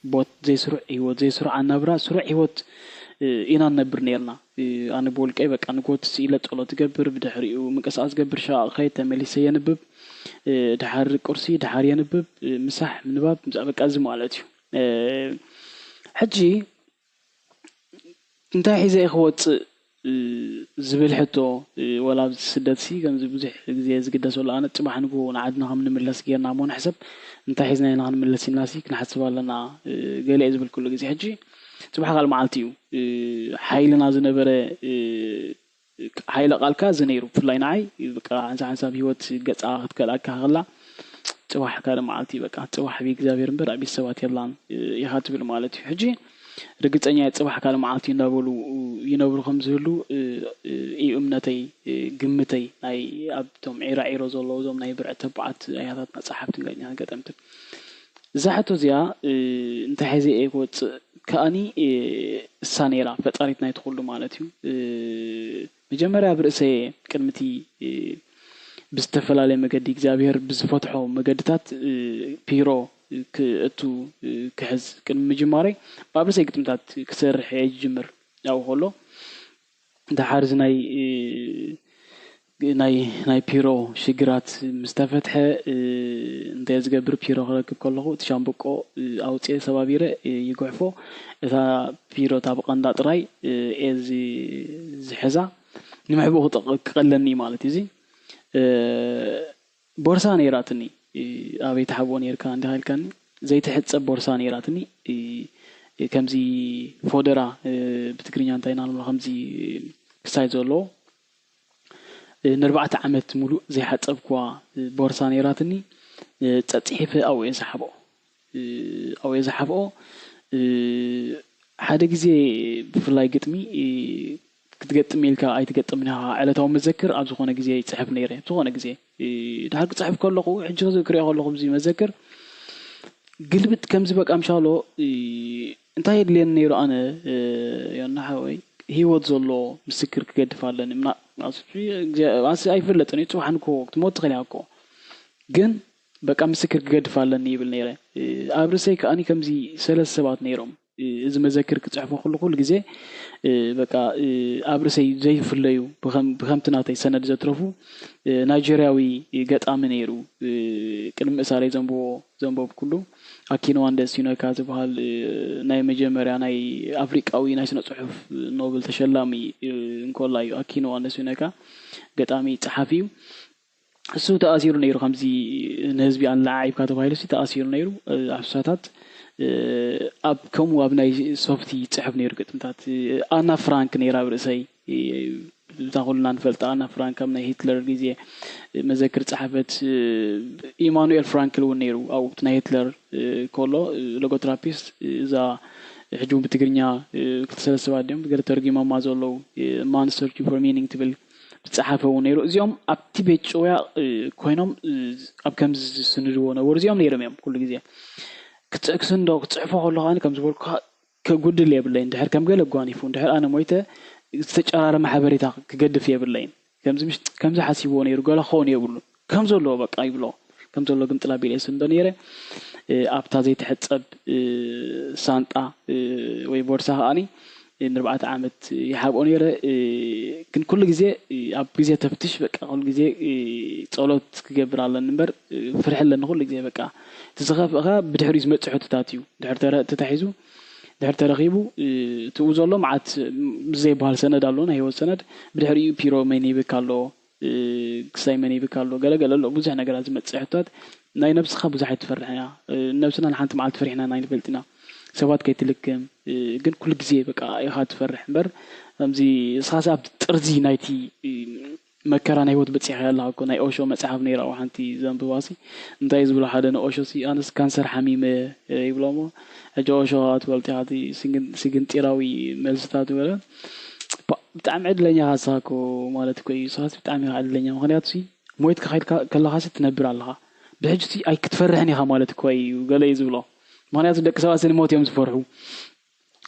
ቦት ዘይስሩዕ ህይወት ዘይስሩዕ አናብራ ስሩዕ ህይወት ኢና ነብር ነርና አነ ቦልቀይ በቃ ንጎት ሲለ ጸሎት ትገብር ብድሕሪኡ ምንቀሳቀስ ገብር ሻ ኸይ ተመሊሰ የንብብ ድሓር ቁርሲ ድሓር የንብብ ምሳሕ ምንባብ በቃ እዚ ማለት እዩ ሕጂ እንታይ ሒዘ እخوጽእ ዝብል ሕቶ ወላ ስደትሲ ከምዚ ብዙሕ ግዜ ዝግደሰሉ ኣነ ጽባሕ ንጎ ንዓድና ከም ንምለስ ጌርና ሞን ሕሰብ እንታይ ሒዝና ኢና ክንምለስ ኢልናሲ ክንሓስብ ኣለና ገለ ዝብል ኩሉ ግዜ ሕጂ ጽባሕ ቃል መዓልቲ እዩ ሓይልና ዝነበረ ሓይለ ቃልካ ዝነይሩ ፍላይ ንዓይ በቃ አንሳብ ህይወት ገጻ ክትከላካ ኸላ ጽባሕ ቃል መዓልቲ በቃ ጽባሕ ቢእግዚአብሔር እንበር አብ ሰባት የላን ይሃትብል ማለት እዩ ሕጂ ርግጠኛ ጽባሕ ቃል መዓልቲ እንዳበሉ ይነብሩ ከም ዝህሉ እምነተይ ግምተይ ናይ ኣብቶም ዒራዒሮ ዘለዉ ዞም ናይ ብርዕ ተባዓት ኣያታት መጽሓፍት እንግሊዝኛ ገጠምት ዛሕቶ እዚኣ እንታይ ሒዘ እخوጽእ ከኣኒ ሳኔራ ፈጣሪት ናይ ትኹሉ ማለት እዩ መጀመርያ ብርእሰ ቅድምቲ ብዝተፈላለየ መገዲ እግዚአብሔር ብዝፈትሖ መገድታት ፒሮ ክእቱ ክሕዝ ቅድሚ መጀመርያ ብኣብርሰ ግጥምታት ክሰርሕ ይጅምር ያው ሆሎ ድሓር ናይ ፒሮ ሽግራት ምስተፈትሐ እንታይ ዝገብር ፒሮ ክረክብ ከለኹ ተሻምብቆ ኣውጽእ ሰባቢረ ይጓሕፎ እታ ፒሮ ታብቀንዳ ጥራይ እዚ ዝሕዛ ንምሕቦ ክቀለኒ ማለት እዚ ቦርሳ ነይራትኒ ኣበይ ተሓቦ ነርካ እንዳሃልካኒ ዘይትሕጸብ ቦርሳ ነይራትኒ ከምዚ ፎደራ ብትግርኛ እንታይ ናልሞ ከምዚ ክሳይ ዘሎ ንርባዕተ ዓመት ሙሉእ ዘይሓጸብኳ ቦርሳ ነይራትኒ ጸጽሒፈ ኣው የዝሓብኦ ሓደ ግዜ ብፍላይ ግጥሚ ክትገጥም ኢልካ ኣይትገጥምኒ ዕለታዊ መዘክር ኣብ ዝኾነ ግዜ ይጽሕፍ ነይረ ዝኾነ ግዜ ድሓር ክጽሕፍ ከለኹ ሕጂ ክሪኦ ከለኹ እዚ መዘክር ግልብጥ ከምዚ በቃ ምሻሎ እንታይ የድልየኒ ነይሩ ኣነ የናሓወይ ህይወት ዘሎ ምስክር ክገድፍ ኣለኒ ኣስ ኣይፈለጥን ጽባሕ ንኮ ክትሞት ትኽእልያኮ ግን በቃ ምስክር ክገድፍ ኣለኒ ይብል ነይረ ኣብ ርሰይ ከኣኒ ከምዚ ሰለስተ ሰባት ነይሮም እዚ መዘክር ክጽሕፎ ኩሉ ግዜ በቃ ኣብ ርሰይ ዘይፍለዩ ብከምትናተይ ሰነድ ዘትረፉ ናይጀሪያዊ ገጣሚ ነይሩ ቅድሚ እሳለይ ዘንበብ ኩሉ ኣኪኖ ዋንደስ ዩነካ ዝበሃል ናይ መጀመርያ ናይ ኣፍሪቃዊ ናይ ስነ ጽሑፍ ኖቤል ተሸላሚ እንኮላ እዩ ኣኪኖ ዋንደስ ዩነካ ገጣሚ ጸሓፊ እዩ እሱ ተኣሲሩ ነይሩ ከምዚ ንህዝቢ ኣንላዓይብካ ተባሂሉ ተኣሲሩ ነይሩ ኣፍሳታት ኣብ ከምኡ ኣብ ናይ ሶፍቲ ጽሕፍ ነይሩ ግጥምታት ኣና ፍራንክ ነይራ ብርእሰይ ብታኹልና ንፈልጣ ኣና ፍራንክ ከም ናይ ሂትለር ግዜ መዘክር ጸሓፈት ኢማኑኤል ፍራንክል እውን ነይሩ ኣብ ወቅት ናይ ሂትለር ኮሎ ሎጎትራፒስት እዛ ሕጂ ብትግርኛ ክተሰለሰባ ድዮም ገለ ተርጊሞማ ዘለዉ ማን ሰርች ፎር ሚኒንግ ትብል ጸሓፈው ነይሩ እዚኦም ኣብቲ ቤት ጮያ ኮይኖም ኣብ ከምዚ ዝስንድዎ ነበሩ እዚኦም ነይሮም እዮም ኩሉ ግዜ ክትዕክስንዶ ክትጽሕፎ ከለኻኒ ከም ዝበልኩ ከጉድል የብለይን ድሕር ከም ገለ ጓኒፉ ድሕር ኣነ ሞይተ ዝተጨራረመ ሓበሬታ ክገድፍ የብለይን ከምዚ ሓሲብዎ ነይሩ ገለ ክኸውን የብሉ ከም ዘሎ በቃ ይብሎ ከም ዘሎ ግን ጥላ ቢልስ እንዶ ነይረ ኣብታ ዘይትሕጸብ ሳንጣ ወይ ቦርሳ ከኣኒ ንርባዕተ ዓመት ይሓብኦ ነይረ ግን ኩሉ ግዜ ኣብ ግዜ ተፍትሽ በቃ ኩሉ ግዜ ጸሎት ክገብር ኣለኒ እምበር ፍርሕ ኣለኒ ኩሉ ግዜ በቃ ተዘኸፍኻ ብድሕሪ ዝመጽእ ሕቶታት እዩ ድሕር ተታሒዙ ድሕር ተረኺቡ ትኡ ዘሎ መዓት ዘይበሃል ሰነድ ኣሎ ናይ ህይወት ሰነድ ብድሕሪኡ ፒሮ መን ይብካ ኣሎ ክሳይ መን ይብካ ኣሎ ገለገለ ኣሎ ብዙሕ ነገራት ዝመጽእ ሕቶታት ናይ ነብስኻ ብዙሕ ኣይትፈርሕና ነብስና ንሓንቲ መዓልቲ ፈሪሕና ናይ ንፈልጥና ሰባት ከይትልክም ግን ኩሉ ግዜ በቃ ኢኻ ትፈርሕ እምበር ከምዚ እስኻስ ኣብ ጥርዚ ናይቲ መከራ ናይ ህይወት በፂሕካ ኣለካ ናይ ኦሾ መጽሓፍ ነይራ ሓንቲ ዘንብባሲ እንታይ ዝብሎ ሓደ ንኦሾሲ ኣነስ ካንሰር ሓሚመ ይብሎሞ ሕጂ ኦሾ ትፈልጢ ሓቲ ሲግንጢራዊ መልስታት ወለ بتعم عدلني هاساكو مالتك كوي صاص بتعم عدلني مخنياتي مويت كخيل كلا خاص تنبر علىها بحجتي أي كتفرحني ها مالتك كوي وقال يزولا مخنياتي دك سواس الموت يوم زفرحو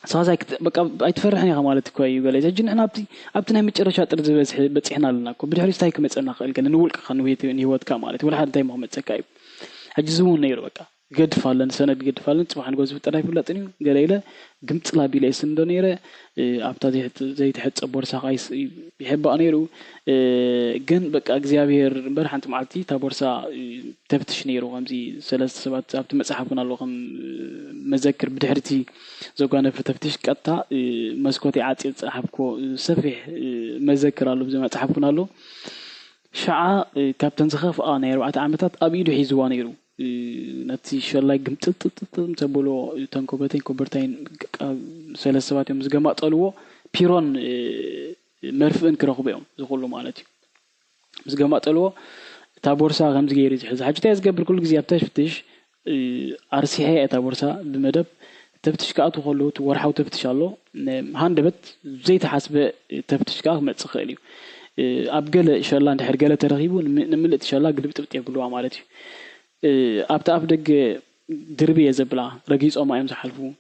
صاص بقى أي تفرحني ها مالتك كوي وقال يزجن أنا أبتنا متشرشات أرز بس إحنا لنا كو بدي حريستاي كمتسنا خيل كنا نقول خنويت نهوت كمالتي ولا حد دايما هم متسكايب حجزون نيرو بقى قد فالن سند قد فالن صباح نقول بتراي فلاتني قليله قمت لا بيلي سندو نيره ابتا زي تحت بورصه قيس يحب انيرو جن بقى እግዚአብሔር برحنت معلتي تا بورصه تفتش نيرو خمسي ثلاث سبات ابت مصحف كنا لو خم مذكر بدحرتي زوغانه فتفتش قطا مسكوتي عاطي صحفكو سفيح مذكر له بزي مصحف كنا له شعا كابتن زخف نيرو 4 عامታት ابيدو حيزوا نيرو نتي شلاي قمت تبلو تنكوبتين كوبرتين سلسبات يوم زقما طلوو بيرون مرفن كرخبيهم زخلو مالتي زقما طلوو تا بورصا خمس غيري حز حاجه يزقبر كل غزي ابتاش فتش ارسي هي تا بورصا بمدب تفتش كاتو خلو ورحو تفتش الله هاندبت زي تحسب تفتش كا متصخيلي ابقل ان شاء الله انت حرقله ترغيبو نملت ان شاء الله قلبت بطيب بلوا مالتي أبتا أبدك دربي زبلا رجيس أو ما يمسح حلفو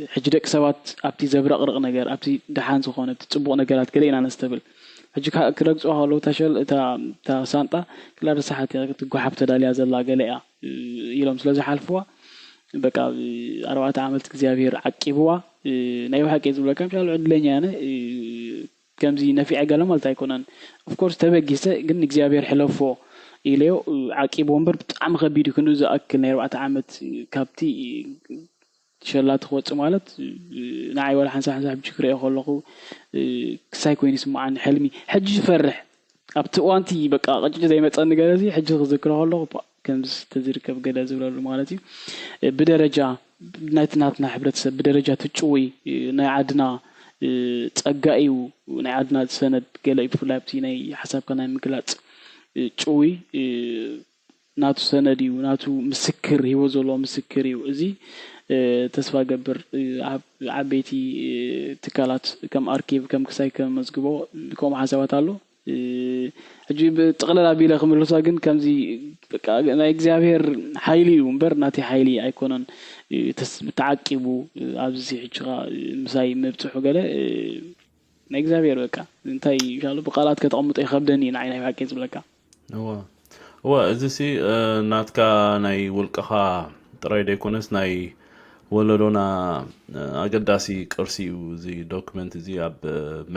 حجدك سوات أبتي زبرة غرق نجار أبتي دحان سخونة تصبغ نجارات كلينا نستقبل حجك كرجس أو هلو تشل تا سانتا كلا رسحت تقول حبت داليا زلا قليا يلوم سلزح حلفوا بقى 4 عملت زيابير عقبوا نيو حق زبلا كم شال عدلني أنا كم زي نفي عقله مال تايكونان of course تبقيسه قلنا زيابير حلفوا إليه عقيب ومبر بتعم خبير كنو زأكل نير 4 عامت كابتي شلات خوت مالت نعي ولا حنسا بشكر يخلقو سايكوين يسمع عن حلمي حج فرح أبتوانتي بقى قجج زي ما تصنع جالسي حج ذكره الله كان تذكر جالس ولا مالتي بدرجة ناتنا حبرت بدرجة تشوي نعدنا تأجئي ونعدنا سند جل يفلابتي ناي حسب كنا مقلات ጮዊ ናቱ ሰነዲው ናቱ ምስክር ይወዘሎ ምስክር ይወዚ ተስፋ ገብር ዓበይቲ ትካላት ከም አርኪቭ ከም ክሳይ ከም መዝግቦ ከም ሓሳባት አሎ እጂ በጥቅለላ ቢለ ከምልሳ ግን ከምዚ በቃ ናይ እግዚአብሔር ኃይሊ ወንበር ናቲ ኃይሊ አይኮነን ተዓቂቡ ኣብዚ ሕጅኻ ምሳይ መብጽሑ ገለ ናይ እግዚአብሔር በቃ እንታይ ይሻሉ በቃላት ከተቀምጡ ይከብደኒ ናይ ሓቂ ዝብለካ هو እዚሲ ናትካ ናይ ውልቀኻ ጥራይ ደይኮነስ ናይ ወለዶና አገዳሲ ቅርሲ እዚ ዶክመንት እዚ ኣብ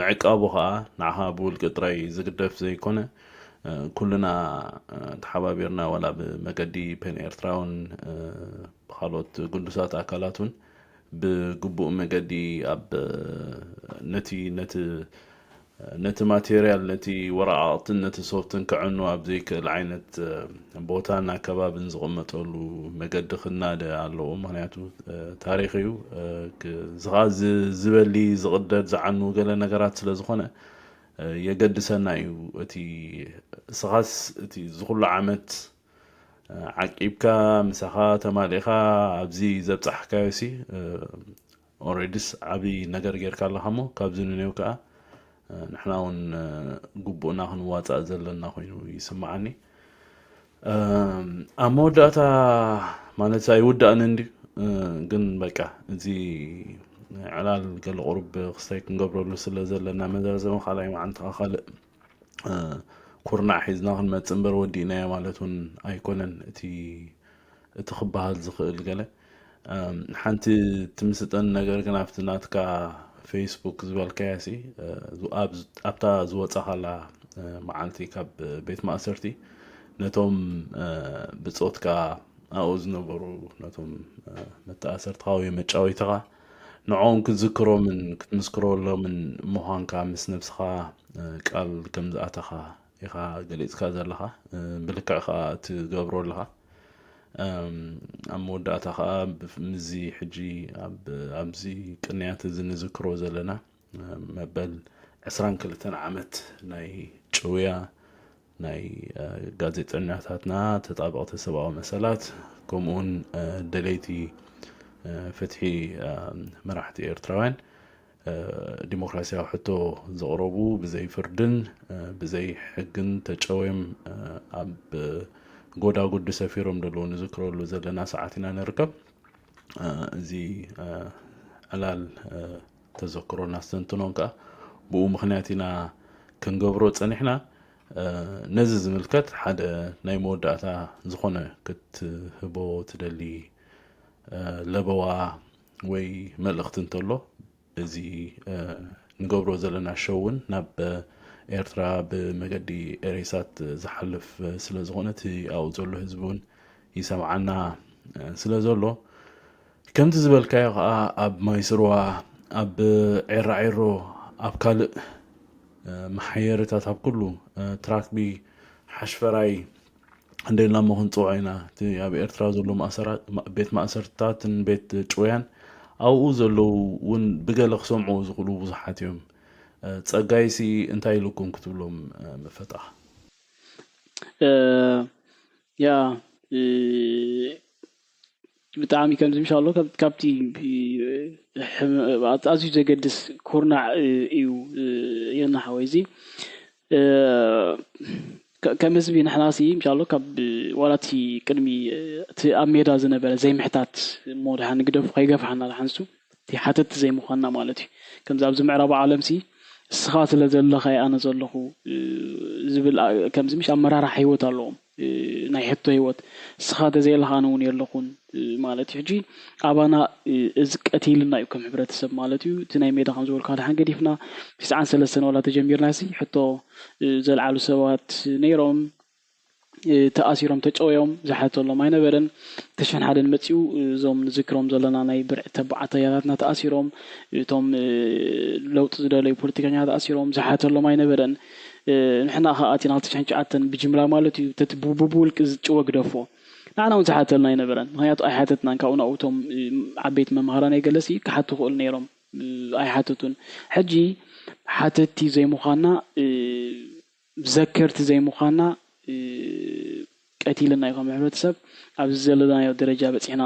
ምዕቃቡ ከዓ ንዓኻ ብውልቂ ጥራይ ዝግደፍ ዘይኮነ ኩልና ተሓባቢርና ወላ ብመገዲ ፔን ኤርትራውን ብካልኦት ጉዱሳት ኣካላቱን ብግቡእ መገዲ ኣብ ነቲ ማቴሪያል ነቲ ወረቃቅትን ነቲ ሶፍትን ክዕኑ ኣብ ዘይክእል ዓይነት ቦታና ከባብን ዝቕመጠሉ መገዲ ክናደ ኣለዎ ምክንያቱ ታሪክ እዩ ዝበሊ ዝቕደድ ዝዓኑ ገለ ነገራት ስለ ዝኾነ የገድሰና እዩ እቲ ስኻስ እቲ ዝኹሉ ዓመት ዓቂብካ ምሳኻ ተማሊኻ ኣብዚ ዘብፃሕካዮሲ ኦልሬዲስ ዓብይ ነገር ጌርካ ኣለኻ ሞ ካብዚ ንኔው ከዓ نحنا ون قبونا خنواتا زلنا خوينو يسمعني أموداتا مالتاي ودا أنندي جن بكا زي على القرب خستيك نقبر لسلا زلنا مدار زمان خلاي ما عند خالق كورنا حيزنا خن ما تنبر ودينا مالتون أيكونن تي تخبها الزخل قال حنت تمستن نجار كنافتنات كا فيسبوك زوال كاسي أبتا زوات أخلا معانتي كاب بيت مأسرتي نتوم بصوت كا أوز نبرو نتوم متأثرت خاوي متشاوي تغا نعوم كتذكرو من كتمسكرو له من مهان كا مس نفسخا قال كم زاتخا يخا قليت كذا لها بلكع خا تقبرو لها أموداتها بمزي حجي أبزي كنيات زنذكرو زلنا مبل 20 كلتن عامت ناي شوية ناي ጋዜጠኛታትና ተጣባቅተ ሰብአዊ መሰላት ከምኡን ደለይቲ ፍትሒ መራሕቲ ኤርትራውያን ዲሞክራሲያዊ ሕቶ ዘቕረቡ ብዘይ ፍርድን ብዘይ ሕግን ተጨወም ኣብ ጎዳጉዲ ሰፊሮም ደለዉ ንዝክረሉ ዘለና ሰዓት ኢና ንርከብ እዚ ዕላል ተዘክሮና ስተንትኖን ከዓ ብኡ ምክንያት ኢና ክንገብሮ ፀኒሕና ነዚ ዝምልከት ሓደ ናይ መወዳእታ ዝኾነ ክትህቦ ትደሊ ለበዋ ወይ መልእኽቲ እንተሎ እዚ ንገብሮ ዘለና ሸውን ናብ ኤርትራ ብመገዲ ኤሬሳት ዝሓልፍ ስለ ዝኾነ እቲ ኣብኡ ዘሎ ህዝቢ እውን ይሰምዓና ስለ ዘሎ ከምቲ ዝበልካዮ ከዓ ኣብ ማይስሩዋ ኣብ ዒራዒሮ ኣብ ካልእ መሓየርታት ኣብ ኩሉ ትራክቢ ሓሽፈራይ እንደልና መኹንፅውዕ ኢና እቲ ኣብ ኤርትራ ዘሎ ቤት ማእሰርታትን ቤት ጭውያን ኣብኡ ዘለዉ እውን ብገለ ክሰምዑ ዝኽእሉ ብዙሓት እዮም ፀጋይሲ እንታይ ኢልኩም ክትብሎም መፈታ ያ ብጣዕሚ ከምዚ ኢንሻአላህ ካብቲ ኣዝዩ ዘገድስ ኩርናዕ እዩ የና ሓወይዚ ከም ህዝቢ ንሕናሲ ኢንሻአላህ ካብ ዋላቲ ቅድሚ እቲ ኣብ ሜዳ ዝነበረ ዘይምሕታት ሞድሓ ንግደፍ ከይገፋሕና ዝሓንሱ እቲ ሓተት ዘይምዃንና ማለት እዩ ከምዚ ኣብዚ ምዕራብ ዓለም ሲ እስኻ ስለ ዘለኸ ኣነ ዘለኹ ዝብል ከምዚ ምሽ ኣመራርሓ ሂወት ኣለዎም ናይ ሕቶ ሂወት እስኻ ተዘይለኻ ኣነ እውን የለኹን ማለት እዩ ሕጂ ኣባና እዚ ቀቲልና እዩ ከም ሕብረተሰብ ማለት እዩ እቲ ናይ ሜዳ ከም ዝበልካ ድሓን ገዲፍና 93 ወላ ተጀሚርና ሲ ሕቶ ዘለዓሉ ሰባት ነይሮም ተኣሲሮም ተጨወዮም ዝሓተሎም ኣይነበረን ተሸን ሓደን መፂኡ እዞም ንዝክሮም ዘለና ናይ ብርዒ ተባዓተያታትና ተኣሲሮም እቶም ለውጥ ዝደለዩ ፖለቲከኛታት ተኣሲሮም ዝሓተሎም ኣይነበረን ንሕና ኣቲና 2009 ብጅምላ ማለት እዩ ተትቡቡልቅ ዝጭወ ግደፎ ንዓና እውን ዝሓተልና ኣይነበረን ምክንያቱ ኣይሓተትናን ካብኡ ናብቶም ዓበይቲ መምሃራን ገለሲ ክሓቱ ክእል ነይሮም ኣይሓተቱን ሕጂ ሓተቲ ዘይምዃንና ዘከርቲ ዘይምዃንና ቀቲልና ይኸም ሕብረተሰብ ኣብዚ ዘለናዮ ደረጃ በፂሕና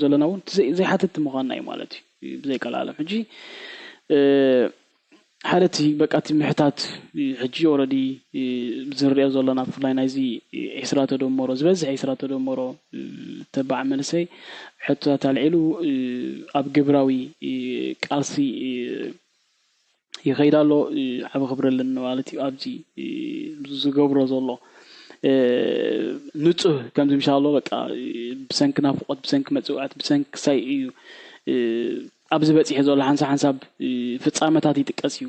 ዘለና እውን ዘይሓተት ምዃንና እዩ ማለት እዩ ብዘይ ቀላለም ሕጂ ሓደቲ በቃቲ ምሕታት ሕጂ ኦልሬዲ ዝንሪኦ ዘለና ብፍላይ ናይዚ ዒስራ ተደመሮ ዝበዝሕ ዒስራ ተደመሮ ተባዕ መንሰይ ሕቶታት ኣልዒሉ ኣብ ግብራዊ ቃልሲ ይኸይዳሎ ዓብ ክብረለን ማለት እዩ ኣብዚ ዝገብሮ ዘሎ ንጹህ ከምዚ ኢንሻአላህ በቃ ብሰንኪ ናፍቆት ብሰንኪ መጽዋዕት በሰንኪ ሳይ እዩ ኣብዚ በፂሕ ዘሎ ሓንሳብ ፍጻመታት ይጥቀስ እዩ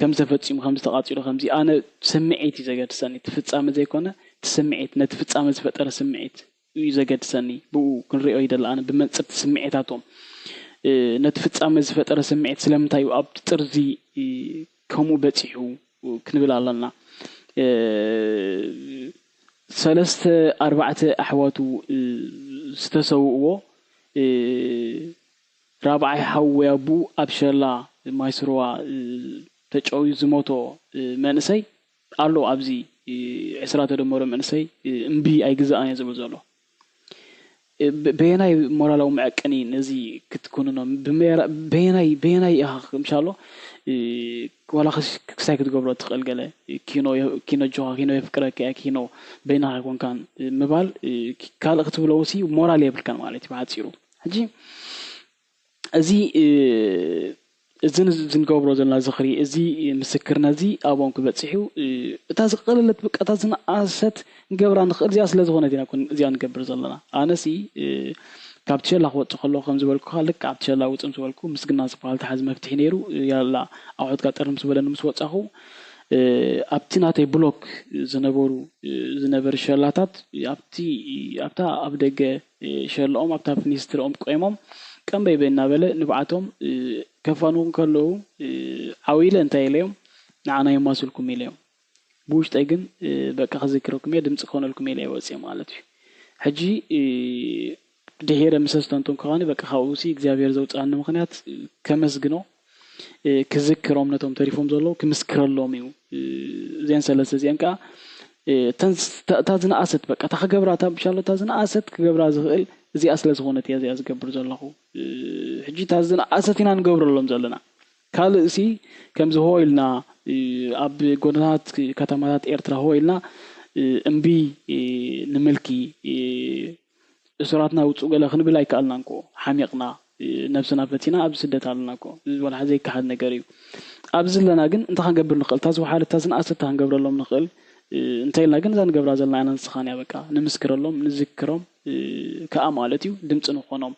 ከም ተፈጺሙ ከም ተቃጺሉ ከምዚ ኣነ ስምዒት ዘገድሰኒ ፍጻመ ዘይኮነ ስምዒት ነቲ ፍጻመ ዝፈጠረ ስምዒት እዩ ዘገድሰኒ ብኡ ክንሪኦ ይደላ ኣነ ብመንጽር ስምዒታቶም ነቲ ፍጻመ ዝፈጠረ ስምዒት ስለምንታይ ኣብ ጥርዚ ከምኡ በፂሑ ክንብል ኣለና 3-4 ኣሕዋቱ ዝተሰውእዎ ራብዓይ ሓወያ ቡ ኣብ ሸላ ማይስሩዋ ተጨዊ ዝሞቶ መንእሰይ ኣሎ ኣብዚ 20 ተደመሮ መንእሰይ እምቢ ኣይግዛእን እየ ዝብል ዘሎ በየናይ ሞራላዊ መዐቀኒ ነዚ ክትኮንኖ በየናይ ኢንሻአላህ ወላ ክሳይ ክትገብሮ ትኽእል ገለ ኪኖ ጆኻ ኪኖ የፍቅረካ ኪኖ በይናኻ ኮንካን ምባል ካልእ ክትብለው ሲ ሞራል የብልካን ማለት እዩ ብሓፂሩ ሕጂ እዚ ዝንገብሮ ዘለና ዝኽሪ እዚ ምስክርና እዚ ኣብኦም ክበፅሑ እታ ዝቐለለት በቃ እታ ዝነኣሰት ንገብራ ንኽእል እዚኣ ስለ ዝኾነት ኢና እዚኣ ንገብር ዘለና ኣነሲ ካብቲ ሸላ ክወፅእ ከለኹ ከም ዝበልኩ ልክ ኣብቲ ሸላ ውፅእ ምስ በልኩ ምስግና ዝበሃል ተሓዚ መፍትሒ ነይሩ ያላ ኣቑሑትካ ጠርም ምስ በለኒ ምስ ወፃኹ ኣብቲ ናተይ ብሎክ ዝነበሩ ሸላታት ኣብታ ኣብ ደገ ሸልኦም ኣብታ ሚኒስትሮኦም ቆይሞም ቀንበይ በና በለ ንብዓቶም ከፋኑን ከለዉ ዓዊለ እንታይ ኢለዮም ንዓና የማስልኩም ኢለዮም ብውሽጠይ ግን በቃ ክዝክረኩም እየ ድምፂ ክኾነልኩም ኢለ ይወፅእ ማለት እዩ ሕጂ ድሄረ መሰስተንቶም ከኻኒ በቃ ካብኡሲ እግዚኣብሔር ዘውፃኒ ምክንያት ከመስግኖ ክዝክሮም ነቶም ተሪፎም ዘለዉ ክምስክረሎም እዩ እዚአን ሰለስተ እዚአን ከዓ እታ ዝነኣሰት በቃ እታ ክገብራ እታ ብሻሎ እታ ዝነኣሰት ክገብራ ዝኽእል زي أصل زغونة يا زي أزقبر زلخو حجي تازنا أساتنا نقبر لهم زلنا كال سي كم زهويلنا أب جونات كتمات إرترا هويلنا أمبي نملكي سراتنا وتسوق خن بلاي كألناكو حميقنا نفسنا فتينا أب سدت علناكو ولا حزي كحد نجاري أبزل لنا جن أنت هنقبل نقل تاز وحالة تازن أسد هنقبل لهم نقل أنت يلا جن زان قبل زلنا أنا نسخاني بكا نمسكر لهم نذكرهم كأمالتيو دمت نخونهم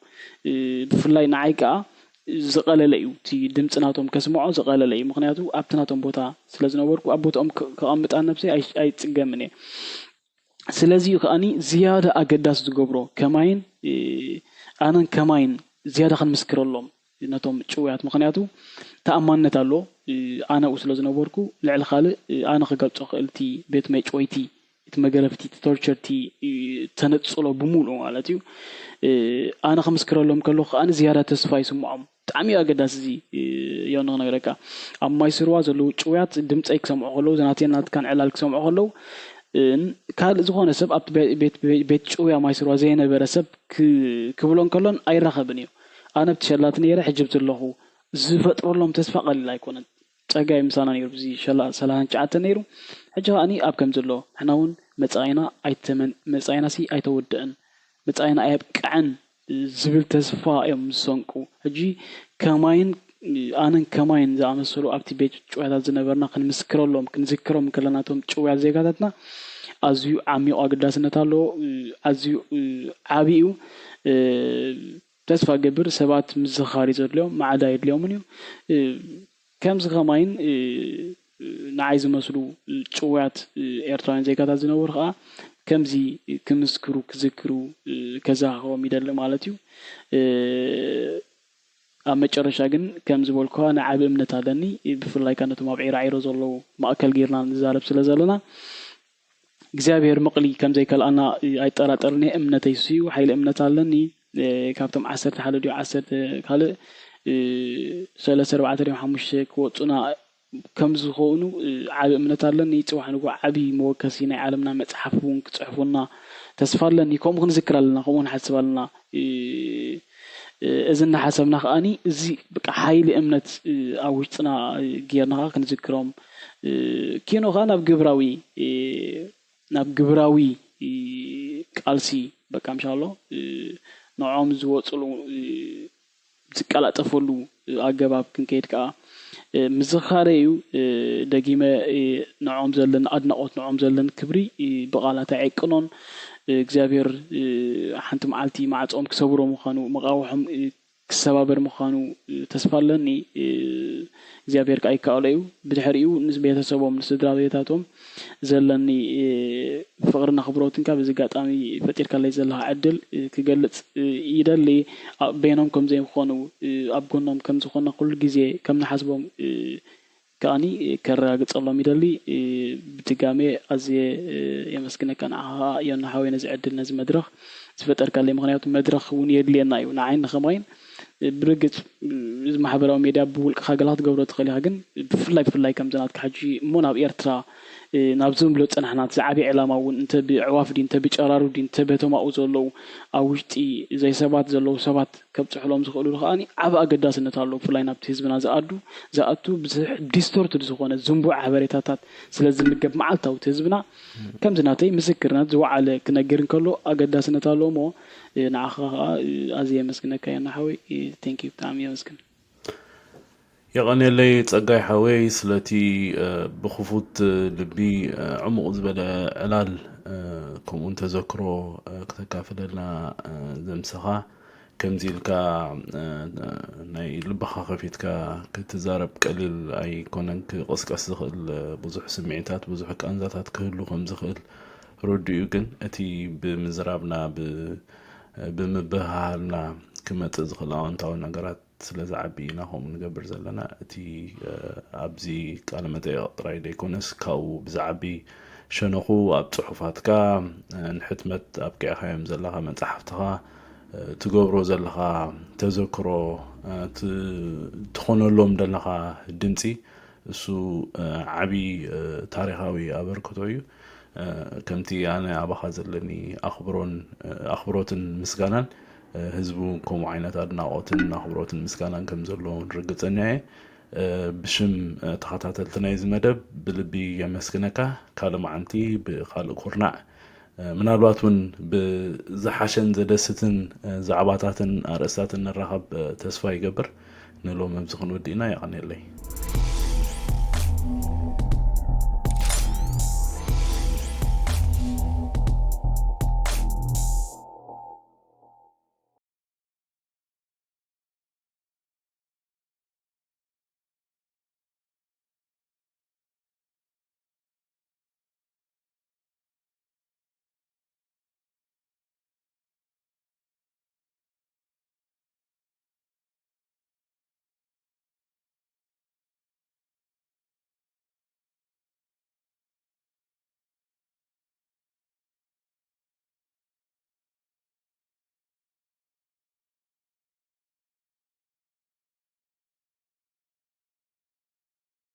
بفلاي نعيكا زقال لأيو تي دمت ناتهم كسمعوا زقال لأيو مخنياتو أبتناتهم بوتا سلازنا وركو أبوتهم كأمت عن نفسي أي تجمعني سلازي كأني زيادة أقداس تجبره كماين أنا كماين زيادة خن مسكر لهم ناتهم شويات مخنياتو تأمانة الله أنا وسلازنا وركو لعل خالق أنا خجلت أخلتي بيت ميت ويتي تمجرفتي تورتشرتي تنتصلوا بمولو على أنا خمس كرولهم كلوخ أنا زيارة تسفاي سمعهم تعمي أقداس زي يونا نغرقا أما يسروا زلو شويات دمت أيك سمعه له زناتين نات كان علالك سمعه له كان زغون سب أب بيت شوية ما يسروا زينا برسب كبلون كلون أي رخبنيو أنا بتشلاتني رح جبت له زفت لهم تسفق لا يكون تجاي مسانا يربزي شلا سلان شعت نيرو حجة أني أب كم زلوا إحنا هون متعينا أيتمن متعينا سي أيتودن متعينا أيب كعن زبل تسفا يوم سانكو هجي كماين أنا كماين زعم السلو أبتي بيت شو هذا زنبرنا خن مسكر لهم كنذكرهم كلناتهم شو زي قادتنا أزيو عمي أقدس نتالو أزيو عبيو تسفا جبر سبات مزخاري زر اليوم مع داير اليوم منيو كم زغماين نعايز مسلو شوات إيرتران زي كذا زنورها كم زي كمسكرو كذكرو كذا هو ميدل مالتيو أما ترشاجن كم زبول كان عاب من تادني بفرلاي كانت ما بعير عيرز الله ما أكل جيرنا نزارب سلزلنا جزابير مقلي كم زي كل أنا أي ترى ترني أمنتي سيو حيل أمنت علني كابتم عسر تحلو عسر كله سلسة 4 حمش كوتنا كم زخونو عاب من تالني توحنو عبي موكسين عالمنا متحفون كتحفونا تسفرلني كم نذكر لنا كم حسب لنا إذن حسبنا خاني زي بقى حيل أمنت أوجتنا جيرنا كنذكرهم كينو خانا بجبراوي نبجبراوي كالسي بقى إن شاء الله نعم زوجلو زكالة تفولو أجاباب كنكيد كا مزخاريو دقيمة نعم زلن أدنى نعم زلن كبري بقالة عيقنون እግዚአብሔር حنتم عالتي مع ጾም كسبرو مخانو مقاوحم كسبابر مخانو تسفالني እግዚአብሔር كاي كاوليو بدحريو نسبه تسبوم نسدرا بيتاتهم زلني فقرنا خبروتن كا بزغاطامي فطير كالاي زلها عدل كغلص يدلي بينهم كم زي مخانو ابغونهم كم زخونه كل غزي كم نحسبهم كاني كراغص الله ميدلي بتقامي ازي يمسكن كان ينحاوي نزي عدل نزي مدرخ زفتر كان لي مخنيات مدرخ ون يدلينا يو نعين خماين برغت محبراو ميديا بولق خاغلات غبرت خليها كن بفلاي كم زنات كحجي موناب ايرترا نابزوم بلو صنحنات زعبي علامه ون انت بعوافدي انت بچرارو دي انت بتماو زلو اوشتي زي سبات زلو سبات كبصحلهم زخلو خاني عبا قداسنت الله فلاي نابت حزبنا زاتو ديستورت زخونه زنبو عبريتاتات سلازم نجب معلتاو حزبنا كم زناتي مسكرنا زوعله كنغيرن كلو اقداسنت الله مو نعخا ازي مسكنك يا نحوي ثانك يو تام يا مسكن يغني لي تصقاي حوي سلتي بخفوت لبي عمق زبل علال كم انت ذكروا كتكافل لنا زمسخه كم زيلكا ناي لبخا خفيتكا كتزارب قليل اي كوننك قسقس زخل بزح سمعيتات بزح كانزاتات كهلو خم زخل رديو كن اتي بمزرابنا بمبهالنا كما تزخلاو انتاو نغرات ስለዛዓቢና ሆም ንገብር ዘለና እቲ ኣብዚ ቃለ መጠይቅ ጥራይ ደይኮነስ ካብኡ ብዛዕቢ ሸነኹ ኣብ ጽሑፋትካ ንሕትመት ኣብቂዕኻዮም ዘለኻ መፅሓፍትኻ ትገብሮ ዘለኻ ተዘክሮ ትኾነሎም ዘለኻ ድምፂ እሱ ዓቢ ታሪኻዊ ኣበርክቶ እዩ ከምቲ ኣነ ኣባኻ ዘለኒ ኣኽብሮትን ምስጋናን ህዝቡ ከምኡ ዓይነት ኣድናቆትን ኣኽብሮትን ምስጋናን ከም ዘለዎ ርግፀኛ እየ ብሽም ተኸታተልቲ ናይዚ መደብ ብልቢ የመስግነካ ካልእ መዓንቲ ብካልእ ኩርናዕ ምናልባት እውን ብዝሓሸን ዘደስትን ዛዕባታትን ኣርእስታትን ንራኸብ ተስፋ ይገብር ንሎም ኣብዚ ክንወዲእና ይቐኒለይ